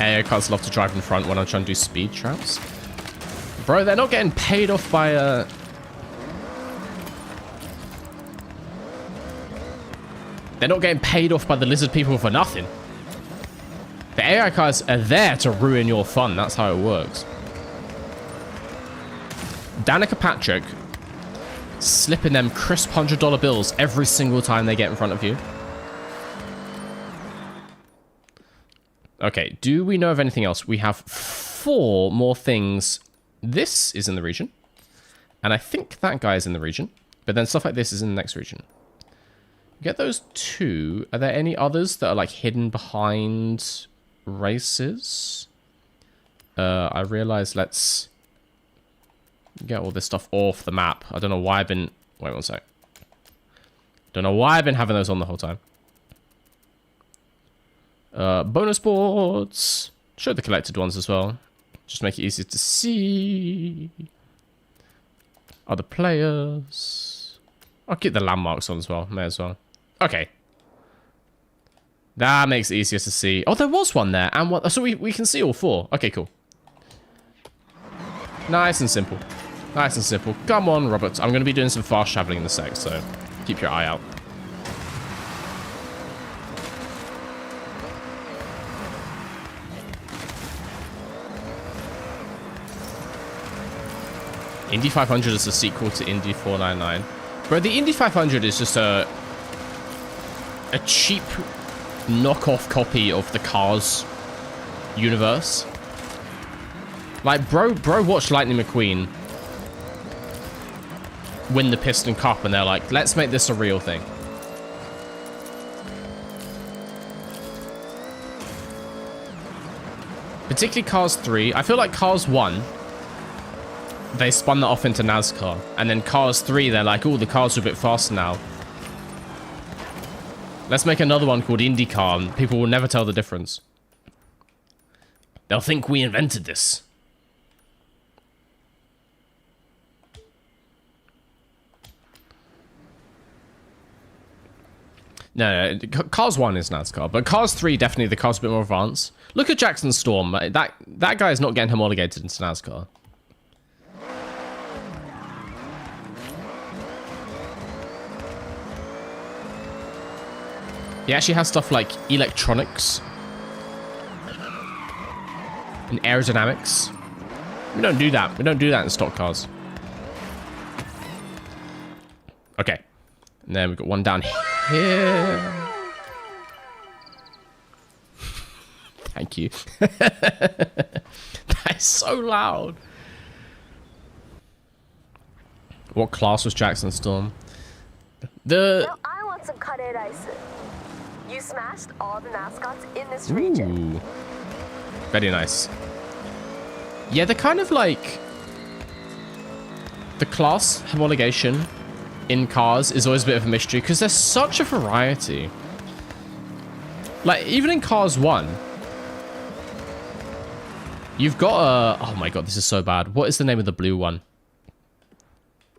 AI cars love to drive in front when I'm trying to do speed traps. Bro, they're not getting paid off by a... They're not getting paid off by the lizard people for nothing. The AI cars are there to ruin your fun. That's how it works. Danica Patrick slipping them crisp $100 bills every single time they get in front of you. Okay, do we know of anything else? We have 4 more things. This is in the region. And I think that guy is in the region. But then stuff like this is in the next region. Get those 2. Are there any others that are like hidden behind races? I realize let's get all this stuff off the map. I don't know why I've been... Wait 1 sec. Don't know why I've been having those on the whole time. Bonus boards. Show the collected ones as well. Just make it easier to see. Other players. I'll keep the landmarks on as well. May as well. Okay. That makes it easier to see. Oh, there was one there. And what? So we can see all 4. Okay, cool. Nice and simple. Nice and simple. Come on, Robert. I'm going to be doing some fast traveling in a sec, so keep your eye out. Indy 500 is a sequel to Indy 499. Bro, the Indy 500 is just a cheap knockoff copy of the Cars universe. Like, bro watched Lightning McQueen win the Piston Cup, and they're like, let's make this a real thing. Particularly Cars 3. I feel like Cars 1, they spun that off into NASCAR. And then Cars 3, they're like, oh, the cars are a bit faster now. Let's make another one called IndyCar, and people will never tell the difference. They'll think we invented this. No, Cars 1 is NASCAR, but Cars 3, definitely the car's a bit more advanced. Look at Jackson Storm. That guy is not getting homologated into NASCAR. He actually has stuff like electronics and aerodynamics. We don't do that. We don't do that in stock cars. Okay. And then we've got one down here. Thank you. That is so loud. What class was Jackson Storm? Now I want some cut-aid ice. You smashed all the mascots in this region. Ooh. Very nice. Yeah, they're kind of like... The class homologation in cars is always a bit of a mystery because there's such a variety. Like, even in Cars 1, you've got a... Oh my god, this is so bad. What is the name of the blue one?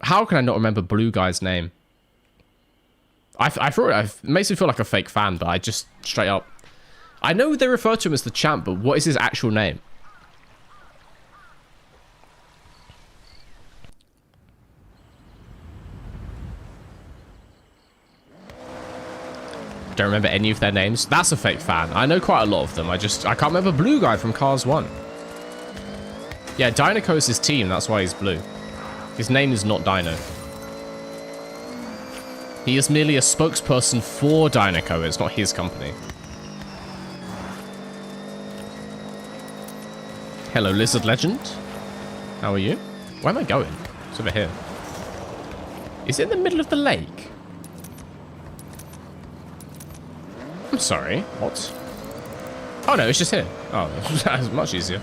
How can I not remember Blue Guy's name? I thought it makes me feel like a fake fan, but I just straight up... I know they refer to him as the champ, but what is his actual name? Don't remember any of their names. That's a fake fan. I know quite a lot of them. I can't remember Blue Guy from Cars 1. Yeah, Dinoco is his team. That's why he's blue. His name is not Dino. He is merely a spokesperson for Dinoco. It's not his company. Hello, Lizard Legend. How are you? Where am I going? It's over here. Is it in the middle of the lake? I'm sorry. What? Oh, no, it's just here. Oh, that's much easier.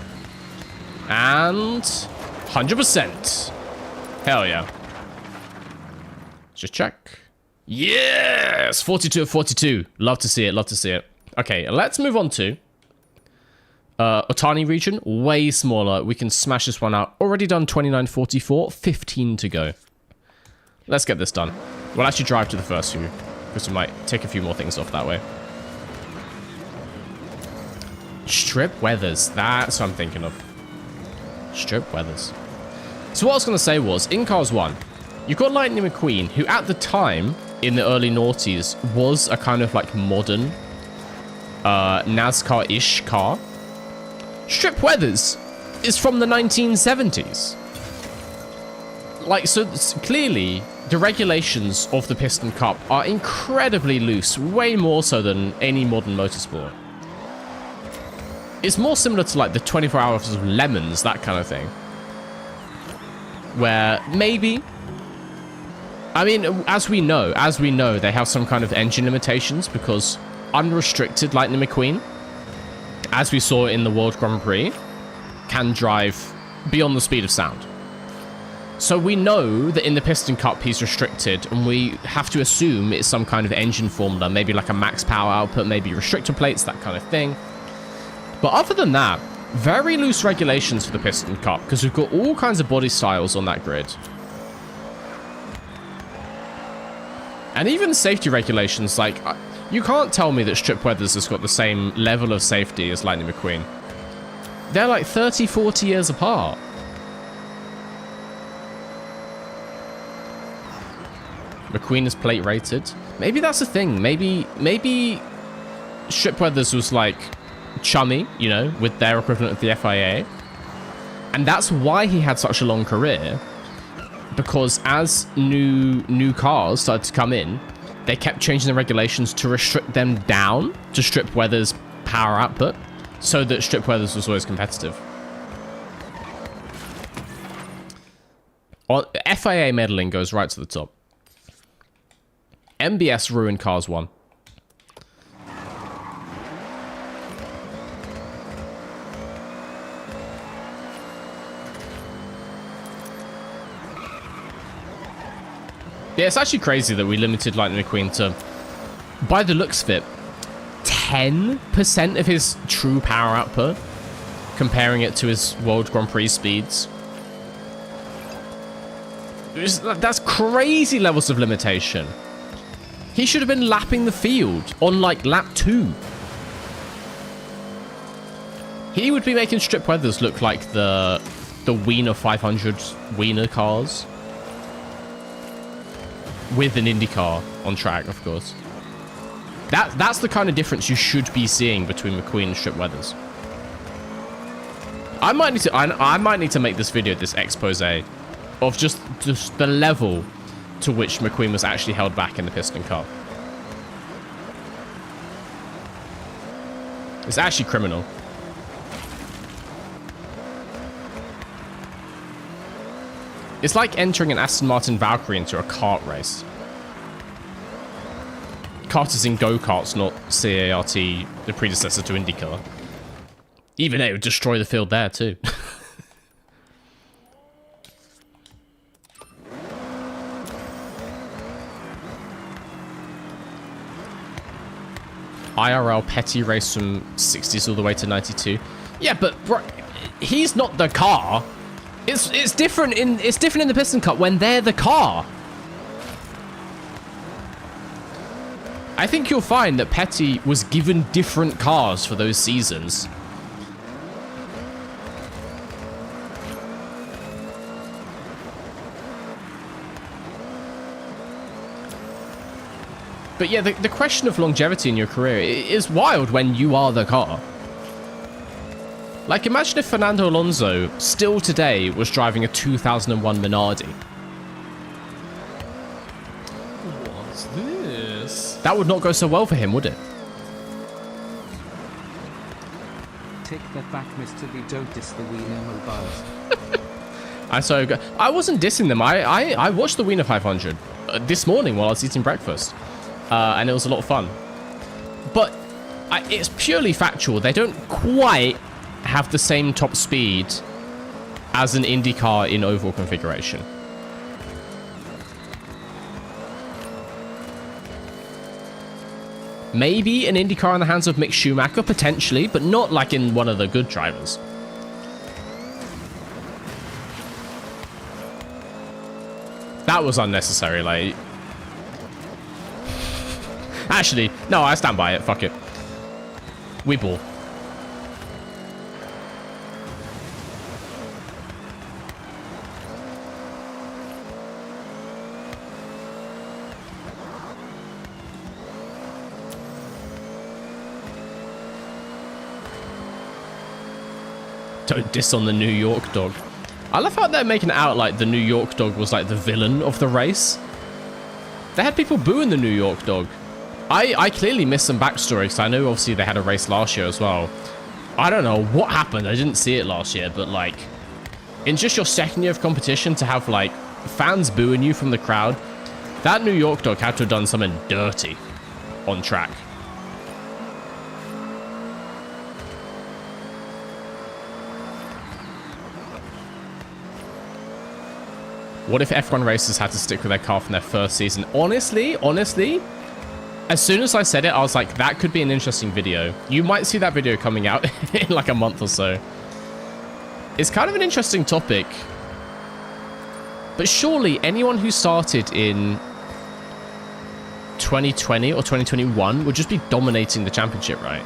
And 100%. Hell yeah. Let's just check. Yes! 42 of 42. Love to see it. Love to see it. Okay, let's move on to Otani region. Way smaller. We can smash this one out. Already done 29.44. 15 to go. Let's get this done. We'll actually drive to the first few because we might take a few more things off that way. Strip weathers. That's what I'm thinking of. Strip weathers. So what I was going to say was, in Cars 1, you've got Lightning McQueen, who at the time, in the early noughties, was a kind of like modern NASCAR-ish car. Strip weathers is from the 1970s. Like, so clearly, the regulations of the Piston Cup are incredibly loose, way more so than any modern motorsport. It's more similar to like the 24 Hours of Lemons, that kind of thing. Where maybe... I mean, as we know, they have some kind of engine limitations because unrestricted Lightning McQueen, as we saw in the World Grand Prix, can drive beyond the speed of sound. So we know that in the Piston Cup he's restricted, and we have to assume it's some kind of engine formula, maybe like a max power output, maybe restrictor plates, that kind of thing. But other than that, very loose regulations for the Piston Cup, because we've got all kinds of body styles on that grid. And even safety regulations, like, you can't tell me that Strip Weathers has got the same level of safety as Lightning McQueen. They're like 30, 40 years apart. McQueen is plate rated. Maybe that's a thing. Maybe Strip Weathers was like chummy, you know, with their equivalent of the FIA. And that's why he had such a long career. Because as new cars started to come in, they kept changing the regulations to restrict them down to Strip Weathers' power output, so that Strip Weathers was always competitive. FIA medaling goes right to the top. MBS ruined Cars 1. Yeah, it's actually crazy that we limited Lightning McQueen to, by the looks of it, 10% of his true power output, comparing it to his World Grand Prix speeds. That's crazy levels of limitation. He should have been lapping the field on, like, lap 2. He would be making Strip Weathers look like the Wiener 500 Wiener cars. With an Indy car on track, of course. That's the kind of difference you should be seeing between McQueen and Strip Weathers. I might need to make this video, this expose, of just the level to which McQueen was actually held back in the Piston Cup. It's actually criminal. It's like entering an Aston Martin Valkyrie into a kart race. Karters in go-karts, not CART, the predecessor to IndyCar. Even it would destroy the field there too. IRL petty race from 60s all the way to 92. Yeah, but bro, he's not the car. It's different in the Piston Cup when they're the car. I think you'll find that Petty was given different cars for those seasons. But yeah, the question of longevity in your career is wild when you are the car. Like, imagine if Fernando Alonso still today was driving a 2001 Minardi. What's this? That would not go so well for him, would it? Take that back, Mr. V. Don't diss the Wiener mobiles. I wasn't dissing them. I watched the Wiener 500 this morning while I was eating breakfast. And it was a lot of fun. But it's purely factual. They don't quite have the same top speed as an Indy car in oval configuration. Maybe an Indy car in the hands of Mick Schumacher, potentially, but not like in one of the good drivers. That was unnecessary, like... Actually, no, I stand by it. Fuck it. We ball. Don't diss on the New York dog. I love how they're making it out like the New York dog was like the villain of the race. They had people booing the New York dog. I clearly missed some backstory because I know obviously they had a race last year as well. I don't know what happened. I didn't see it last year, but like in just your second year of competition to have like fans booing you from the crowd, that New York dog had to have done something dirty on track. What if F1 racers had to stick with their car from their first season? Honestly, as soon as I said it, I was like, that could be an interesting video. You might see that video coming out in like a month or so. It's kind of an interesting topic. But surely anyone who started in 2020 or 2021 would just be dominating the championship, right?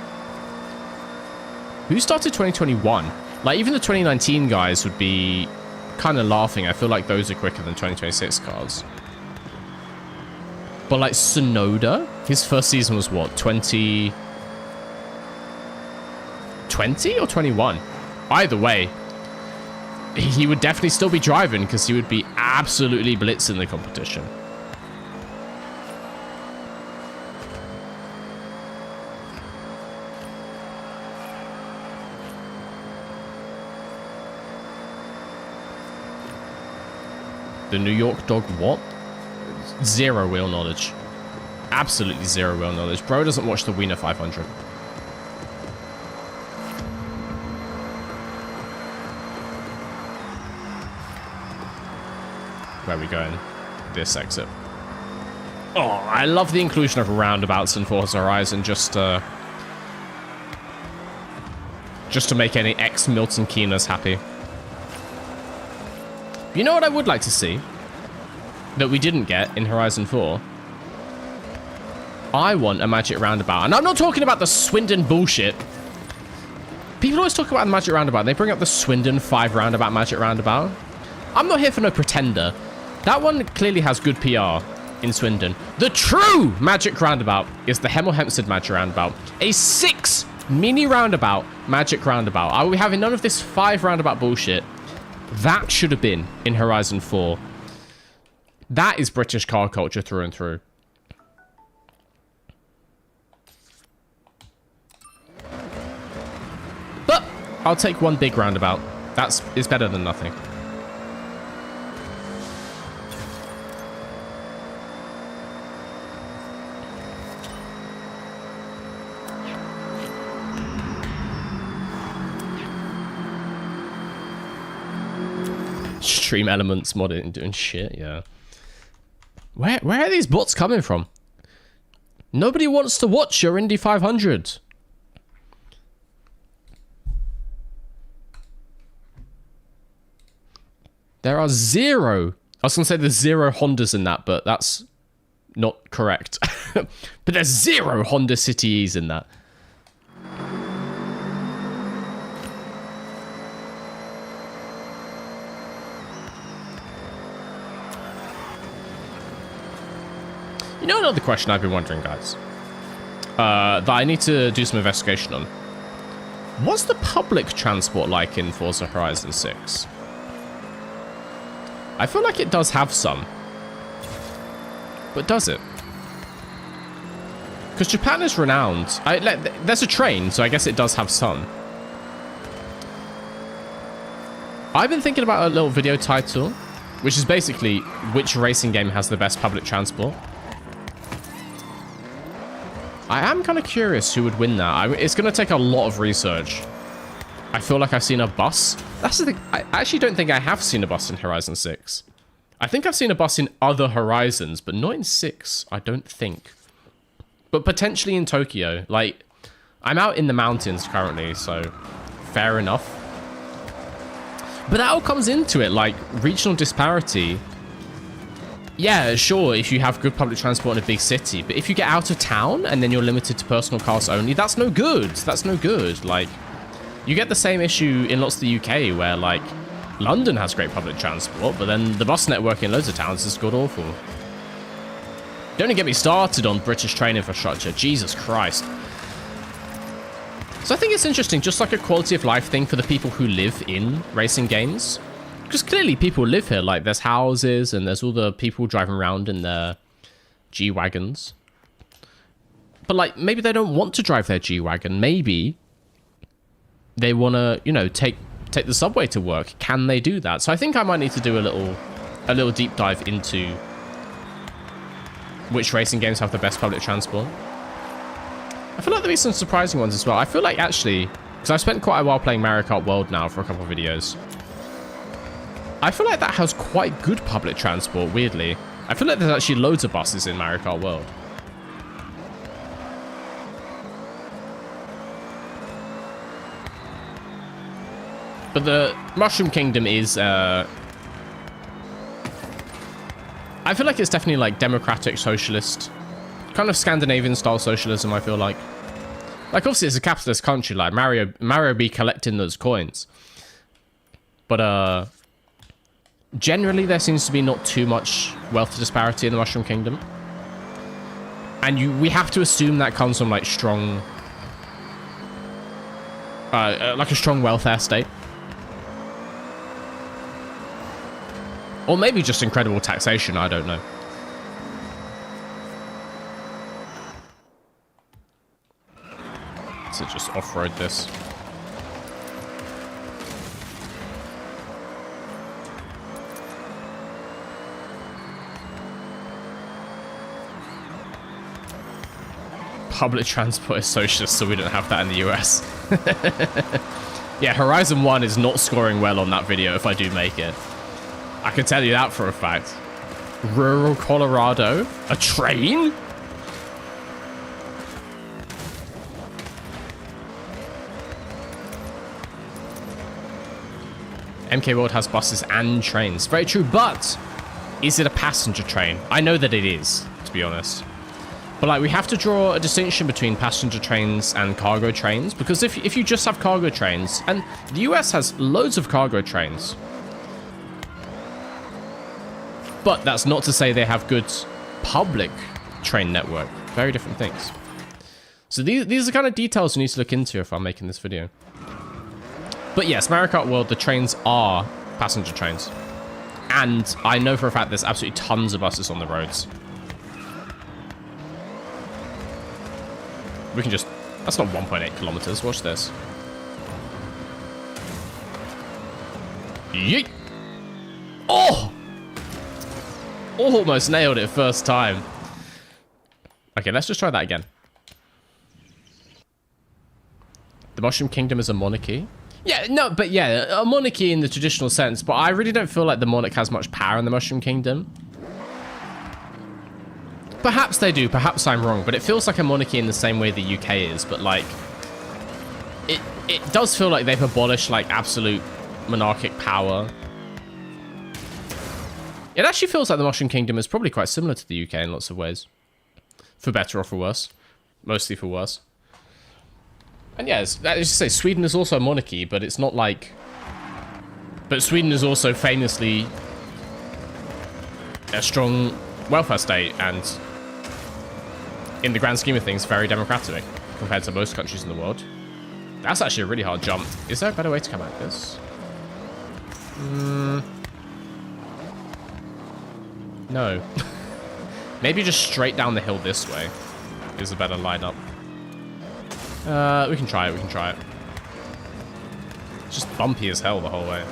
Who started 2021? Like, even the 2019 guys would be kind of laughing. I feel like those are quicker than 2026 cars. But like Tsunoda, his first season was what, 2020 or 21? Either way, he would definitely still be driving because he would be absolutely blitzing the competition. The New York dog, what? Zero wheel knowledge. Absolutely zero wheel knowledge. Bro doesn't watch the Wiener 500. Where are we going? This exit. Oh, I love the inclusion of roundabouts in Forza Horizon just to make any ex-Milton Keynes happy. You know what I would like to see? That we didn't get in Horizon 4? I want a magic roundabout. And I'm not talking about the Swindon bullshit. People always talk about the magic roundabout. They bring up the Swindon 5 roundabout magic roundabout. I'm not here for no pretender. That one clearly has good PR in Swindon. The true magic roundabout is the Hemel Hempstead magic roundabout. A 6 mini roundabout magic roundabout. Are we having none of this 5 roundabout bullshit? That should have been in Horizon 4. That is British car culture through and through. But I'll take one big roundabout. It's better than nothing. Stream elements modding and doing shit, yeah. Where are these bots coming from? Nobody wants to watch your Indy 500. There are zero. I was going to say there's 0 Hondas in that, but that's not correct. But there's 0 Honda City E's in that. You know another question I've been wondering, guys? That I need to do some investigation on. What's the public transport like in Forza Horizon 6? I feel like it does have some. But does it? Because Japan is renowned. There's a train, so I guess it does have some. I've been thinking about a little video title, which is basically which racing game has the best public transport. I am kind of curious who would win that. It's going to take a lot of research. I feel like I've seen a bus. That's the thing. I actually don't think I have seen a bus in Horizon 6. I think I've seen a bus in other Horizons, but not in 6, I don't think. But potentially in Tokyo. Like, I'm out in the mountains currently, so fair enough. But that all comes into it, like, regional disparity. Yeah, sure, if you have good public transport in a big city, but if you get out of town and then you're limited to personal cars only, that's no good. That's no good. Like, you get the same issue in lots of the UK where, like, London has great public transport, but then the bus network in loads of towns is god-awful. Don't even get me started on British train infrastructure. Jesus Christ. So I think it's interesting, just like a quality of life thing for the people who live in racing games. Because clearly people live here, like there's houses and there's all the people driving around in their G-Wagons. But like, maybe they don't want to drive their G-Wagon. Maybe they want to, you know, take the subway to work. Can they do that? So I think I might need to do a little deep dive into which racing games have the best public transport. I feel like there'll be some surprising ones as well. I feel like actually, because I've spent quite a while playing Mario Kart World now for a couple of videos, I feel like that has quite good public transport, weirdly. I feel like there's actually loads of buses in Mario Kart World. But the Mushroom Kingdom is, I feel like it's definitely like democratic socialist. Kind of Scandinavian style socialism, I feel like. Like, obviously, it's a capitalist country, like Mario be collecting those coins. But, generally, there seems to be not too much wealth disparity in the Mushroom Kingdom. And we have to assume that comes from, like, strong... like a strong welfare state. Or maybe just incredible taxation, I don't know. So just off-road this. Public transport is socialist, so we don't have that in the US. Yeah, Horizon 1 is not scoring well on that video if I do make it. I can tell you that for a fact. Rural Colorado? A train? MK World has buses and trains. Very true, but is it a passenger train? I know that it is, to be honest. But like, we have to draw a distinction between passenger trains and cargo trains, because if you just have cargo trains, and the US has loads of cargo trains, but that's not to say they have good public train network. Very different things. So these are the kind of details you need to look into if I'm making this video. But yes, Mario Kart World, the trains are passenger trains. And I know for a fact there's absolutely tons of buses on the roads. We can just... That's not 1.8 kilometers. Watch this. Yeet! Oh! Almost nailed it first time. Okay, let's just try that again. The Mushroom Kingdom is a monarchy. Yeah, no, but yeah, a monarchy in the traditional sense, but I really don't feel like the monarch has much power in the Mushroom Kingdom. Perhaps they do, perhaps I'm wrong, but it feels like a monarchy in the same way the UK is, but like, it does feel like they've abolished like absolute monarchic power. It actually feels like the Mushroom Kingdom is probably quite similar to the UK in lots of ways. For better or for worse. Mostly for worse. And yeah, as you say, Sweden is also a monarchy, but it's not like... But Sweden is also famously a strong welfare state, and in the grand scheme of things, very democratic compared to most countries in the world. That's actually a really hard jump. Is there a better way to come at this? No. Maybe just straight down the hill this way is a better lineup. We can try it, we can try it. It's just bumpy as hell the whole way.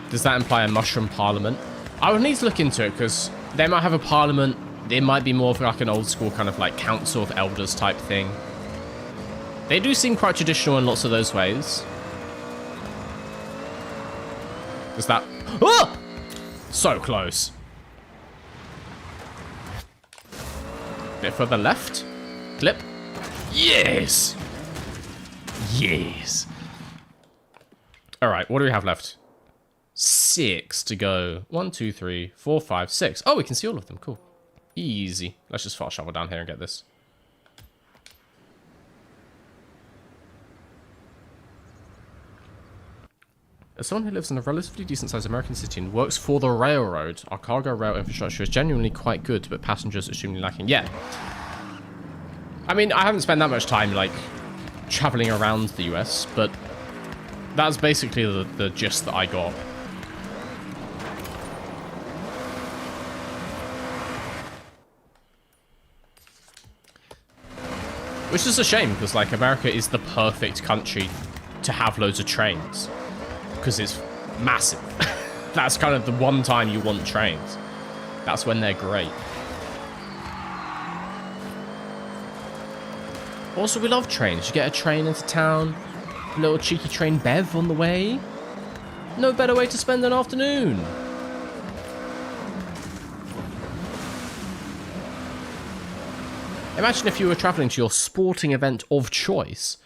Does that imply a mushroom parliament? I would need to look into it, because they might have a parliament. It might be more of like an old school kind of like council of elders type thing. They do seem quite traditional in lots of those ways. Does that... Oh! So close. Bit further left. Clip. Yes! Yes! Alright, what do we have left? 6 to go. 1, 2, 3, 4, 5, 6. Oh, we can see all of them. Cool. Easy. Let's just fast travel down here and get this. As someone who lives in a relatively decent-sized American city and works for the railroad, our cargo rail infrastructure is genuinely quite good, but passengers are extremely lacking. Yeah. I mean, I haven't spent that much time, like, traveling around the US, but that's basically the gist that I got. Which is a shame, because, like, America is the perfect country to have loads of trains. Because it's massive. That's kind of the one time you want trains. That's when they're great. Also, we love trains. You get a train into town, a little cheeky train bev on the way. No better way to spend an afternoon. Imagine if you were traveling to your sporting event of choice,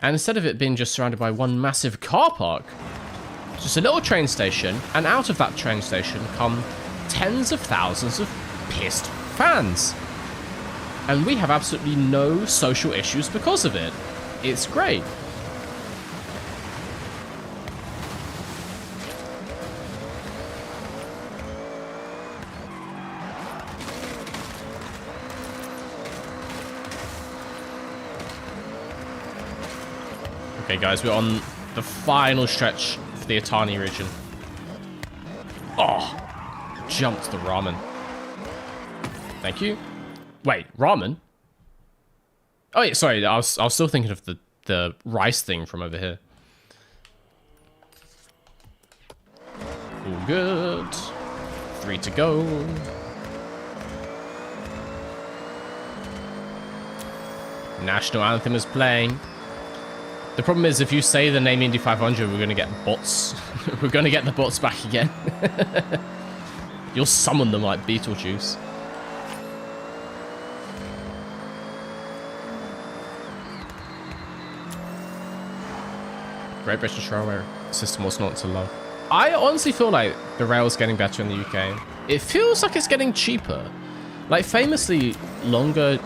and instead of it being just surrounded by one massive car park, just a little train station, and out of that train station come tens of thousands of pissed fans. And we have absolutely no social issues because of it. It's great. Okay, guys, we're on the final stretch for the Atani region. Oh, jumped the ramen. Thank you. Wait, ramen? Oh, yeah, sorry, I was still thinking of the rice thing from over here. All good. 3 to go. National anthem is playing. The problem is, if you say the name Indy 500, we're going to get bots. We're going to get the bots back again. You'll summon them like Beetlejuice. Great British Railway system was not to love. I honestly feel like the rail's getting better in the UK. It feels like it's getting cheaper. Like, famously, longer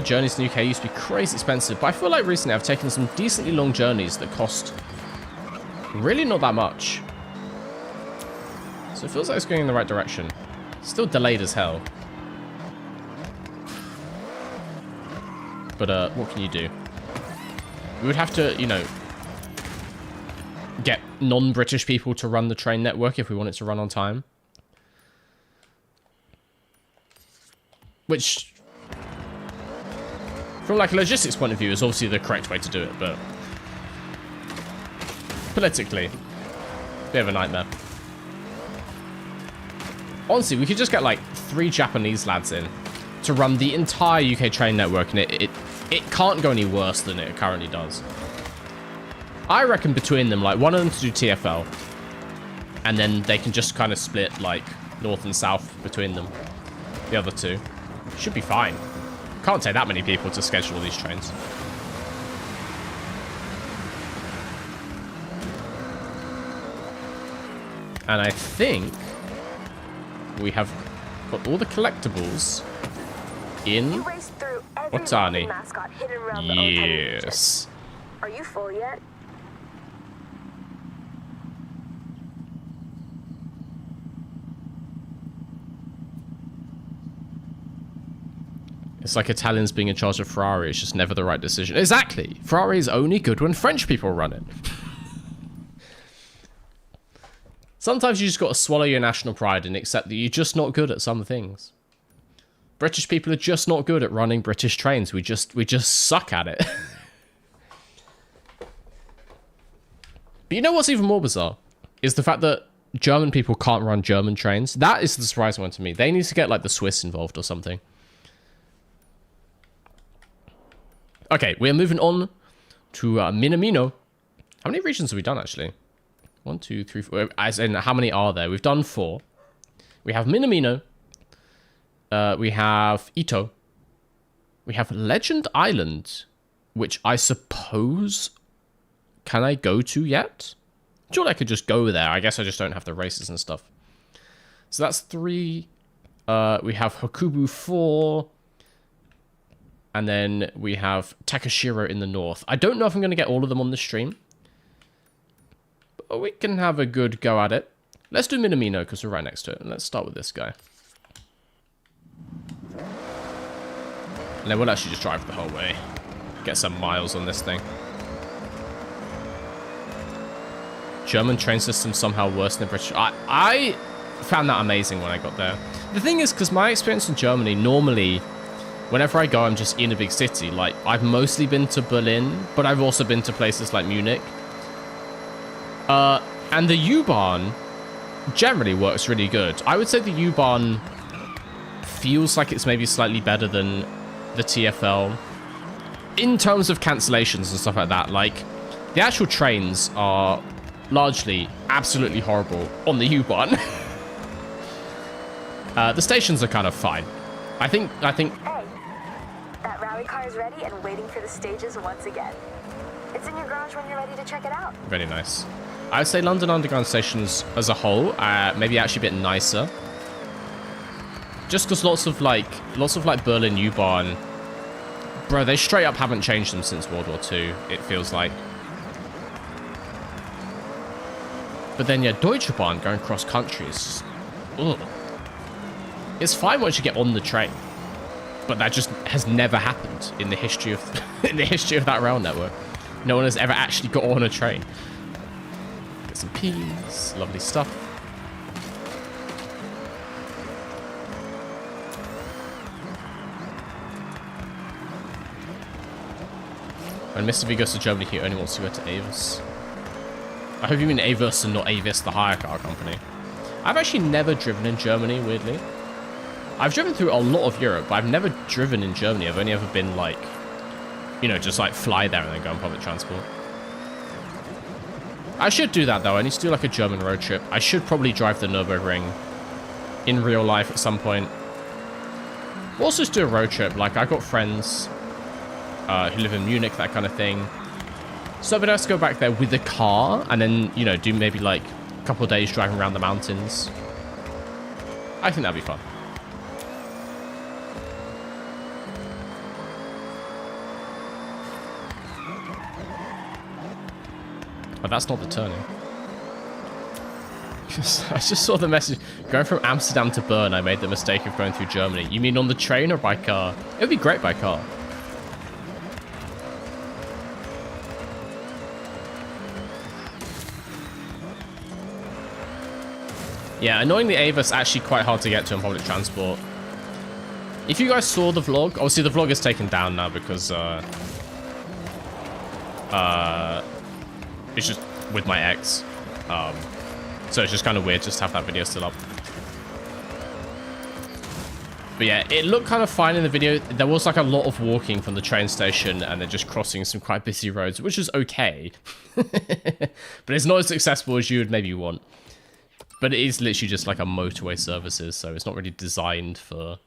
journeys in the UK used to be crazy expensive, but I feel like recently I've taken some decently long journeys that cost really not that much. So it feels like it's going in the right direction. Still delayed as hell. But what can you do? We would have to, you know, get non-British people to run the train network if we want it to run on time. Which, from like a logistics point of view, is obviously the correct way to do it, but politically, bit of a nightmare. Honestly, we could just get like 3 Japanese lads in to run the entire UK train network, and it can't go any worse than it currently does. I reckon between them, like, one of them to do TFL, and then they can just kind of split like north and south between them. The other 2 should be fine. Can't take that many people to schedule these trains. And I think we have got all the collectibles in Otani. Yes. Are you full yet? It's like Italians being in charge of Ferrari. It's just never the right decision. Exactly. Ferrari is only good when French people run it. Sometimes you just got to swallow your national pride and accept that you're just not good at some things. British people are just not good at running British trains. We just suck at it. But you know what's even more bizarre? Is the fact that German people can't run German trains. That is the surprising one to me. They need to get like the Swiss involved or something. Okay, we're moving on to Minamino. How many regions have we done, actually? 1, 2, 3, 4. As in, how many are there? We've done 4. We have Minamino. We have Ito. We have Legend Island, which I suppose... Can I go to yet? Sure, I could just go there. I guess I just don't have the races and stuff. So that's 3. We have Hokubu 4... And then we have Takashiro in the north. I don't know if I'm going to get all of them on the stream. But we can have a good go at it. Let's do Minamino because we're right next to it. And let's start with this guy. And then we'll actually just drive the whole way. Get some miles on this thing. German train system somehow worse than British. I found that amazing when I got there. The thing is, because my experience in Germany, normally... Whenever I go, I'm just in a big city. Like, I've mostly been to Berlin, but I've also been to places like Munich. And the U-Bahn generally works really good. I would say the U-Bahn feels like it's maybe slightly better than the TFL. In terms of cancellations and stuff like that, like, the actual trains are largely absolutely horrible on the U-Bahn. The stations are kind of fine. I think. Hey, that rally car is ready and waiting for the stages once again. It's in your garage when you're ready to check it out. Very nice. I would say London Underground stations as a whole, maybe actually a bit nicer. Just because lots of like Berlin U-Bahn, bro, they straight up haven't changed them since World War II, it feels like. But then, yeah, Deutsche Bahn going cross country is just, ugh. It's fine once you get on the train, but that just has never happened in the history of that rail network. No one has ever actually got on a train. Get some peas, lovely stuff. When Mr. V goes to Germany, he only wants to go to Avis. I hope you mean Avis and not Avis, the hire car company. I've actually never driven in Germany, weirdly. I've driven through a lot of Europe, but I've never driven in Germany. I've only ever been like, you know, just like fly there and then go on public transport. I should do that though. I need to do like a German road trip. I should probably drive the Nürburgring in real life at some point. We'll also just do a road trip. Like, I've got friends who live in Munich, that kind of thing. So it'd be nice to go back there with the car and then, you know, do maybe like a couple of days driving around the mountains. I think that'd be fun. Oh, that's not the turning. I just saw the message. Going from Amsterdam to Bern, I made the mistake of going through Germany. You mean on the train or by car? It would be great by car. Yeah, annoyingly, Avis actually quite hard to get to on public transport. If you guys saw the vlog, obviously the vlog is taken down now because it's just with my ex. So it's just kind of weird just to have that video still up. But yeah, it looked kind of fine in the video. There was like a lot of walking from the train station and then just crossing some quite busy roads, which is okay. But it's not as accessible as you would maybe want. But it is literally just like a motorway services, so it's not really designed for...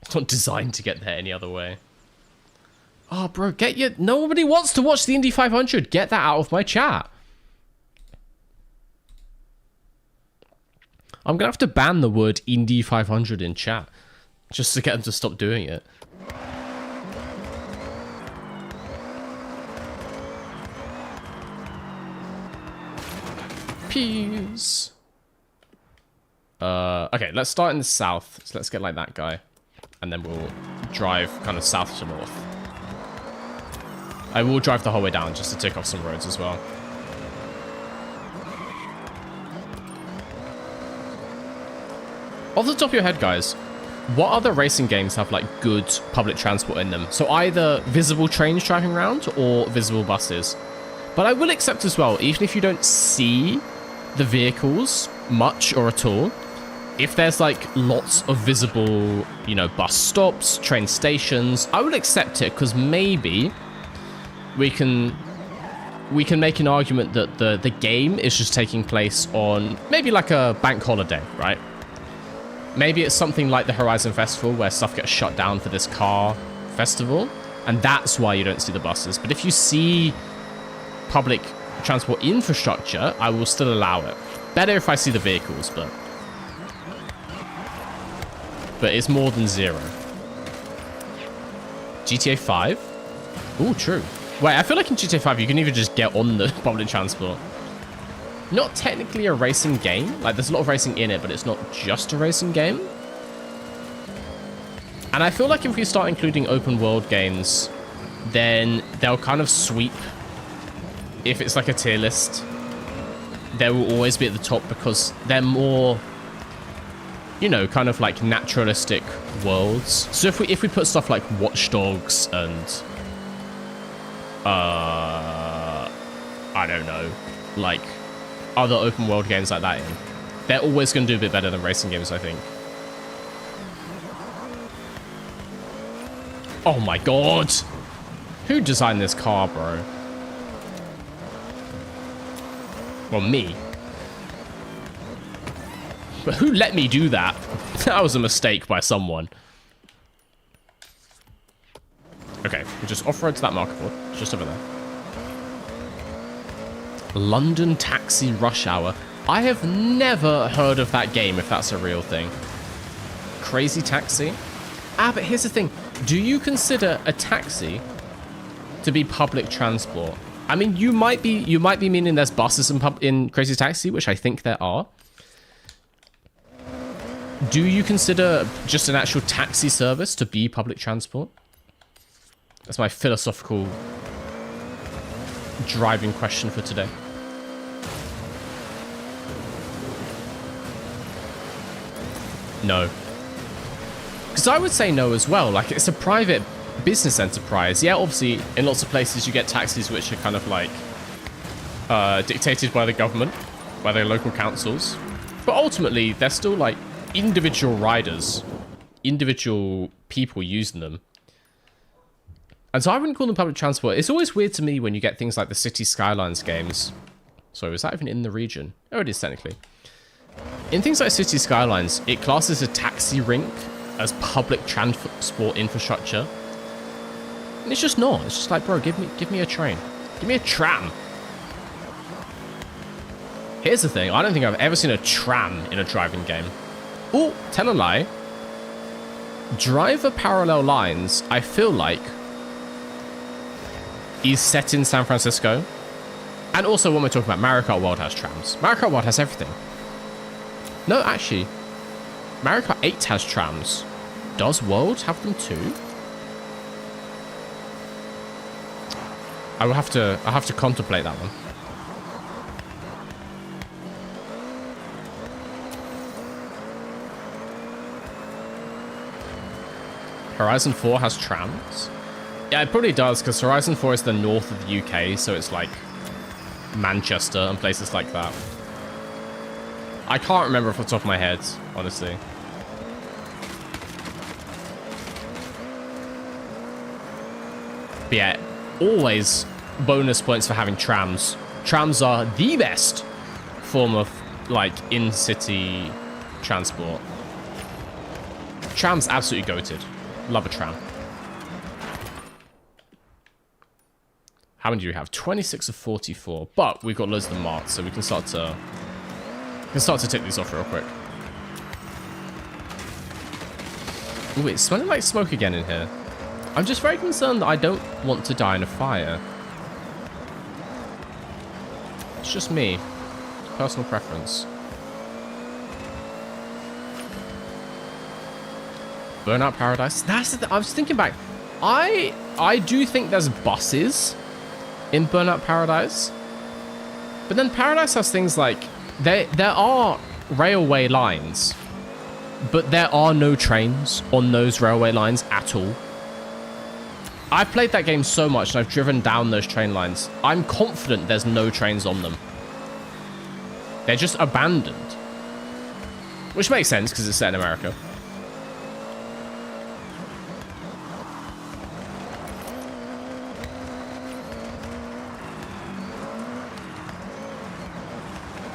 It's not designed to get there any other way. Oh, bro, get your... Nobody wants to watch the Indy 500. Get that out of my chat. I'm going to have to ban the word Indy 500 in chat. Just to get them to stop doing it. Peas. Okay, let's start in the south. So let's get like that guy. And then we'll drive kind of south to north. I will drive the whole way down just to tick off some roads as well. Off the top of your head, guys, what other racing games have like good public transport in them? So either visible trains driving around or visible buses. But I will accept as well, even if you don't see the vehicles much or at all, if there's like lots of visible, you know, bus stops, train stations, I will accept it because maybe we can make an argument that the game is just taking place on maybe like a bank holiday, right? Maybe it's something like the Horizon Festival where stuff gets shut down for this car festival, and that's why you don't see the buses. But if you see public transport infrastructure, I will still allow it. Better if I see the vehicles, but it's more than zero. GTA 5? Ooh, true. Wait, I feel like in GTA 5 you can even just get on the public transport. Not technically a racing game. Like, there's a lot of racing in it, but it's not just a racing game. And I feel like if we start including open world games, then they'll kind of sweep. If it's like a tier list, they will always be at the top because they're more, you know, kind of like naturalistic worlds. So if we put stuff like Watch Dogs and I don't know, like other open world games like that in, they're always going to do a bit better than racing games, I think. Oh my god! Who designed this car, bro? Well, me. But who let me do that? That was a mistake by someone. Okay, we'll just off-road to that marker board. Just over there. London Taxi Rush Hour. I have never heard of that game, if that's a real thing. Crazy Taxi? Ah, but here's the thing. Do you consider a taxi to be public transport? I mean, you might be meaning there's buses in Crazy Taxi, which I think there are. Do you consider just an actual taxi service to be public transport? That's my philosophical driving question for today. No. Because I would say no as well. Like, it's a private business enterprise. Yeah, obviously, in lots of places you get taxis which are kind of like dictated by the government, by their local councils. But ultimately, they're still like individual riders, individual people using them. And so I wouldn't call them public transport. It's always weird to me when you get things like the City Skylines games. Sorry, was that even in the region? Oh, it is technically. In things like City Skylines, it classes a taxi rink as public transport infrastructure. And it's just not. It's just like, bro, give me a train. Give me a tram. Here's the thing. I don't think I've ever seen a tram in a driving game. Oh, tell a lie. Driver Parallel Lines, I feel like, is set in San Francisco. And also when we're talking about Mario Kart World has trams. Mario Kart World has everything. No, actually, Mario Kart 8 has trams. Does World have them too? I'll have to contemplate that one. Horizon 4 has trams? Yeah, it probably does, because Horizon 4 is the north of the UK, so it's like Manchester and places like that. I can't remember off the top of my head, honestly. But yeah, always bonus points for having trams. Trams are the best form of, like, in-city transport. Trams absolutely goated. Love a tram. How many do we have? 26 of 44. But we've got loads of them marked, so we can start to tick these off real quick. Ooh, it's smelling like smoke again in here. I'm just very concerned that I don't want to die in a fire. It's just me. Personal preference. Burnout Paradise. That's the I was thinking back. I do think there's buses in Burnout Paradise. But then Paradise has things like there are railway lines, but there are no trains on those railway lines at all. I've played that game so much and I've driven down those train lines. I'm confident there's no trains on them. They're just abandoned. Which makes sense because it's set in America.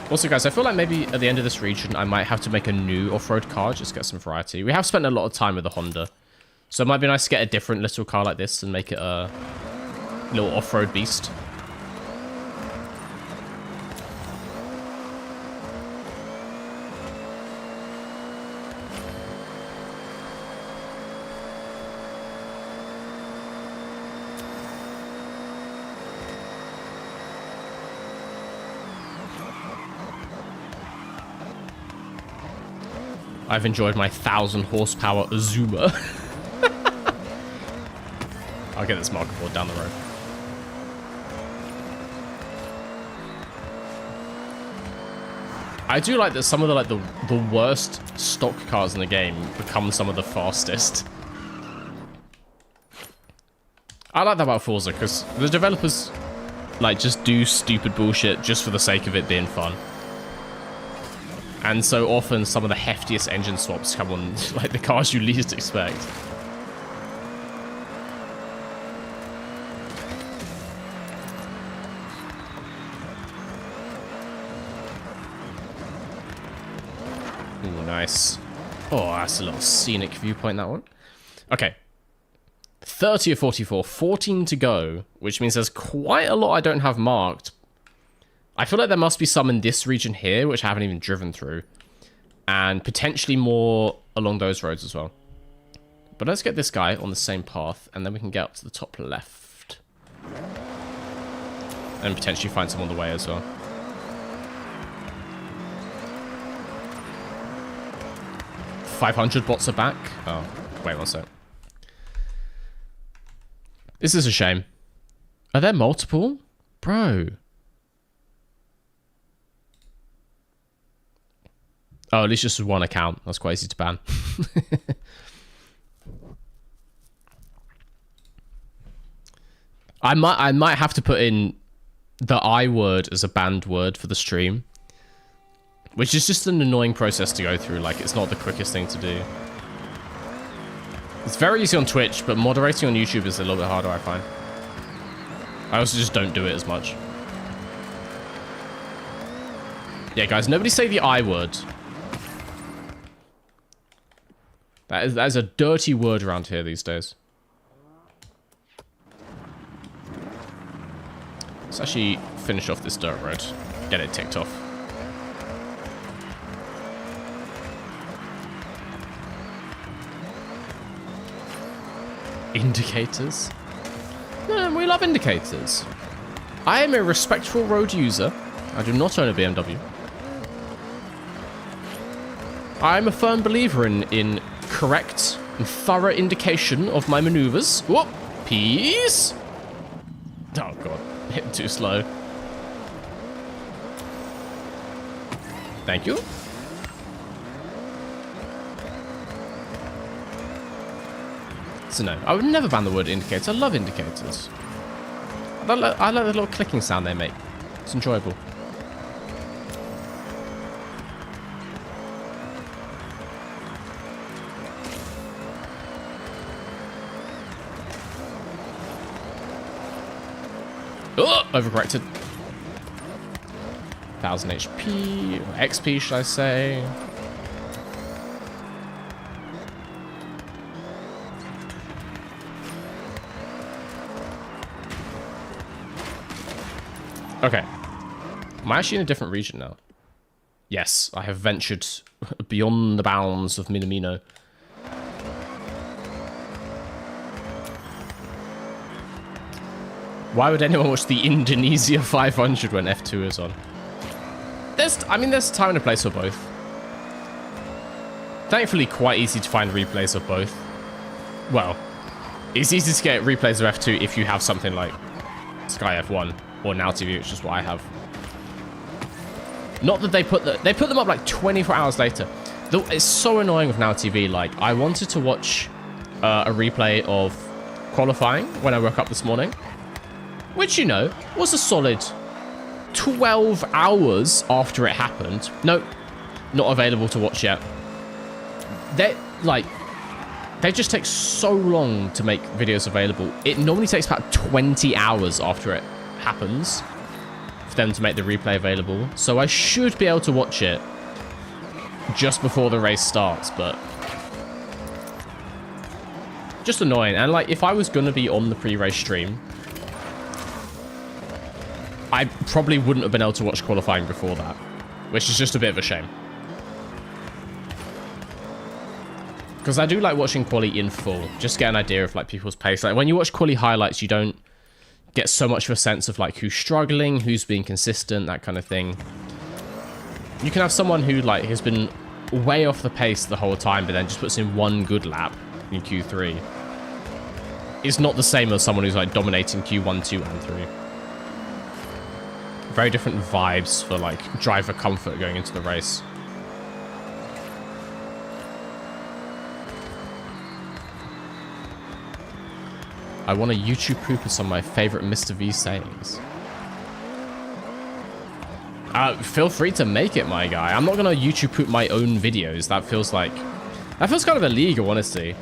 Also, guys, I feel like maybe at the end of this region, I might have to make a new off-road car, just get some variety. We have spent a lot of time with the Honda, so it might be nice to get a different little car like this and make it a little off-road beast. I've enjoyed my 1,000 horsepower Azuma. I'll get this marker board down the road. I do like that some of the worst stock cars in the game become some of the fastest. I like that about Forza because the developers like just do stupid bullshit just for the sake of it being fun. And so often some of the heftiest engine swaps come on like the cars you least expect. Ooh, nice. Oh, that's a little scenic viewpoint, that one. Okay. 30 of 44. 14 to go, which means there's quite a lot I don't have marked. I feel like there must be some in this region here, which I haven't even driven through. And potentially more along those roads as well. But let's get this guy on the same path, and then we can get up to the top left. And potentially find some on the way as well. $500 bots are back. Oh, wait one sec. This is a shame. Are there multiple? Bro. Oh, at least just one account. That's quite easy to ban. I might have to put in the I word as a banned word for the stream. Which is just an annoying process to go through. Like, it's not the quickest thing to do. It's very easy on Twitch, but moderating on YouTube is a little bit harder, I find. I also just don't do it as much. Yeah, guys, nobody say the I word. That is a dirty word around here these days. Let's actually finish off this dirt road. Get it ticked off. Indicators? No, we love indicators. I am a respectful road user. I do not own a BMW. I'm a firm believer in correct and thorough indication of my maneuvers. Whoop! Peace! Oh god, hit too slow. Thank you. So no, I would never ban the word indicator. I love indicators. I like the little clicking sound they make. It's enjoyable. Oh, overcorrected. 1000 HP, or XP should I say. Okay. Am I actually in a different region now? Yes, I have ventured beyond the bounds of Minamino. Why would anyone watch the Indonesia 500 when F2 is on? There's time and a place for both. Thankfully, quite easy to find replays of both. Well, it's easy to get replays of F2 if you have something like Sky F1 or Now TV, which is what I have. Not that they put them up like 24 hours later. It's so annoying with Now TV. Like, I wanted to watch a replay of qualifying when I woke up this morning, which, you know, was a solid 12 hours after it happened. No, not available to watch yet. They just take so long to make videos available. It normally takes about 20 hours after it happens for them to make the replay available. So I should be able to watch it just before the race starts, but just annoying. And like, if I was gonna be on the pre-race stream, I probably wouldn't have been able to watch qualifying before that, which is just a bit of a shame. Because I do like watching quali in full, just to get an idea of like people's pace. Like when you watch quali highlights, you don't get so much of a sense of like who's struggling, who's being consistent, that kind of thing. You can have someone who like has been way off the pace the whole time, but then just puts in one good lap in Q3. It's not the same as someone who's like dominating Q1, 2, and 3. Very different vibes for like driver comfort going into the race. I want a YouTube poop with some of my favorite Mr. V sayings. Feel free to make it, my guy. I'm not gonna YouTube poop my own videos. That feels kind of illegal, honestly.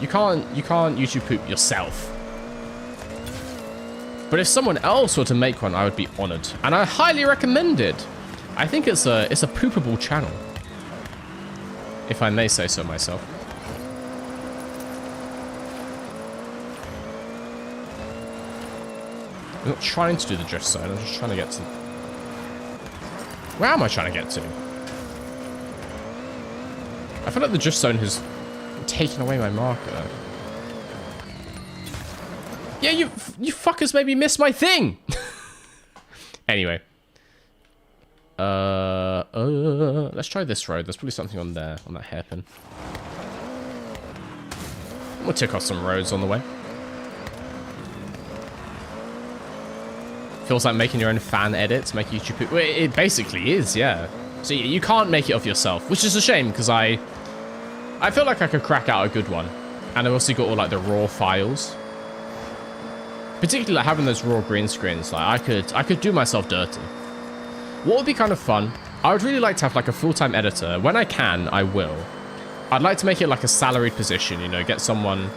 You can't YouTube poop yourself. But if someone else were to make one, I would be honored. And I highly recommend it. I think it's a poopable channel. if I may say so myself. I'm not trying to do the drift zone, I'm just trying to get to... Where am I trying to get to? I feel like the drift zone has taken away my marker. Yeah, you fuckers made me miss my thing! Anyway. Let's try this road. There's probably something on there, on that hairpin. We'll tick off some roads on the way. Feels like making your own fan edits, make YouTube... Well, it basically is, yeah. So you can't make it of yourself, which is a shame, because I feel like I could crack out a good one. And I've also got all, like, the raw files. Particularly, like, having those raw green screens, like, I could do myself dirty. What would be kind of fun, I would really like to have, like, a full-time editor. When I can, I will. I'd like to make it, like, a salaried position, you know, get someone...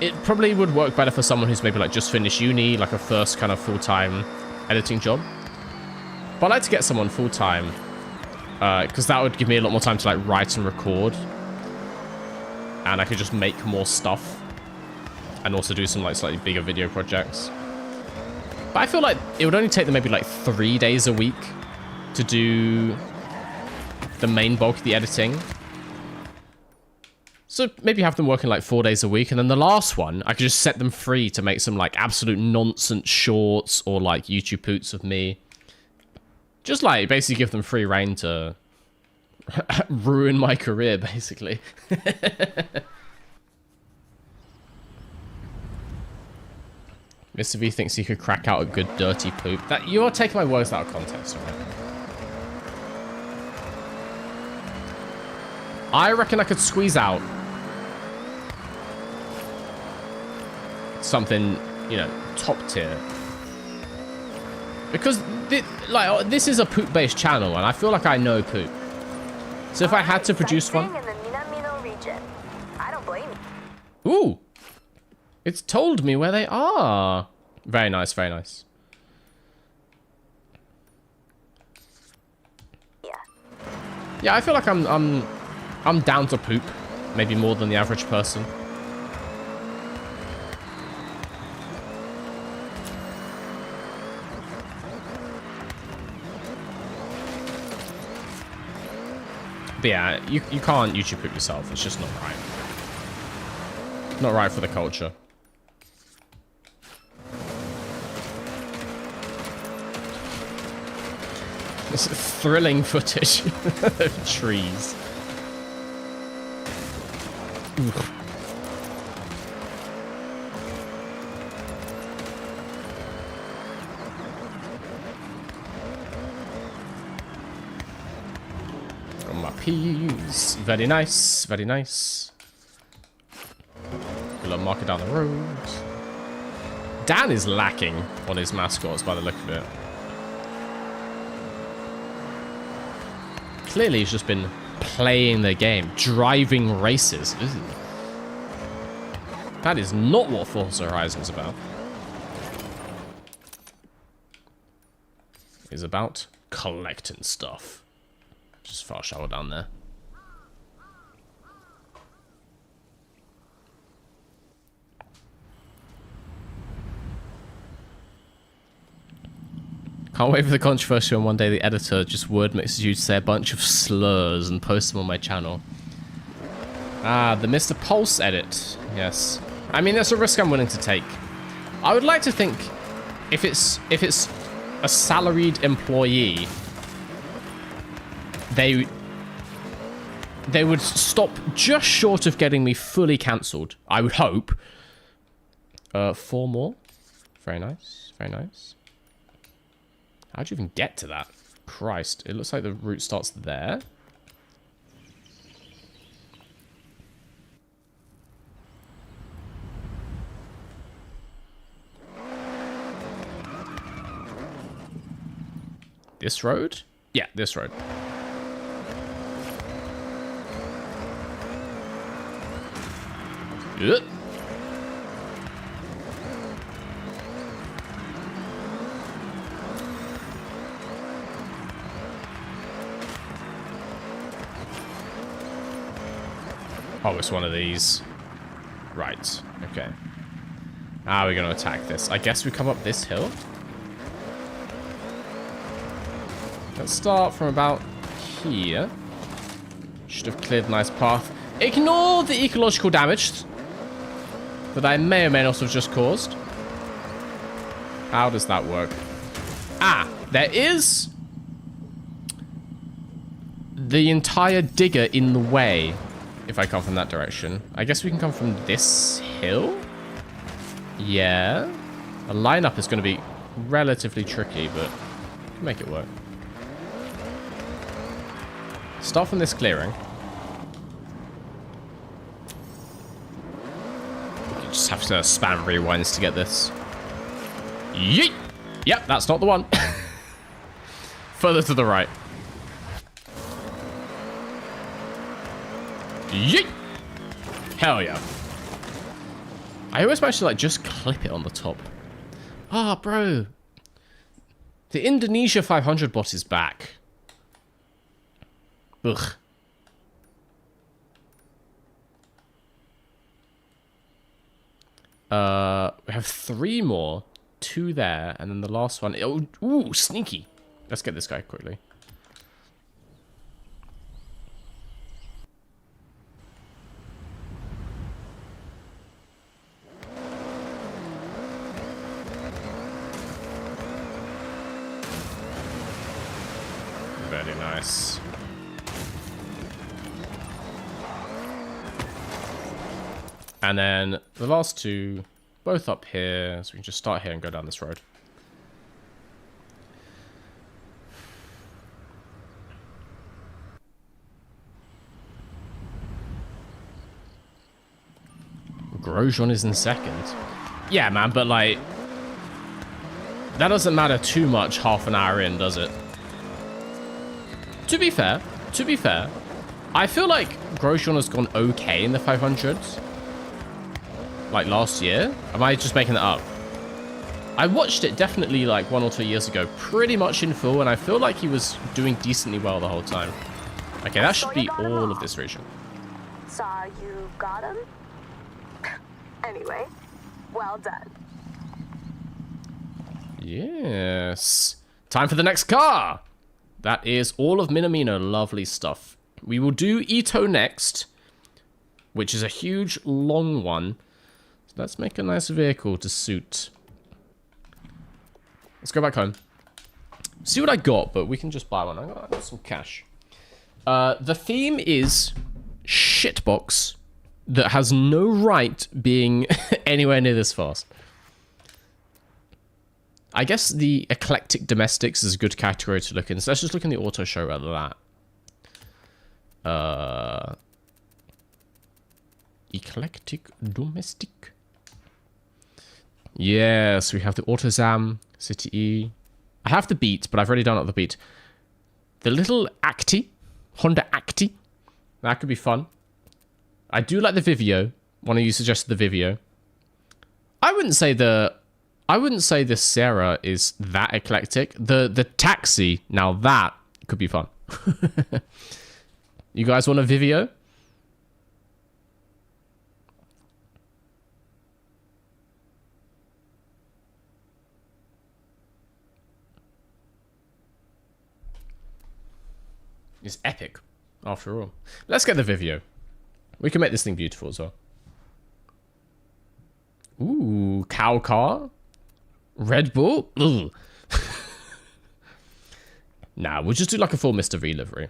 It probably would work better for someone who's maybe, like, just finished uni, like a first kind of full-time editing job. But I'd like to get someone full-time, because that would give me a lot more time to, like, write and record. And I could just make more stuff. And also do some, like, slightly bigger video projects. But I feel like it would only take them maybe, like, 3 days a week to do the main bulk of the editing. So maybe have them working like 4 days a week, and then the last one, I could just set them free to make some like absolute nonsense shorts or like YouTube poots of me. Just like basically give them free reign to ruin my career, basically. Mr. V thinks he could crack out a good dirty poop. That you are taking my words out of context, right? I reckon I could squeeze out something, you know, top tier. Because, this is a poop-based channel, and I feel like I know poop. So if I had to produce one... In the Minamino region. I don't blame you. Ooh! It's told me where they are. Very nice, very nice. Yeah. Yeah, I feel like I'm down to poop. Maybe more than the average person. But yeah, you can't YouTube poop yourself. It's just not right. Not right for the culture. This thrilling footage of trees. Oof. Got my peas. Very nice, very nice. A little marker down the road. Dan is lacking on his mascots by the look of it. Clearly he's just been playing the game, driving races. Ooh. That is not what Forza Horizon is about. It's about collecting stuff. Just far shower down there. Can't wait for the controversy when one day the editor just word mixes you to say a bunch of slurs and post them on my channel. Ah, the Mr. Pulse edit. Yes. I mean, that's a risk I'm willing to take. I would like to think if it's a salaried employee, they would stop just short of getting me fully cancelled. I would hope. 4 more. Very nice. Very nice. How'd you even get to that? Christ. It looks like the route starts there. This road? Yeah, this road. Ugh. Oh, it's one of these. Right. Okay. How are we going to attack this? I guess we come up this hill. Let's start from about here. Should have cleared a nice path. Ignore the ecological damage that I may or may not have just caused. How does that work? Ah, there is the entire digger in the way if I come from that direction. I guess we can come from this hill? Yeah. A lineup is going to be relatively tricky, but we can make it work. Start from this clearing. You just have to spam rewinds to get this. Yeet! Yep, that's not the one. Further to the right. Yeet! Hell yeah. I always manage to like just clip it on the top. Ah, bro. The Indonesia 500 bot is back. Ugh. We have 3 more. 2 there, and then the last one. Oh, ooh, sneaky. Let's get this guy quickly. Very nice. And then the last 2, both up here, so we can just start here and go down this road. Grosjean is in second. Yeah, man, but like, that doesn't matter too much half an hour in, does it? To be fair, I feel like Grosjean has gone okay in the 500s. Like last year? Am I just making that up? I watched it definitely like 1 or 2 years ago, pretty much in full, and I feel like he was doing decently well the whole time. Okay, that should be all of this region. Saw you got him? Anyway, well done. Yes. Time for the next car! That is all of Minamino. Lovely stuff. We will do Ito next, which is a huge, long one. So let's make a nice vehicle to suit. Let's go back home. See what I got, but we can just buy one. I got some cash. The theme is shitbox that has no right being anywhere near this fast. I guess the eclectic domestics is a good category to look in. So let's just look in the auto show rather than that. Eclectic domestic. Yes, we have the Autozam, City E. I have the Beat, but I've already done up the Beat. The little Acti, Honda Acti. That could be fun. I do like the Vivio. One of you suggested the Vivio. I wouldn't say the Sierra is that eclectic. The Taxi, now that could be fun. You guys want a Vivio? It's epic, after all. Let's get the Vivio. We can make this thing beautiful as well. Ooh, cow car? Red Bull? Ugh. Nah, we'll just do like a full Mr. V livery.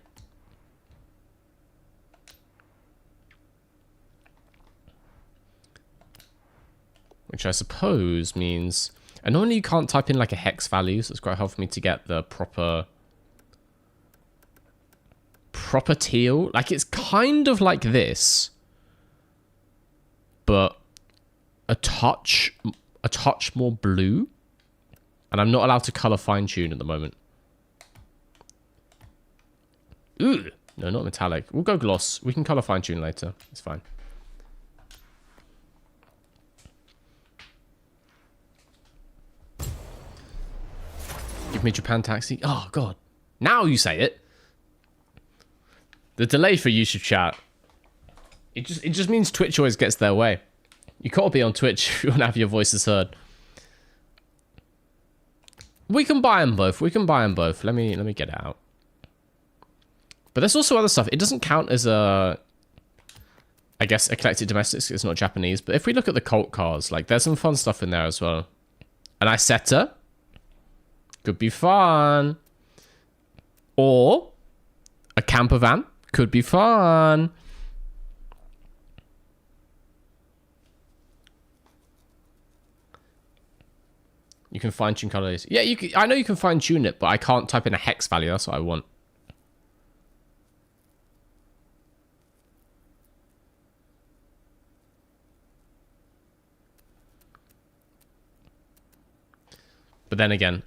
Which I suppose means... And normally you can't type in like a hex value, so it's quite hard for me to get the proper teal. Like it's kind of like this, but a touch more blue. And I'm not allowed to color fine tune at the moment. Ooh, no, not metallic. We'll go gloss. We can color fine tune later. It's fine. Give me Japan Taxi. Oh, God. Now you say it. The delay for YouTube chat. It just means Twitch always gets their way. You gotta be on Twitch if you want to have your voices heard. We can buy them both. We can buy them both. Let me get it out. But there's also other stuff. It doesn't count as a, I guess, eclectic domestics. It's not Japanese. But if we look at the cult cars, like there's some fun stuff in there as well. An Isetta could be fun. Or a camper van could be fun. You can fine tune colors. Yeah, I know you can fine tune it, but I can't type in a hex value. That's what I want. But then again,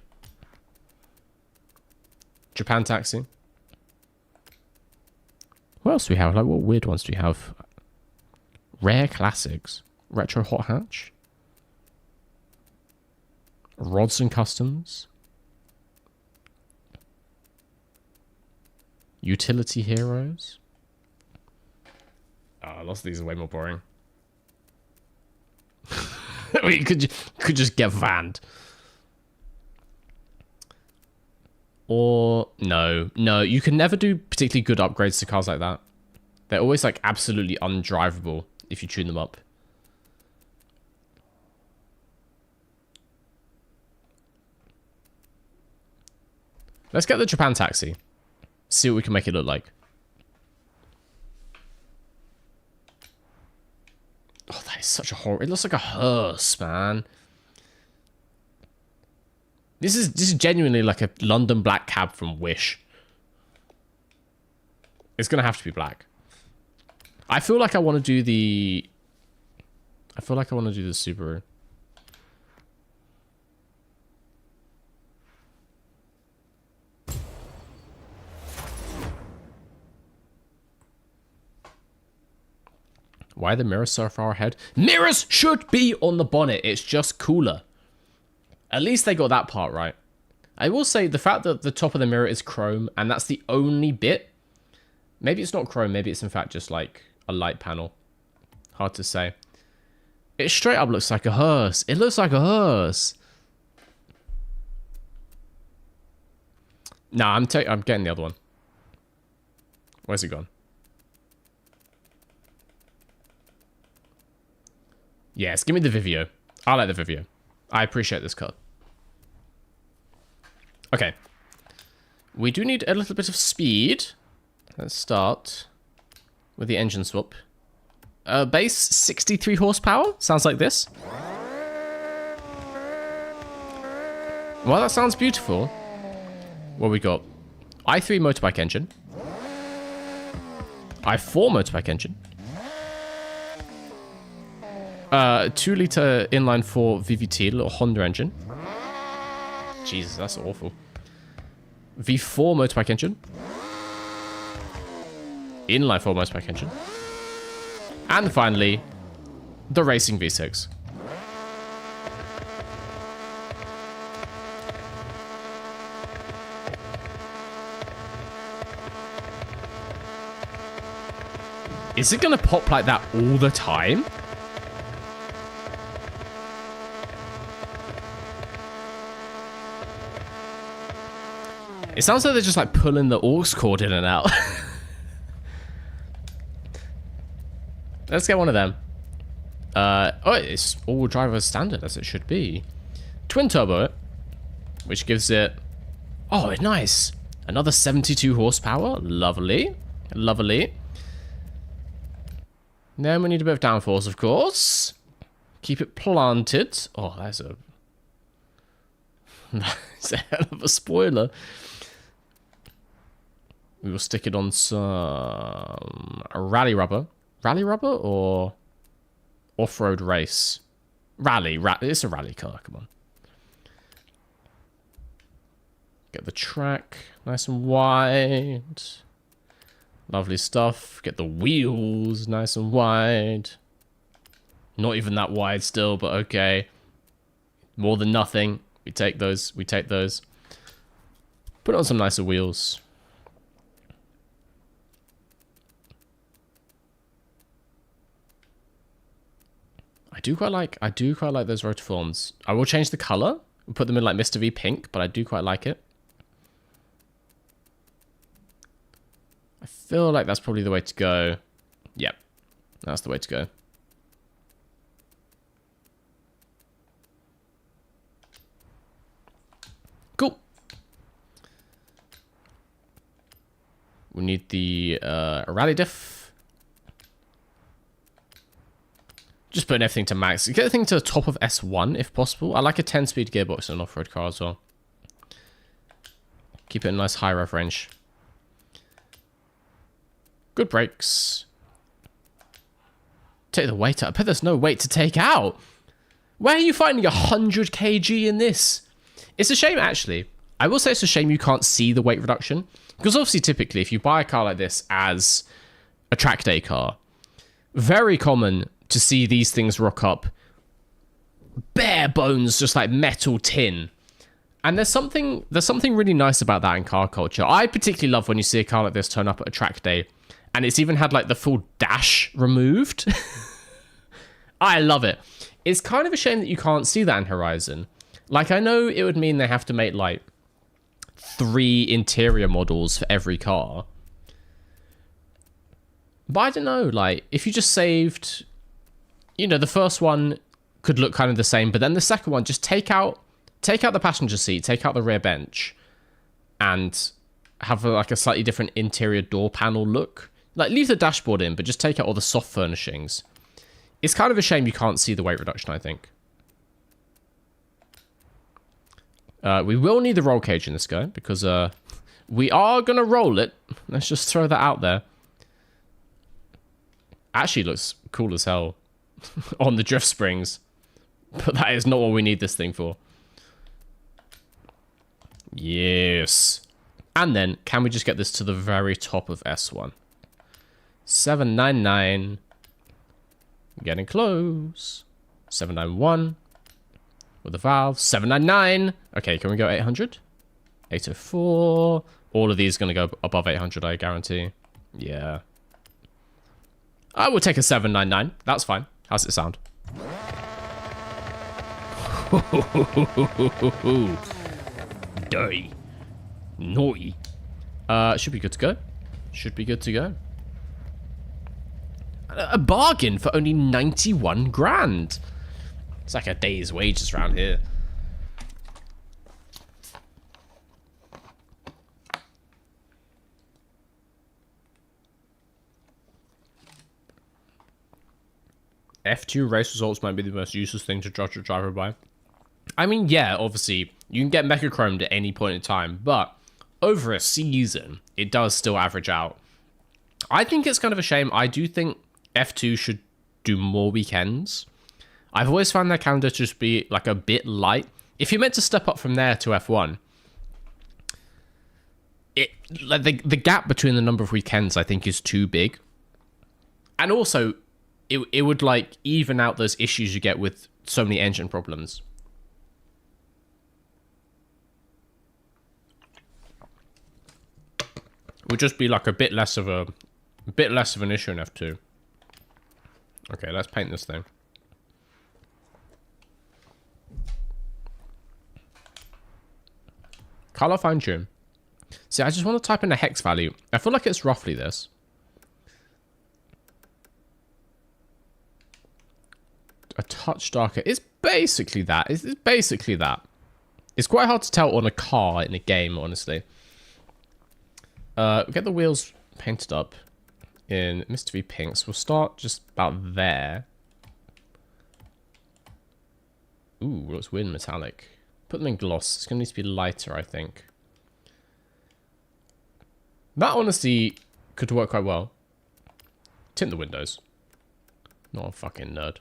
Japan Taxi. What else do we have? Like, what weird ones do we have? Rare classics. Retro hot hatch. Rods and Customs. Utility Heroes. Oh, lots of these are way more boring. We could just get vanned. Or no, you can never do particularly good upgrades to cars like that. They're always like absolutely undrivable if you tune them up. Let's get the Japan Taxi. See what we can make it look like. Oh, that is such a horror. It looks like a hearse, man. This is genuinely like a London black cab from Wish. It's gonna have to be black. I feel like I want to do the Subaru. Why are the mirrors so far ahead? Mirrors should be on the bonnet. It's just cooler. At least they got that part right. I will say the fact that the top of the mirror is chrome and that's the only bit. Maybe it's not chrome. Maybe it's in fact just like a light panel. Hard to say. It straight up looks like a hearse. It looks like a hearse. Nah, I'm getting the other one. Where's it gone? Yes, give me the Vivio. I like the Vivio. I appreciate this cut. Okay. We do need a little bit of speed. Let's start with the engine swap. Base 63 horsepower. Sounds like this. Well, that sounds beautiful. What we got? i3 motorbike engine. i4 motorbike engine. 2-litre inline-4 VVT, little Honda engine. Jesus, that's awful. V4 motorbike engine. Inline-4 motorbike engine. And finally, the racing V6. Is it going to pop like that all the time? It sounds like they're just like pulling the aux cord in and out. Let's get one of them. Oh, it's all driver standard as it should be. Twin turbo, which gives it, oh, nice. Another 72 horsepower. Lovely. Lovely. Then we need a bit of downforce, of course. Keep it planted. Oh, that's a hell of a spoiler. We will stick it on some rally rubber. Rally rubber or off-road race? Rally. It's a rally car, come on. Get the track nice and wide. Lovely stuff. Get the wheels nice and wide. Not even that wide still, but okay. More than nothing. We take those. We take those. Put on some nicer wheels. do quite like those rotiforms. I will change the color. We'll put them in like Mr. V pink, but I do quite like it. I feel like that's probably the way to go. Yep, that's the way to go. Cool. We need the rally diff. Just putting everything to max. Get everything to the top of S1 if possible. I like a 10-speed gearbox in an off-road car as well. Keep it in a nice high rev range. Good brakes. Take the weight out. But there's no weight to take out. Where are you finding 100 kg in this? It's a shame, actually. I will say it's a shame you can't see the weight reduction. Because obviously, typically, if you buy a car like this as a track day car, very common to see these things rock up bare bones, just like metal tin. And there's something really nice about that in car culture. I particularly love when you see a car like this turn up at a track day and it's even had like the full dash removed. I love it. It's kind of a shame that you can't see that in Horizon. Like, I know it would mean they have to make like 3 interior models for every car. But I don't know, like, if you just saved, you know, the first one could look kind of the same, but then the second one, just take out the passenger seat, take out the rear bench, and have like a slightly different interior door panel look. Like, leave the dashboard in, but just take out all the soft furnishings. It's kind of a shame you can't see the weight reduction, I think. We will need the roll cage in this guy, because we are going to roll it. Let's just throw that out there. Actually looks cool as hell on the drift springs. But that is not what we need this thing for. Yes. And then, can we just get this to the very top of S1? 799. Getting close. 791. With the valve. 799. Okay, can we go 800? 804. All of these are going to go above 800, I guarantee. Yeah. I will take a 799. That's fine. How's it sound? Dirty. Naughty. Should be good to go. Should be good to go. A bargain for only 91 grand. It's like a day's wages around here. F2 race results might be the most useless thing to judge a driver by. I mean, yeah, obviously, you can get Mecha Chromed at any point in time, but over a season, it does still average out. I think it's kind of a shame. I do think F2 should do more weekends. I've always found their calendar to just be like a bit light. If you're meant to step up from there to F1, like the gap between the number of weekends, I think, is too big. And also, it would like even out those issues you get with so many engine problems. It would just be like a bit less of an issue in F2. Okay, let's paint this thing. Color fine tune. See, I just want to type in a hex value. I feel like it's roughly this. A touch darker. It's basically that. It's basically that. It's quite hard to tell on a car in a game, honestly. Get the wheels painted up in Mr. V pinks. We'll start just about there. Ooh, let's win metallic. Put them in gloss. It's going to need to be lighter, I think. That honestly could work quite well. Tint the windows. Not a fucking nerd.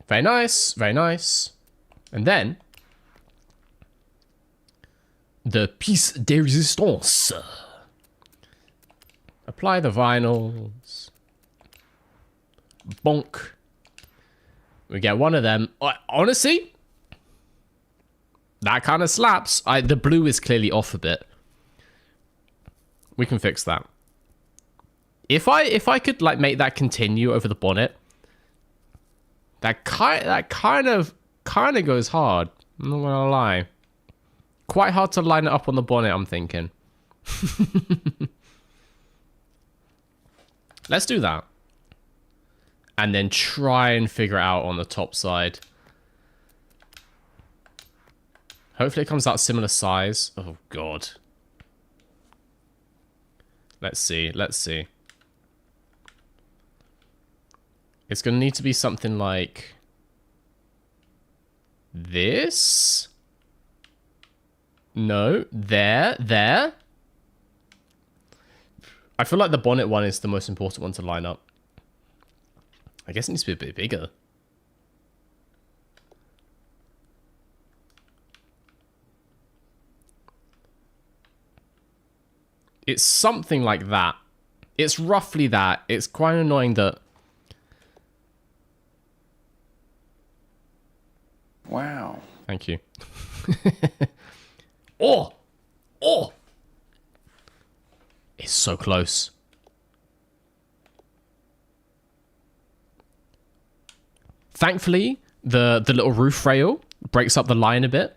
Very nice, very nice. And then the piece de résistance. Apply the vinyls. Bonk. We get one of them. Honestly, that kind of slaps. The blue is clearly off a bit. We can fix that. If I could like make that continue over the bonnet, That kind of goes hard. I'm not gonna lie. Quite hard to line it up on the bonnet, I'm thinking. Let's do that. And then try and figure it out on the top side. Hopefully it comes out similar size. Oh, God. Let's see. Let's see. It's going to need to be something like this. No. There. I feel like the bonnet one is the most important one to line up. I guess it needs to be a bit bigger. It's something like that. It's roughly that. It's quite annoying that... Wow. Thank you. Oh! Oh! It's so close. Thankfully, the little roof rail breaks up the line a bit.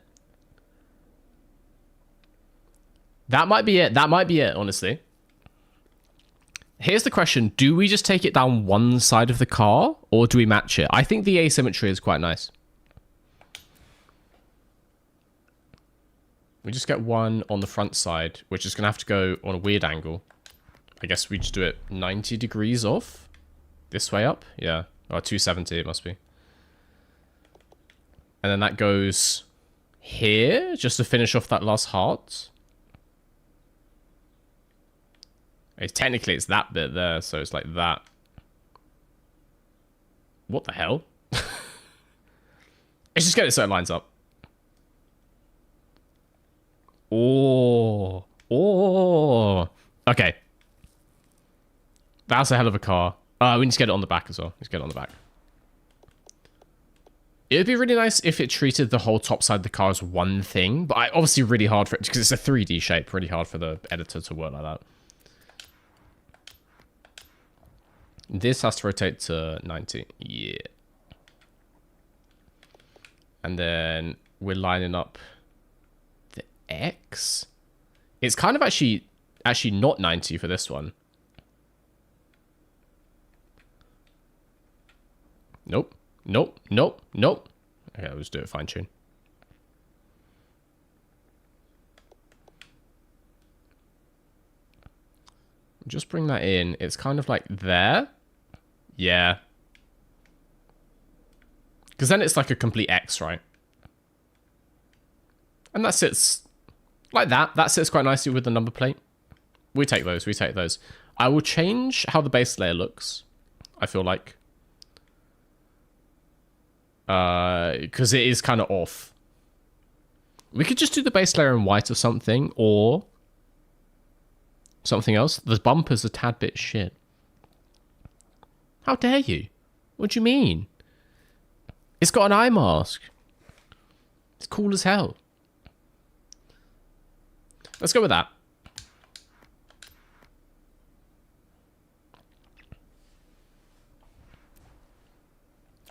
That might be it. That might be it, honestly. Here's the question. Do we just take it down one side of the car, or do we match it? I think the asymmetry is quite nice. We just get one on the front side, which is going to have to go on a weird angle. I guess we just do it 90 degrees off. This way up? Yeah. Or 270 it must be. And then that goes here, just to finish off that last heart. Technically, it's that bit there, so it's like that. What the hell? It's just get it so it lines up. Oh. Oh. Okay. That's a hell of a car. We need to get it on the back as well. Let's get it on the back. It would be really nice if it treated the whole top side of the car as one thing, but obviously really hard for it, because it's a 3D shape, really hard for the editor to work like that. This has to rotate to 90. Yeah. And then we're lining up the X. It's kind of actually not 90 for this one. Nope. Nope. Nope. Nope. Okay, let's do it fine tune. Just bring that in. It's kind of like there. Yeah. Because then it's like a complete X, right? And that sits like that. That sits quite nicely with the number plate. We take those. We take those. I will change how the base layer looks, I feel like. Because it is kind of off. We could just do the base layer in white or something, or something else. The bumper's a tad bit shit. How dare you? What do you mean? It's got an eye mask. It's cool as hell. Let's go with that.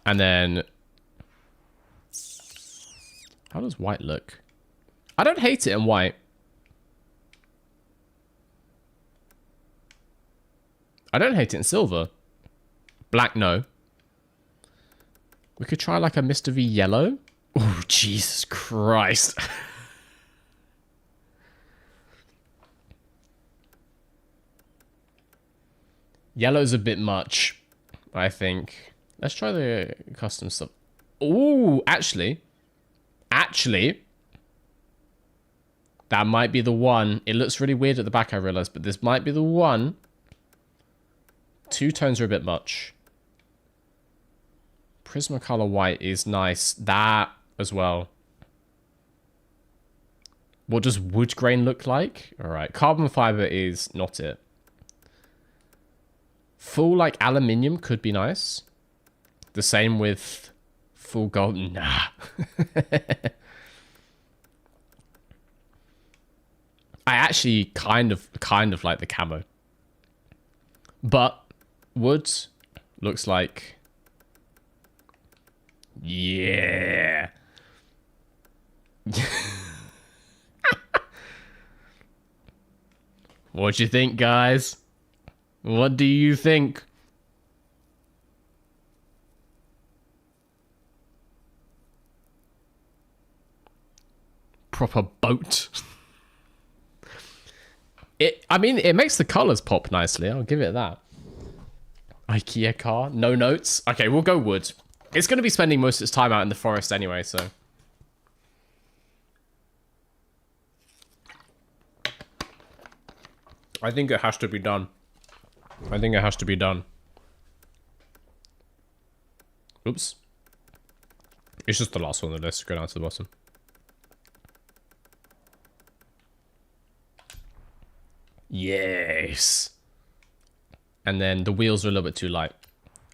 And then... how does white look? I don't hate it in white. I don't hate it in silver. Black, no. We could try like a Mr. V yellow. Oh, Jesus Christ. Yellow's a bit much, I think. Let's try the custom stuff. Oh, actually, that might be the one. It looks really weird at the back, I realized, but this might be the one. Two tones are a bit much. Prismacolor white is nice. That as well. What does wood grain look like? All right, carbon fiber is not it. Full like aluminium could be nice. The same with full gold. Nah. I actually kind of like the camo. But wood looks like Yeah. What do you think, guys? What do you think? Proper boat. I mean, it makes the colors pop nicely. I'll give it that. IKEA car. No notes. Okay, we'll go wood. It's going to be spending most of its time out in the forest anyway, so. I think it has to be done. I think it has to be done. Oops. It's just the last one on the list. Go down to the bottom. Yes. And then the wheels are a little bit too light,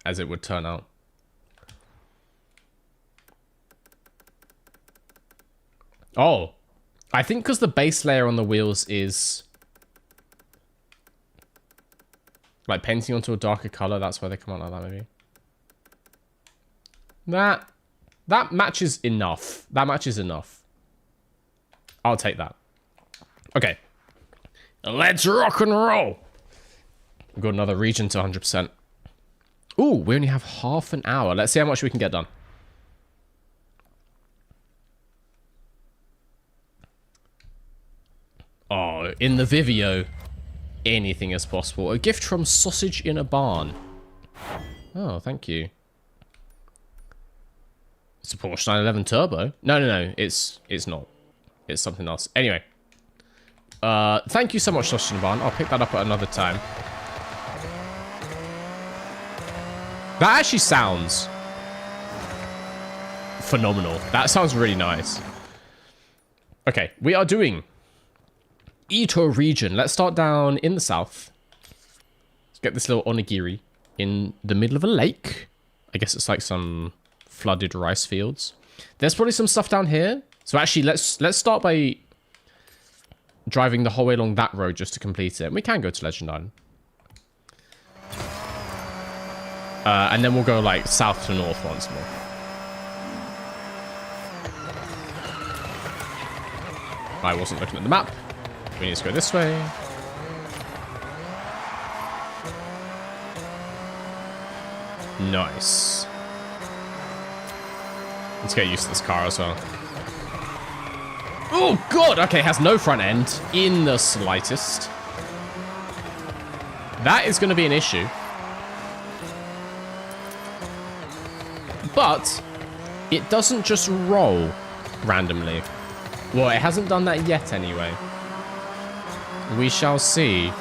as it would turn out. Oh. I think because the base layer on the wheels is like painting onto a darker color, that's why they come out like that, maybe. That matches enough. That matches enough. I'll take that. Okay. Let's rock and roll. We've got another region to 100%. Ooh, we only have half an hour. Let's see how much we can get done. Oh, in the Vivio, anything is possible. A gift from Sausage in a Barn. Oh, thank you. It's a Porsche 911 Turbo. No. It's not. It's something else. Anyway. Thank you so much, Sausage in a Barn. I'll pick that up at another time. That actually sounds phenomenal. That sounds really nice. Okay, we are doing Ito region. Let's start down in the south. Let's get this little onigiri in the middle of a lake. I guess it's like some flooded rice fields. There's probably some stuff down here. So actually, let's start by driving the whole way along that road just to complete it. And we can go to Legend Island. And then we'll go like south to north once more. I wasn't looking at the map. We need to go this way. Nice. Let's get used to this car as well. Oh, God! Okay, has no front end in the slightest. That is going to be an issue. But it doesn't just roll randomly. Well, it hasn't done that yet anyway. We shall see.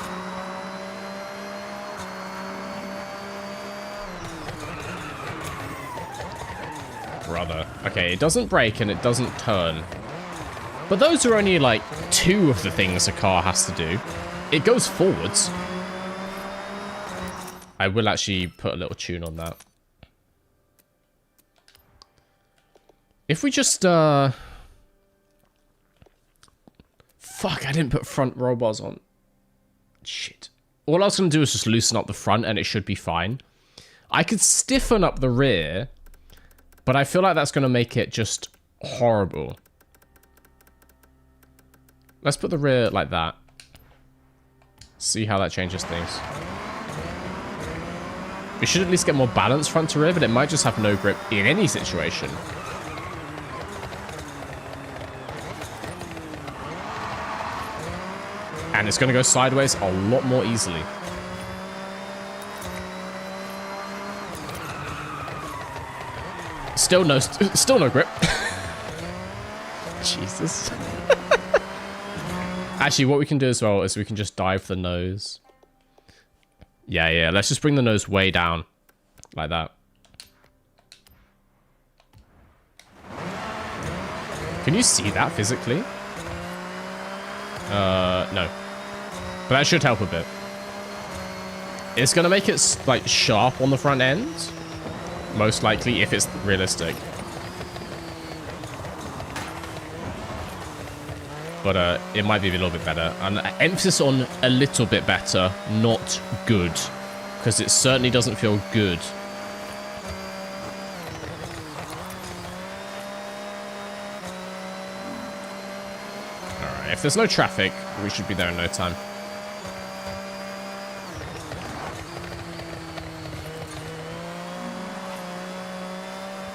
Brother. Okay, it doesn't brake and it doesn't turn. But those are only like two of the things a car has to do. It goes forwards. I will actually put a little tune on that. If we just, Fuck, I didn't put front roll bars on. Shit. All I was going to do is just loosen up the front and it should be fine. I could stiffen up the rear, but I feel like that's going to make it just horrible. Let's put the rear like that. See how that changes things. We should at least get more balance front to rear, but it might just have no grip in any situation. And it's going to go sideways a lot more easily. Still no grip. Jesus. Actually, what we can do as well is we can just dive the nose. Yeah. Let's just bring the nose way down. Like that. Can you see that physically? No. But that should help a bit. It's going to make it, like, sharp on the front end. Most likely, if it's realistic. But it might be a little bit better. And emphasis on a little bit better, not good. Because it certainly doesn't feel good. if there's no traffic, we should be there in no time.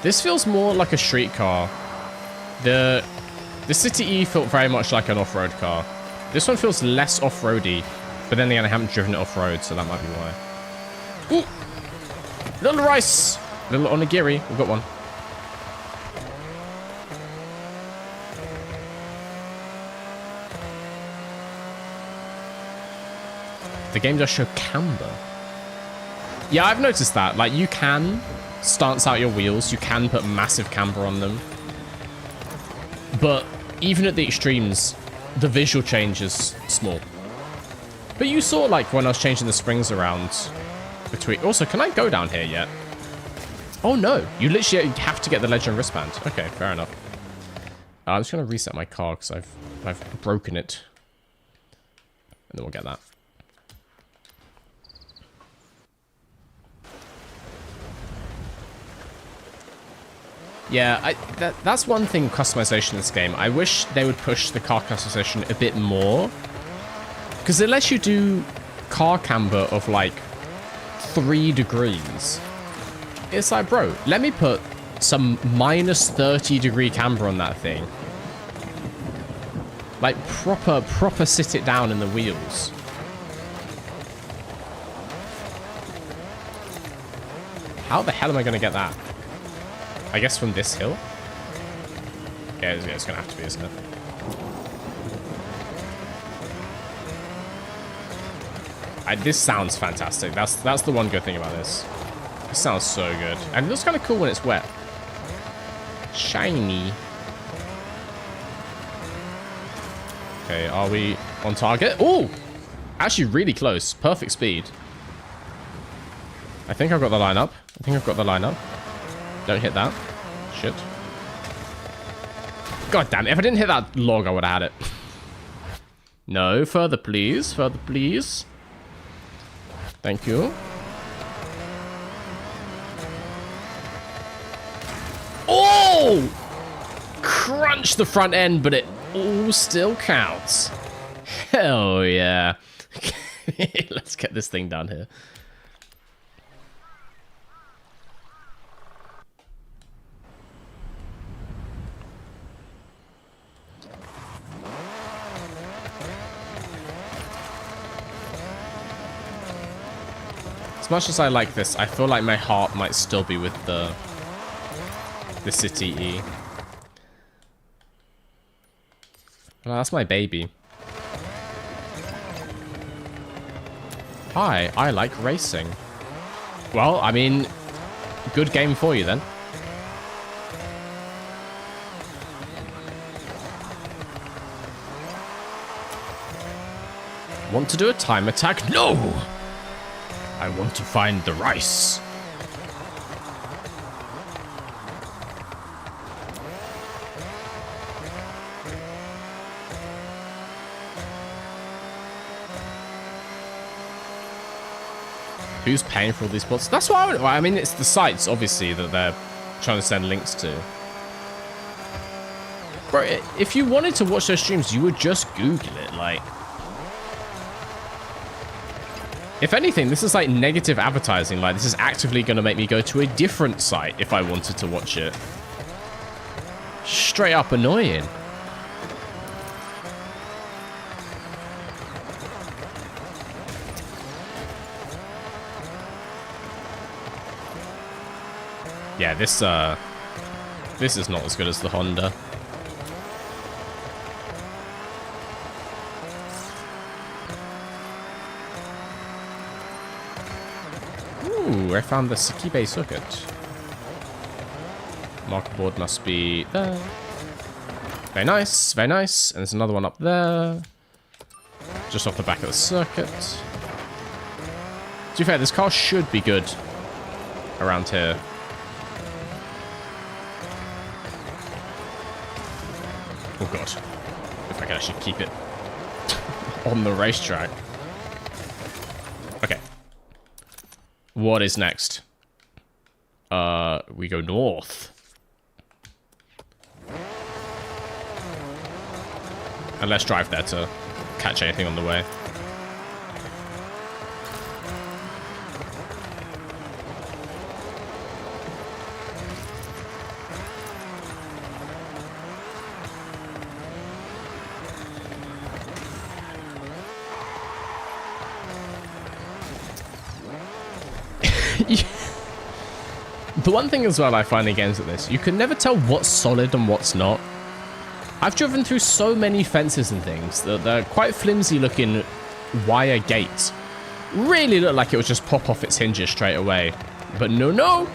This feels more like a street car. The City E felt very much like an off-road car. This one feels less off-roady, but then again, I haven't driven it off-road, so that might be why. Ooh! Little rice! Little onigiri. We've got one. The game does show camber. Yeah, I've noticed that. Like, you can stance out your wheels. You can put massive camber on them. But even at the extremes, the visual change is small. But you saw, like, when I was changing the springs around between... Also, can I go down here yet? Oh, no. You literally have to get the legend wristband. Okay, fair enough. I'm just going to reset my car because I've broken it. And then we'll get that. Yeah, that's one thing, customization in this game. I wish they would push the car customization a bit more. Because it lets you do car camber of like 3 degrees. It's like, bro, let me put some minus 30-degree camber on that thing. Like proper sit it down in the wheels. How the hell am I going to get that? I guess from this hill? Yeah, it's going to have to be, isn't it? This sounds fantastic. That's the one good thing about this. It sounds so good. And it looks kind of cool when it's wet. Shiny. Okay, are we on target? Oh! Actually, really close. Perfect speed. I think I've got the line up. Don't hit that. Shit. God damn it. If I didn't hit that log, I would have had it. No, further please. Further please. Thank you. Oh! Crunch the front end, but it all still counts. Hell yeah. Let's get this thing done here. As much as I like this, I feel like my heart might still be with the City E. Well, that's my baby. Hi, I like racing. Well, I mean, good game for you then. Want to do a time attack? No! I want to find the rice. Who's paying for all these spots? That's what I mean, it's the sites, obviously, that they're trying to send links to. Bro, if you wanted to watch those streams, you would just Google it, like... If anything, this is like negative advertising. Like, this is actively going to make me go to a different site if I wanted to watch it. Straight up annoying. Yeah, this is not as good as the Honda. Ooh, I found the Sikibe circuit. Marker board must be there. Very nice, very nice. And there's another one up there. Just off the back of the circuit. To be fair, this car should be good around here. Oh god. If I can actually keep it on the racetrack. Okay. What is next? We go north. And let's drive there to catch anything on the way. The one thing as well I find in games like this, you can never tell what's solid and what's not. I've driven through so many fences and things that they're quite flimsy looking wire gates. Really look like it would just pop off its hinges straight away. But no.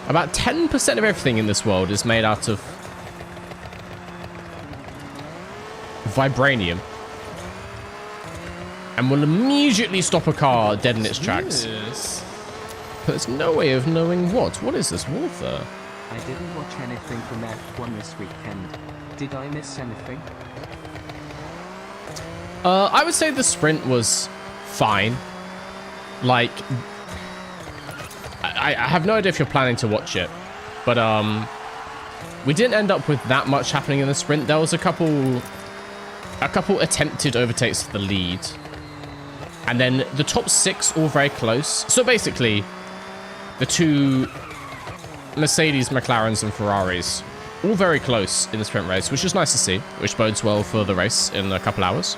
About 10% of everything in this world is made out of vibranium. And will immediately stop a car dead in its tracks. But there's no way of knowing what. What is this water? I didn't watch anything from F1 this weekend. Did I miss anything? I would say the sprint was fine. Like, I have no idea if you're planning to watch it, but we didn't end up with that much happening in the sprint. There was a couple attempted overtakes to the lead, and then the top 6 all very close. So basically, the 2 Mercedes, McLarens, and Ferraris all very close in the sprint race, which is nice to see, which bodes well for the race in a couple hours.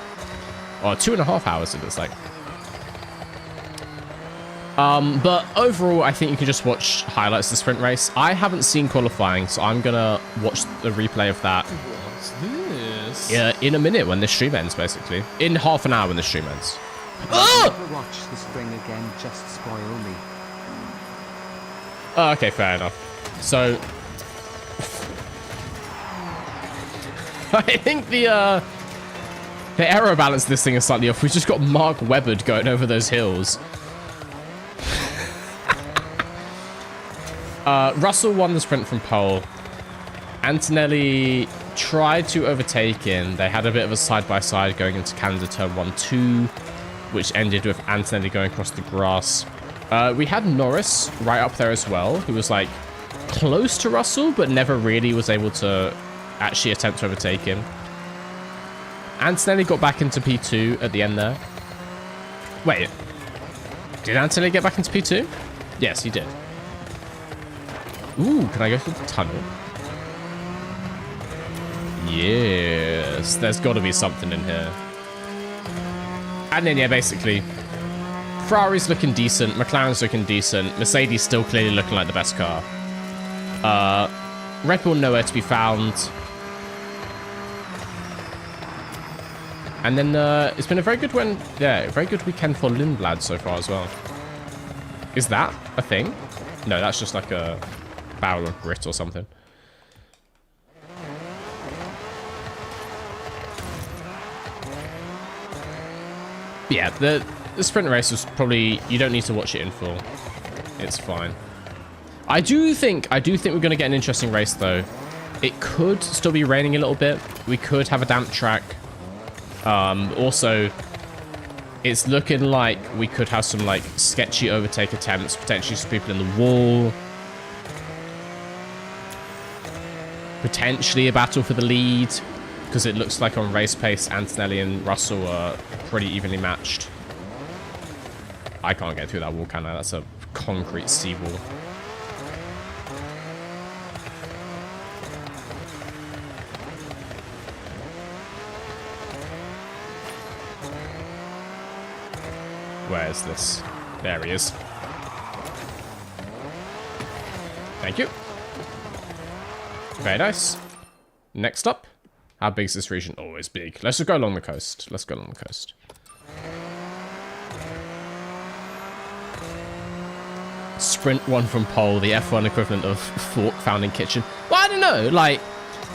Or 2.5 hours, it looks like. But overall, I think you can just watch highlights of the sprint race. I haven't seen qualifying, so I'm gonna watch the replay of that. What's this? Yeah, in a minute when the stream ends, basically. In half an hour when the stream ends. I'll never watch the spring again, just spoil me. Oh, okay, fair enough. So, I think the aero balance of this thing is slightly off. We've just got Mark Webber going over those hills. Russell won the sprint from pole. Antonelli tried to overtake him. They had a bit of a side-by-side going into Canada turn 1-2, which ended with Antonelli going across the grass. We had Norris right up there as well, who was like close to Russell, but never really was able to actually attempt to overtake him. Antonelli got back into P2 at the end there. Wait, did Antonelli get back into P2? Yes, he did. Ooh, can I go through the tunnel? Yes, there's got to be something in here. And then, yeah, basically, Ferrari's looking decent, McLaren's looking decent, Mercedes still clearly looking like the best car. Red Bull nowhere to be found. And then it's been a very good very good weekend for Lindblad so far as well. Is that a thing? No, that's just like a barrel of grit or something. But yeah, the sprint race was probably, you don't need to watch it in full. It's fine. I do think we're going to get an interesting race though. It could still be raining a little bit. We could have a damp track. Also, it's looking like we could have some like sketchy overtake attempts, potentially some people in the wall. Potentially a battle for the lead, because it looks like on race pace, Antonelli and Russell are pretty evenly matched. I can't get through that wall, can I? That's a concrete seawall. Where is this? There he is. Thank you. Very nice. Next up. How big is this region? Oh, it's big. Let's just go along the coast. Let's go along the coast. Sprint 1 from pole, the F1 equivalent of fork found in kitchen. Well, I don't know. Like,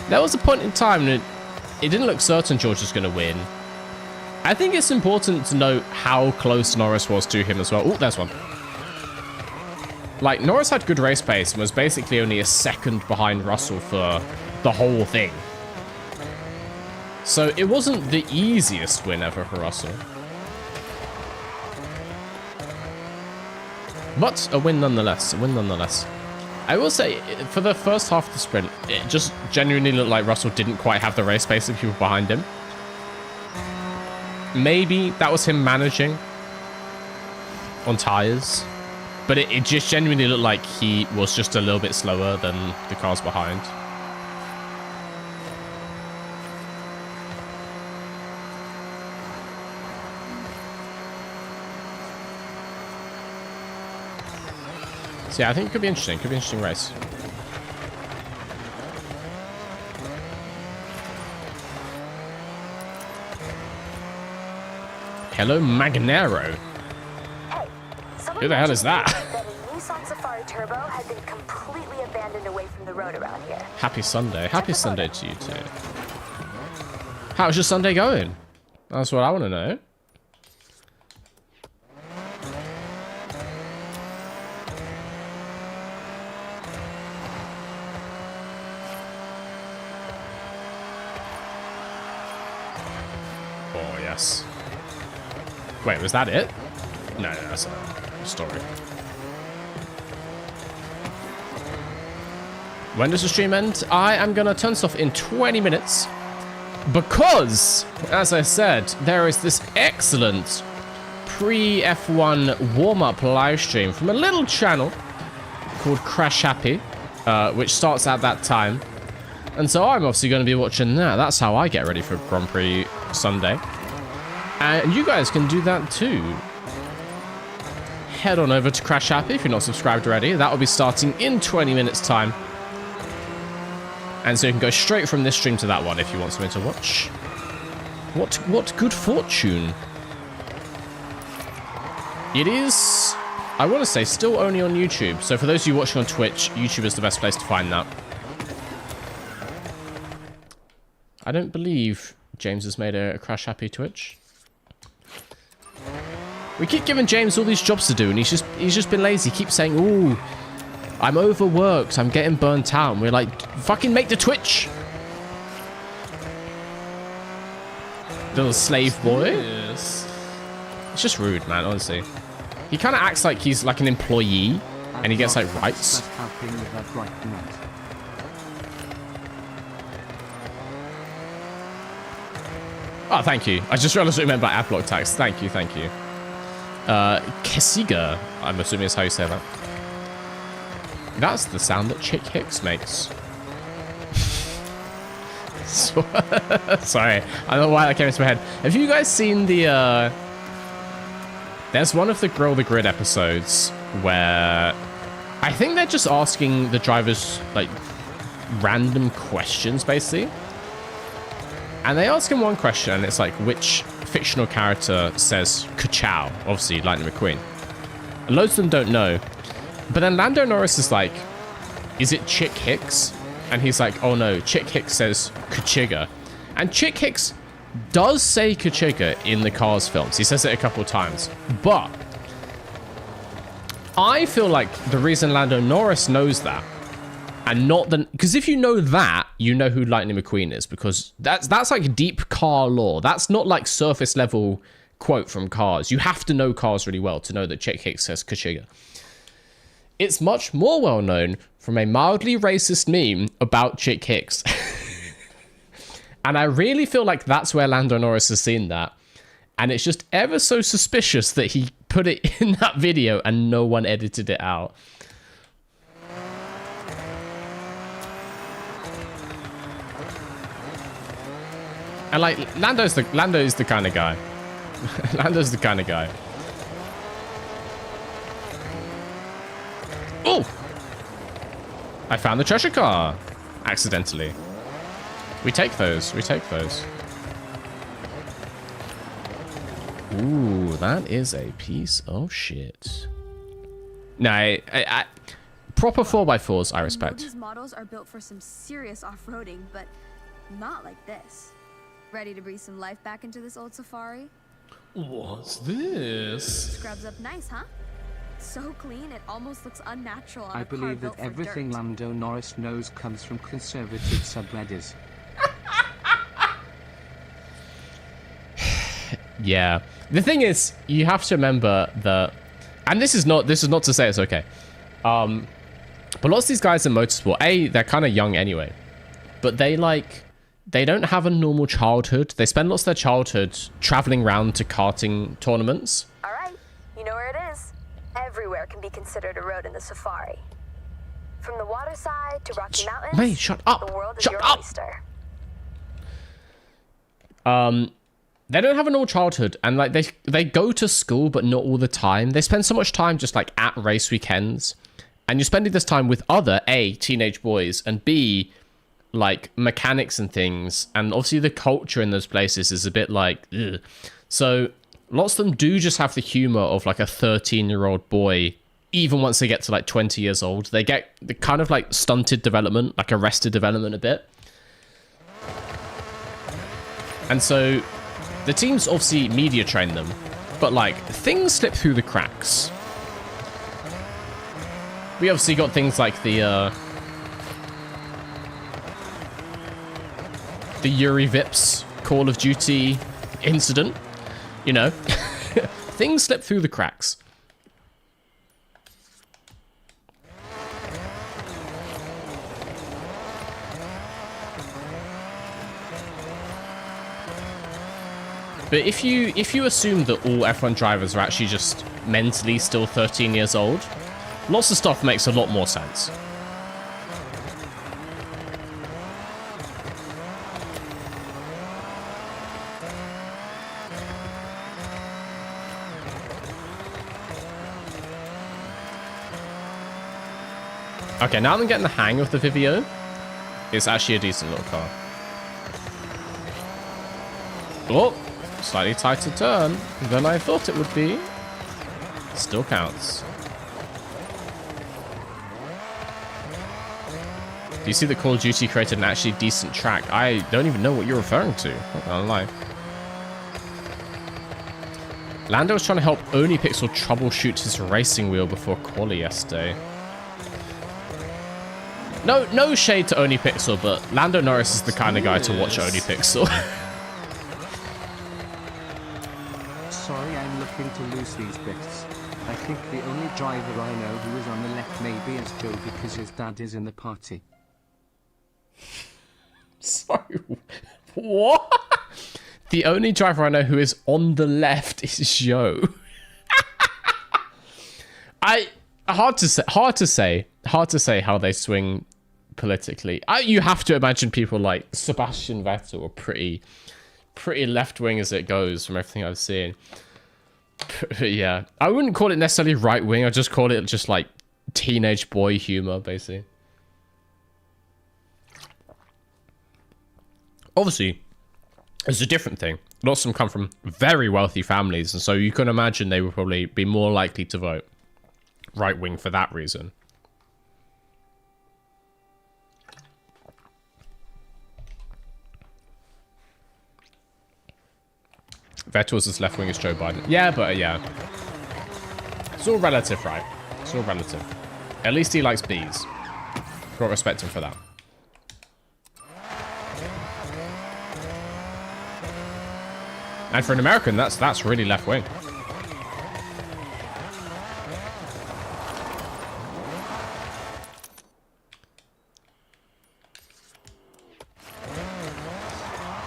there was a point in time that it didn't look certain George was going to win. I think it's important to note how close Norris was to him as well. Oh, there's one. Like, Norris had good race pace and was basically only a second behind Russell for the whole thing. So it wasn't the easiest win ever for Russell. But a win nonetheless, a win nonetheless. I will say, for the first half of the sprint, it just genuinely looked like Russell didn't quite have the race pace of people behind him. Maybe that was him managing on tires, but it just genuinely looked like he was just a little bit slower than the cars behind. So yeah, I think it could be interesting. Could be an interesting race. Hello, Magnero. Hey, Who the hell is that? That a Nissan Safari Turbo had been completely abandoned away from the road around here. Happy Sunday. Happy Sunday to you too. How's your Sunday going? That's what I want to know. Oh, yes. Wait, was that it? No, that's a story. When does the stream end? I am going to turn this off in 20 minutes because, as I said, there is this excellent pre-F1 warm-up live stream from a little channel called Crash Happy, which starts at that time. And so I'm obviously going to be watching that. That's how I get ready for Grand Prix Sunday. And you guys can do that too. Head on over to Crash Happy if you're not subscribed already. That will be starting in 20 minutes time. And so you can go straight from this stream to that one if you want something to watch. What good fortune. It is, I want to say, still only on YouTube. So for those of you watching on Twitch, YouTube is the best place to find that. I don't believe James has made a Crash Happy Twitch. We keep giving James all these jobs to do, and he's just been lazy. He keeps saying, "Ooh, I'm overworked. I'm getting burnt out." And we're like, "Fucking make the Twitch." Little slave boy. Yes. It's just rude, man. Honestly, he kind of acts like he's like an employee, and he gets like rights. Oh, thank you. I just realized what you meant by adblock tax. Thank you, thank you. Kesiga, I'm assuming is how you say that. That's the sound that Chick Hicks makes. Sorry, I don't know why that came into my head. Have you guys seen the, there's one of the Grill the Grid episodes where I think they're just asking the drivers, like, random questions, basically. And they ask him one question, and it's like, which fictional character says ka-chow? Obviously, Lightning McQueen. And loads of them don't know. But then Lando Norris is like, is it Chick Hicks? And he's like, oh no, Chick Hicks says Kachiga. And Chick Hicks does say Kachiga in the Cars films. He says it a couple of times. But I feel like the reason Lando Norris knows that, and not the, because if you know that, you know who Lightning McQueen is, because that's like deep car lore. That's not like surface level quote from Cars. You have to know Cars really well to know that Chick Hicks says Kachiga. It's much more well known from a mildly racist meme about Chick Hicks. And I really feel like that's where Lando Norris has seen that. And it's just ever so suspicious that he put it in that video and no one edited it out. And like Lando's the kind of guy. Lando's the kind of guy. Oh! I found the treasure car accidentally. We take those. We take those. Ooh, that is a piece of shit. No, I proper 4x4s I respect. These models are built for some serious off-roading, but not like this. Ready to breathe some life back into this old Safari? What's this? Scrubs up nice, huh? So clean, it almost looks unnatural on I a car believe built that for everything dirt. Lando Norris knows comes from conservative subreddits. Yeah. The thing is, you have to remember that, and this is not to say it's okay. But lots of these guys in motorsport, A, they're kind of young anyway. but they don't have a normal childhood. They spend lots of their childhood traveling around to karting tournaments. All right, you know where it is. Everywhere can be considered a road in the safari. From the waterside to Rocky Mountains, May, shut up. the world is Shut your up. oyster. They don't have a normal childhood, and like they go to school, but not all the time. They spend so much time just like at race weekends, and you're spending this time with other A, teenage boys, and B, like mechanics and things. And obviously the culture in those places is a bit like, ugh. So lots of them do just have the humor of like a 13-year-old boy. Even once they get to like 20 years old, they get the kind of like stunted development, like arrested development a bit. And so the teams obviously media train them, but like things slip through the cracks. We obviously got things like the Yuri Vips Call of Duty incident, you know. Things slip through the cracks. But if you assume that all F1 drivers are actually just mentally still 13 years old, lots of stuff makes a lot more sense. Okay, now I'm getting the hang of the Vivio. It's actually a decent little car. Oh! Slightly tighter turn than I thought it would be. Still counts. Do you see that Call of Duty created an actually decent track? I don't even know what you're referring to. Not gonna lie. Lando was trying to help OniPixel troubleshoot his racing wheel before quali yesterday. No shade to OniPixel, but Lando Norris is the kind of guy to watch OniPixel. Sorry, I'm looking to lose these bits. I think the only driver I know who is on the left maybe is Joe because his dad is in the party. Sorry, what? The only driver I know who is on the left is Joe. Hard to say how they swing politically. You have to imagine people like Sebastian Vettel are pretty left wing as it goes from everything I've seen. But yeah, I wouldn't call it necessarily right wing. I just call it just like teenage boy humor, basically. Obviously, it's a different thing. Lots of them come from very wealthy families, and so you can imagine they would probably be more likely to vote right wing for that reason. Vettel's as left wing as Joe Biden. Yeah, but yeah. It's all relative, right? It's all relative. At least he likes bees. Got to respect him for that. And for an American, that's really left wing.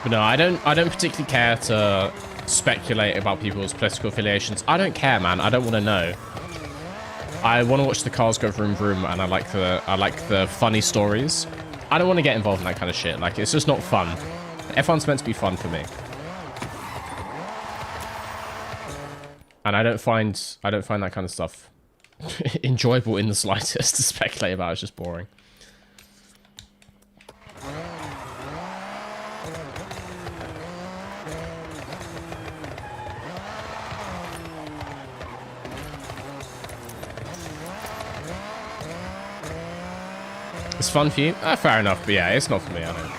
But no, I don't particularly care to speculate about people's political affiliations. I don't care, man. I don't want to know. I want to watch the cars go vroom vroom, and I like the funny stories. I don't want to get involved in that kind of shit. Like, it's just not fun. F1's meant to be fun for me. And I don't find that kind of stuff enjoyable in the slightest to speculate about. It's just boring. It's fun for you? Fair enough, but yeah, it's not for me, I know.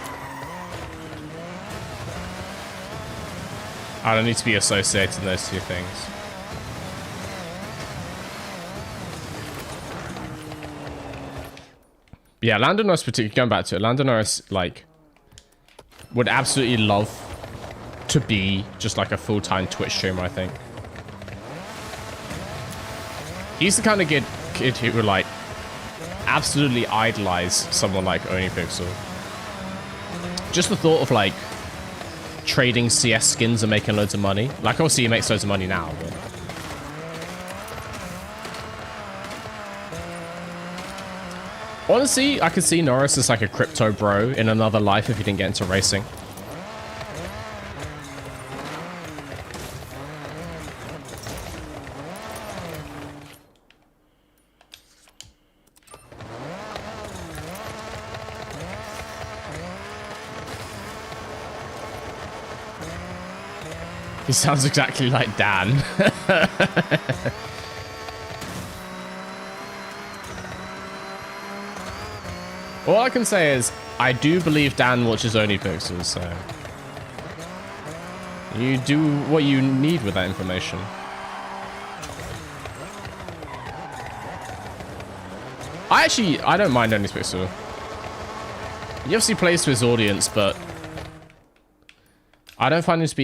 I don't need to be associated in those two things. Yeah, Lando Norris particularly, going back to it, Lando Norris, like, would absolutely love to be just like a full-time Twitch streamer, I think. He's the kind of kid who would, like, absolutely idolize someone like OniPixel. Just the thought of like trading CS skins and making loads of money. Like obviously he makes loads of money now, but honestly, I could see Norris as like a crypto bro in another life if he didn't get into racing. He sounds exactly like Dan. All I can say is, I do believe Dan watches Only Pixels, so you do what you need with that information. I don't mind Only Pixel. He obviously plays to his audience, but I don't find him to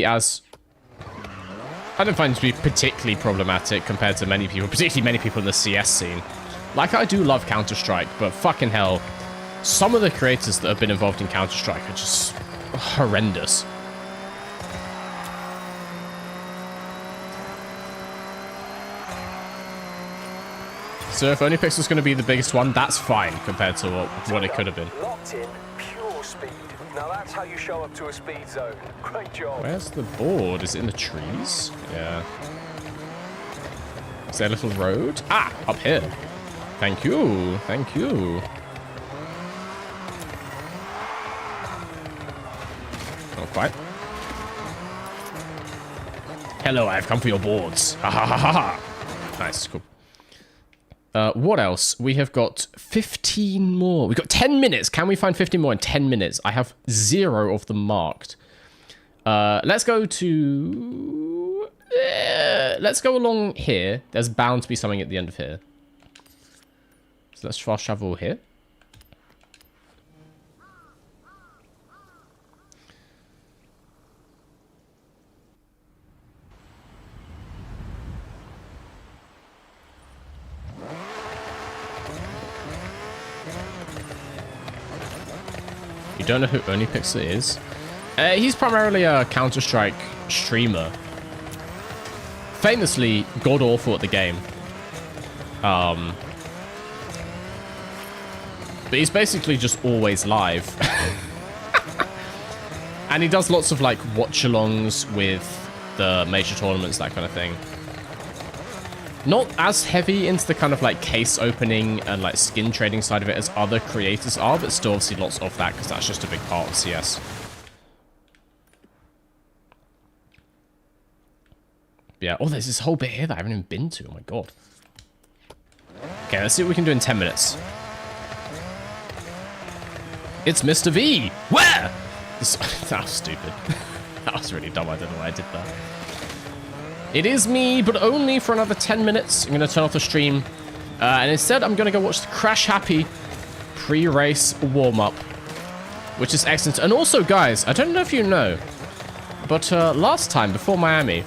be particularly problematic compared to many people, particularly many people in the CS scene. Like, I do love Counter-Strike, but fucking hell, some of the creators that have been involved in Counter-Strike are just horrendous. So if Only Pixel's going to be the biggest one, that's fine compared to what it could have been. Locked in, pure speed. Now that's how you show up to a speed zone. Great job. Where's the board? Is it in the trees? Yeah. Is there a little road? Ah, up here. Thank you. Thank you. Not quite. Hello, I've come for your boards. Ha ha ha ha. Nice, cool. What else? We have got 15 more. We've got 10 minutes. Can we find 15 more in 10 minutes? I have 0 of them marked. Let's go to... let's go along here. There's bound to be something at the end of here. So let's fast travel here. You don't know who Onlypixel is? He's primarily a Counter-Strike streamer. Famously god-awful at the game. But he's basically just always live. And he does lots of like watch-alongs with the major tournaments, that kind of thing. Not as heavy into the kind of like case opening and like skin trading side of it as other creators are, but still obviously lots of that because that's just a big part of CS. Yeah, oh, there's this whole bit here that I haven't even been to. Oh my god. Okay, let's see what we can do in 10 minutes. It's Mr. V! Where? That was stupid. That was really dumb. I don't know why I did that. It is me, but only for another 10 minutes. I'm going to turn off the stream. And instead, I'm going to go watch the Crash Happy pre-race warm-up, which is excellent. And also, guys, I don't know if you know, but last time, before Miami,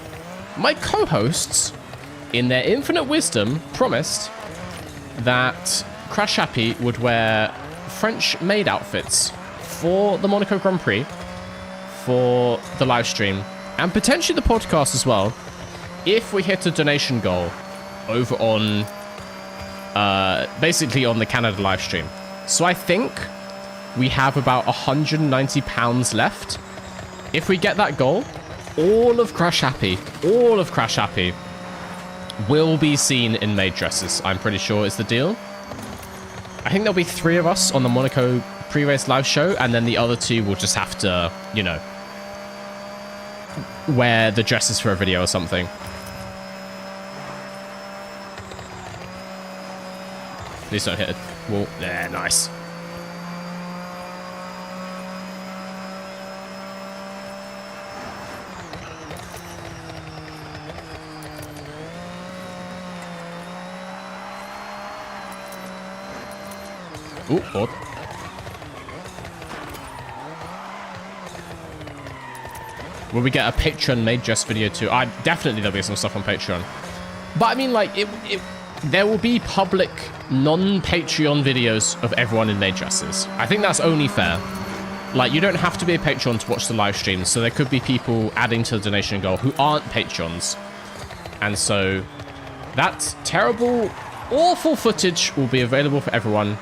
my co-hosts, in their infinite wisdom, promised that Crash Happy would wear French-made outfits for the Monaco Grand Prix, for the live stream, and potentially the podcast as well, if we hit a donation goal over on, basically on the Canada live stream. So I think we have about £190 left. If we get that goal, all of Crash Happy will be seen in maid dresses. I'm pretty sure is the deal. I think there'll be 3 of us on the Monaco pre-race live show, and then the other 2 will just have to, you know, wear the dresses for a video or something. Please don't hit it. Wall. Yeah, nice. Ooh, board. Will we get a Patreon made dress video too? Definitely there'll be some stuff on Patreon. But I mean, like, there will be public, non-Patreon videos of everyone in maid dresses. I think that's only fair. Like, you don't have to be a Patreon to watch the live stream, so there could be people adding to the donation goal who aren't Patrons. And so that terrible, awful footage will be available for everyone.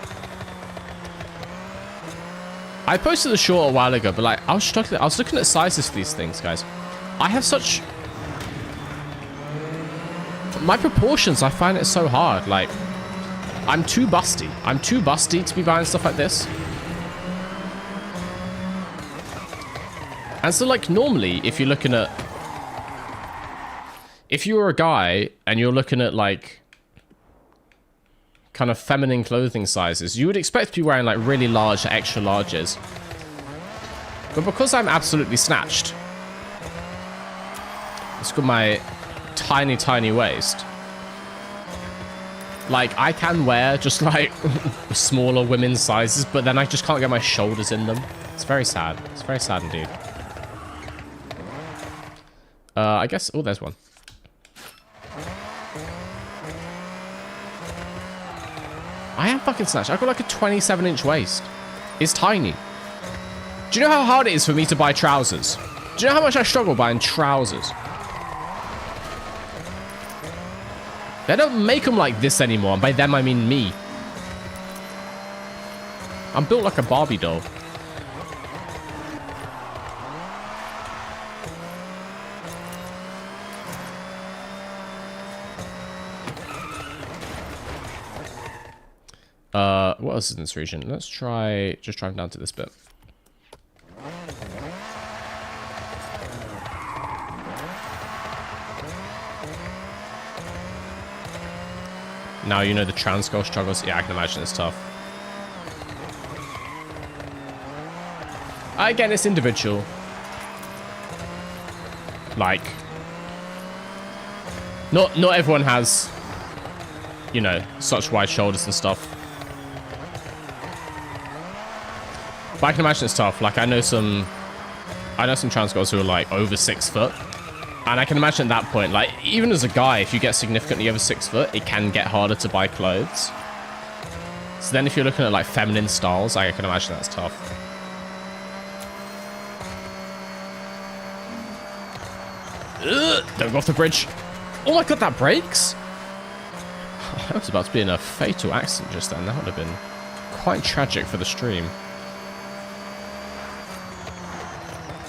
I posted a short a while ago, but like, I was struggling. I was looking at sizes for these things, guys. I have such... My proportions, I find it so hard. Like, I'm too busty. I'm too busty to be buying stuff like this. And so, like, normally, if you're looking at... If you were a guy and you're looking at, like, kind of feminine clothing sizes, you would expect to be wearing, like, really large, extra larges. But because I'm absolutely snatched, it's got my tiny, tiny waist. Like, I can wear just, like, smaller women's sizes, but then I just can't get my shoulders in them. It's very sad. It's very sad indeed. I guess... Oh, there's one. I am fucking snatched. I've got like a 27-inch waist. It's tiny. Do you know how hard it is for me to buy trousers? Do you know how much I struggle buying trousers? They don't make them like this anymore. And by them, I mean me. I'm built like a Barbie doll. What else is in this region? Let's try, just drive down to this bit. Now you know the trans girl struggles. Yeah, I can imagine it's tough. Again, it's individual. Like, not everyone has, you know, such wide shoulders and stuff. But I can imagine it's tough. Like, I know some trans girls who are like over 6 foot. And I can imagine at that point, like, even as a guy, if you get significantly over 6 foot, it can get harder to buy clothes. So then if you're looking at like feminine styles, I can imagine that's tough. Ugh, don't go off the bridge. Oh my god, that brakes? I was about to be in a fatal accident just then. That would have been quite tragic for the stream.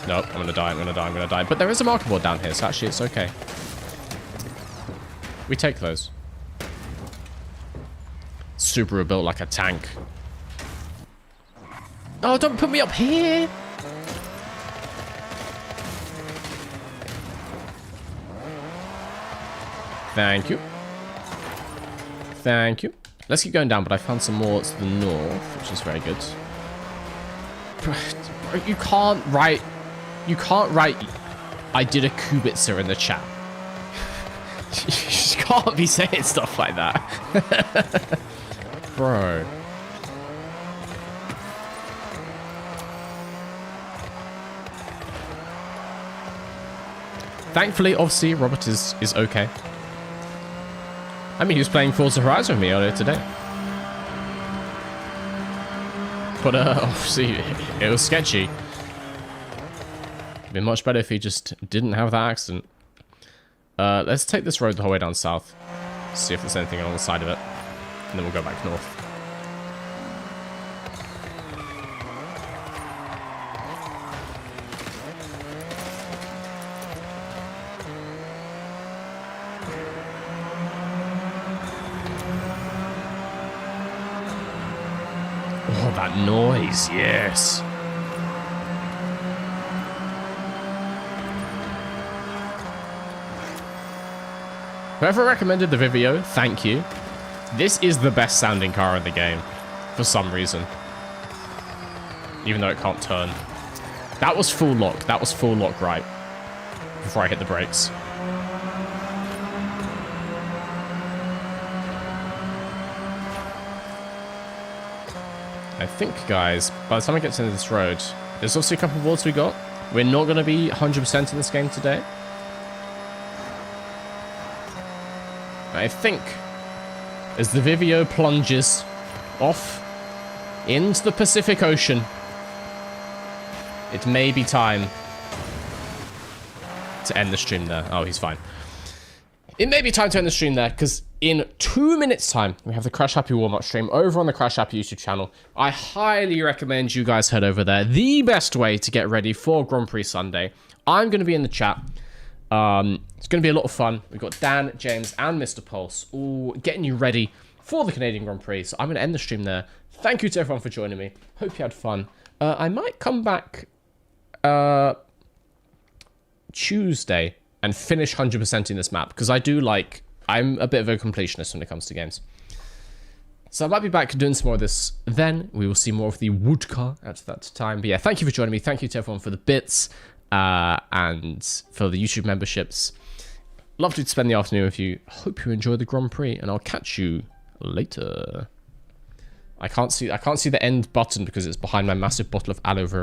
Nope, I'm gonna die, I'm gonna die, I'm gonna die. But there is a marker board down here, so actually it's okay. We take those. Subaru built like a tank. Oh, don't put me up here! Thank you. Thank you. Let's keep going down, but I found some more to the north, which is very good. You can't write... You can't write, I did a Kubitzer in the chat. You just can't be saying stuff like that. Bro. Thankfully, obviously, Robert is okay. I mean, he was playing Forza Horizon with me earlier today. But, obviously, it was sketchy. It'd be much better if he just didn't have that accident. Let's take this road the whole way down south. See if there's anything along the side of it. And then we'll go back north. Oh, that noise, yes. Whoever recommended the video, thank you. This is the best sounding car in the game, for some reason. Even though it can't turn. That was full lock. That was full lock right. Before I hit the brakes. I think, guys, by the time I get to the end of this road, there's also a couple of boards we got. We're not going to be 100% in this game today. I think, as the video plunges off into the Pacific Ocean, It may be time to end the stream there. Oh, he's fine. It may be time to end the stream there, because in 2 minutes' time, we have the Crash Happy warm-up stream over on the Crash Happy YouTube channel. I highly recommend you guys head over there. The best way to get ready for Grand Prix Sunday. I'm going to be in the chat. It's going to be a lot of fun. We've got Dan, James, and Mr. Pulse all getting you ready for the Canadian Grand Prix. So I'm going to end the stream there. Thank you to everyone for joining me. Hope you had fun. I might come back Tuesday and finish 100% in this map, because I'm a bit of a completionist when it comes to games. So I might be back doing some more of this then. We will see more of the woodcar at that time. But yeah, thank you for joining me. Thank you to everyone for the bits and for the YouTube memberships. Lovely to spend the afternoon with you. Hope you enjoy the Grand Prix, and I'll catch you later. I can't see the end button because it's behind my massive bottle of aloe vera.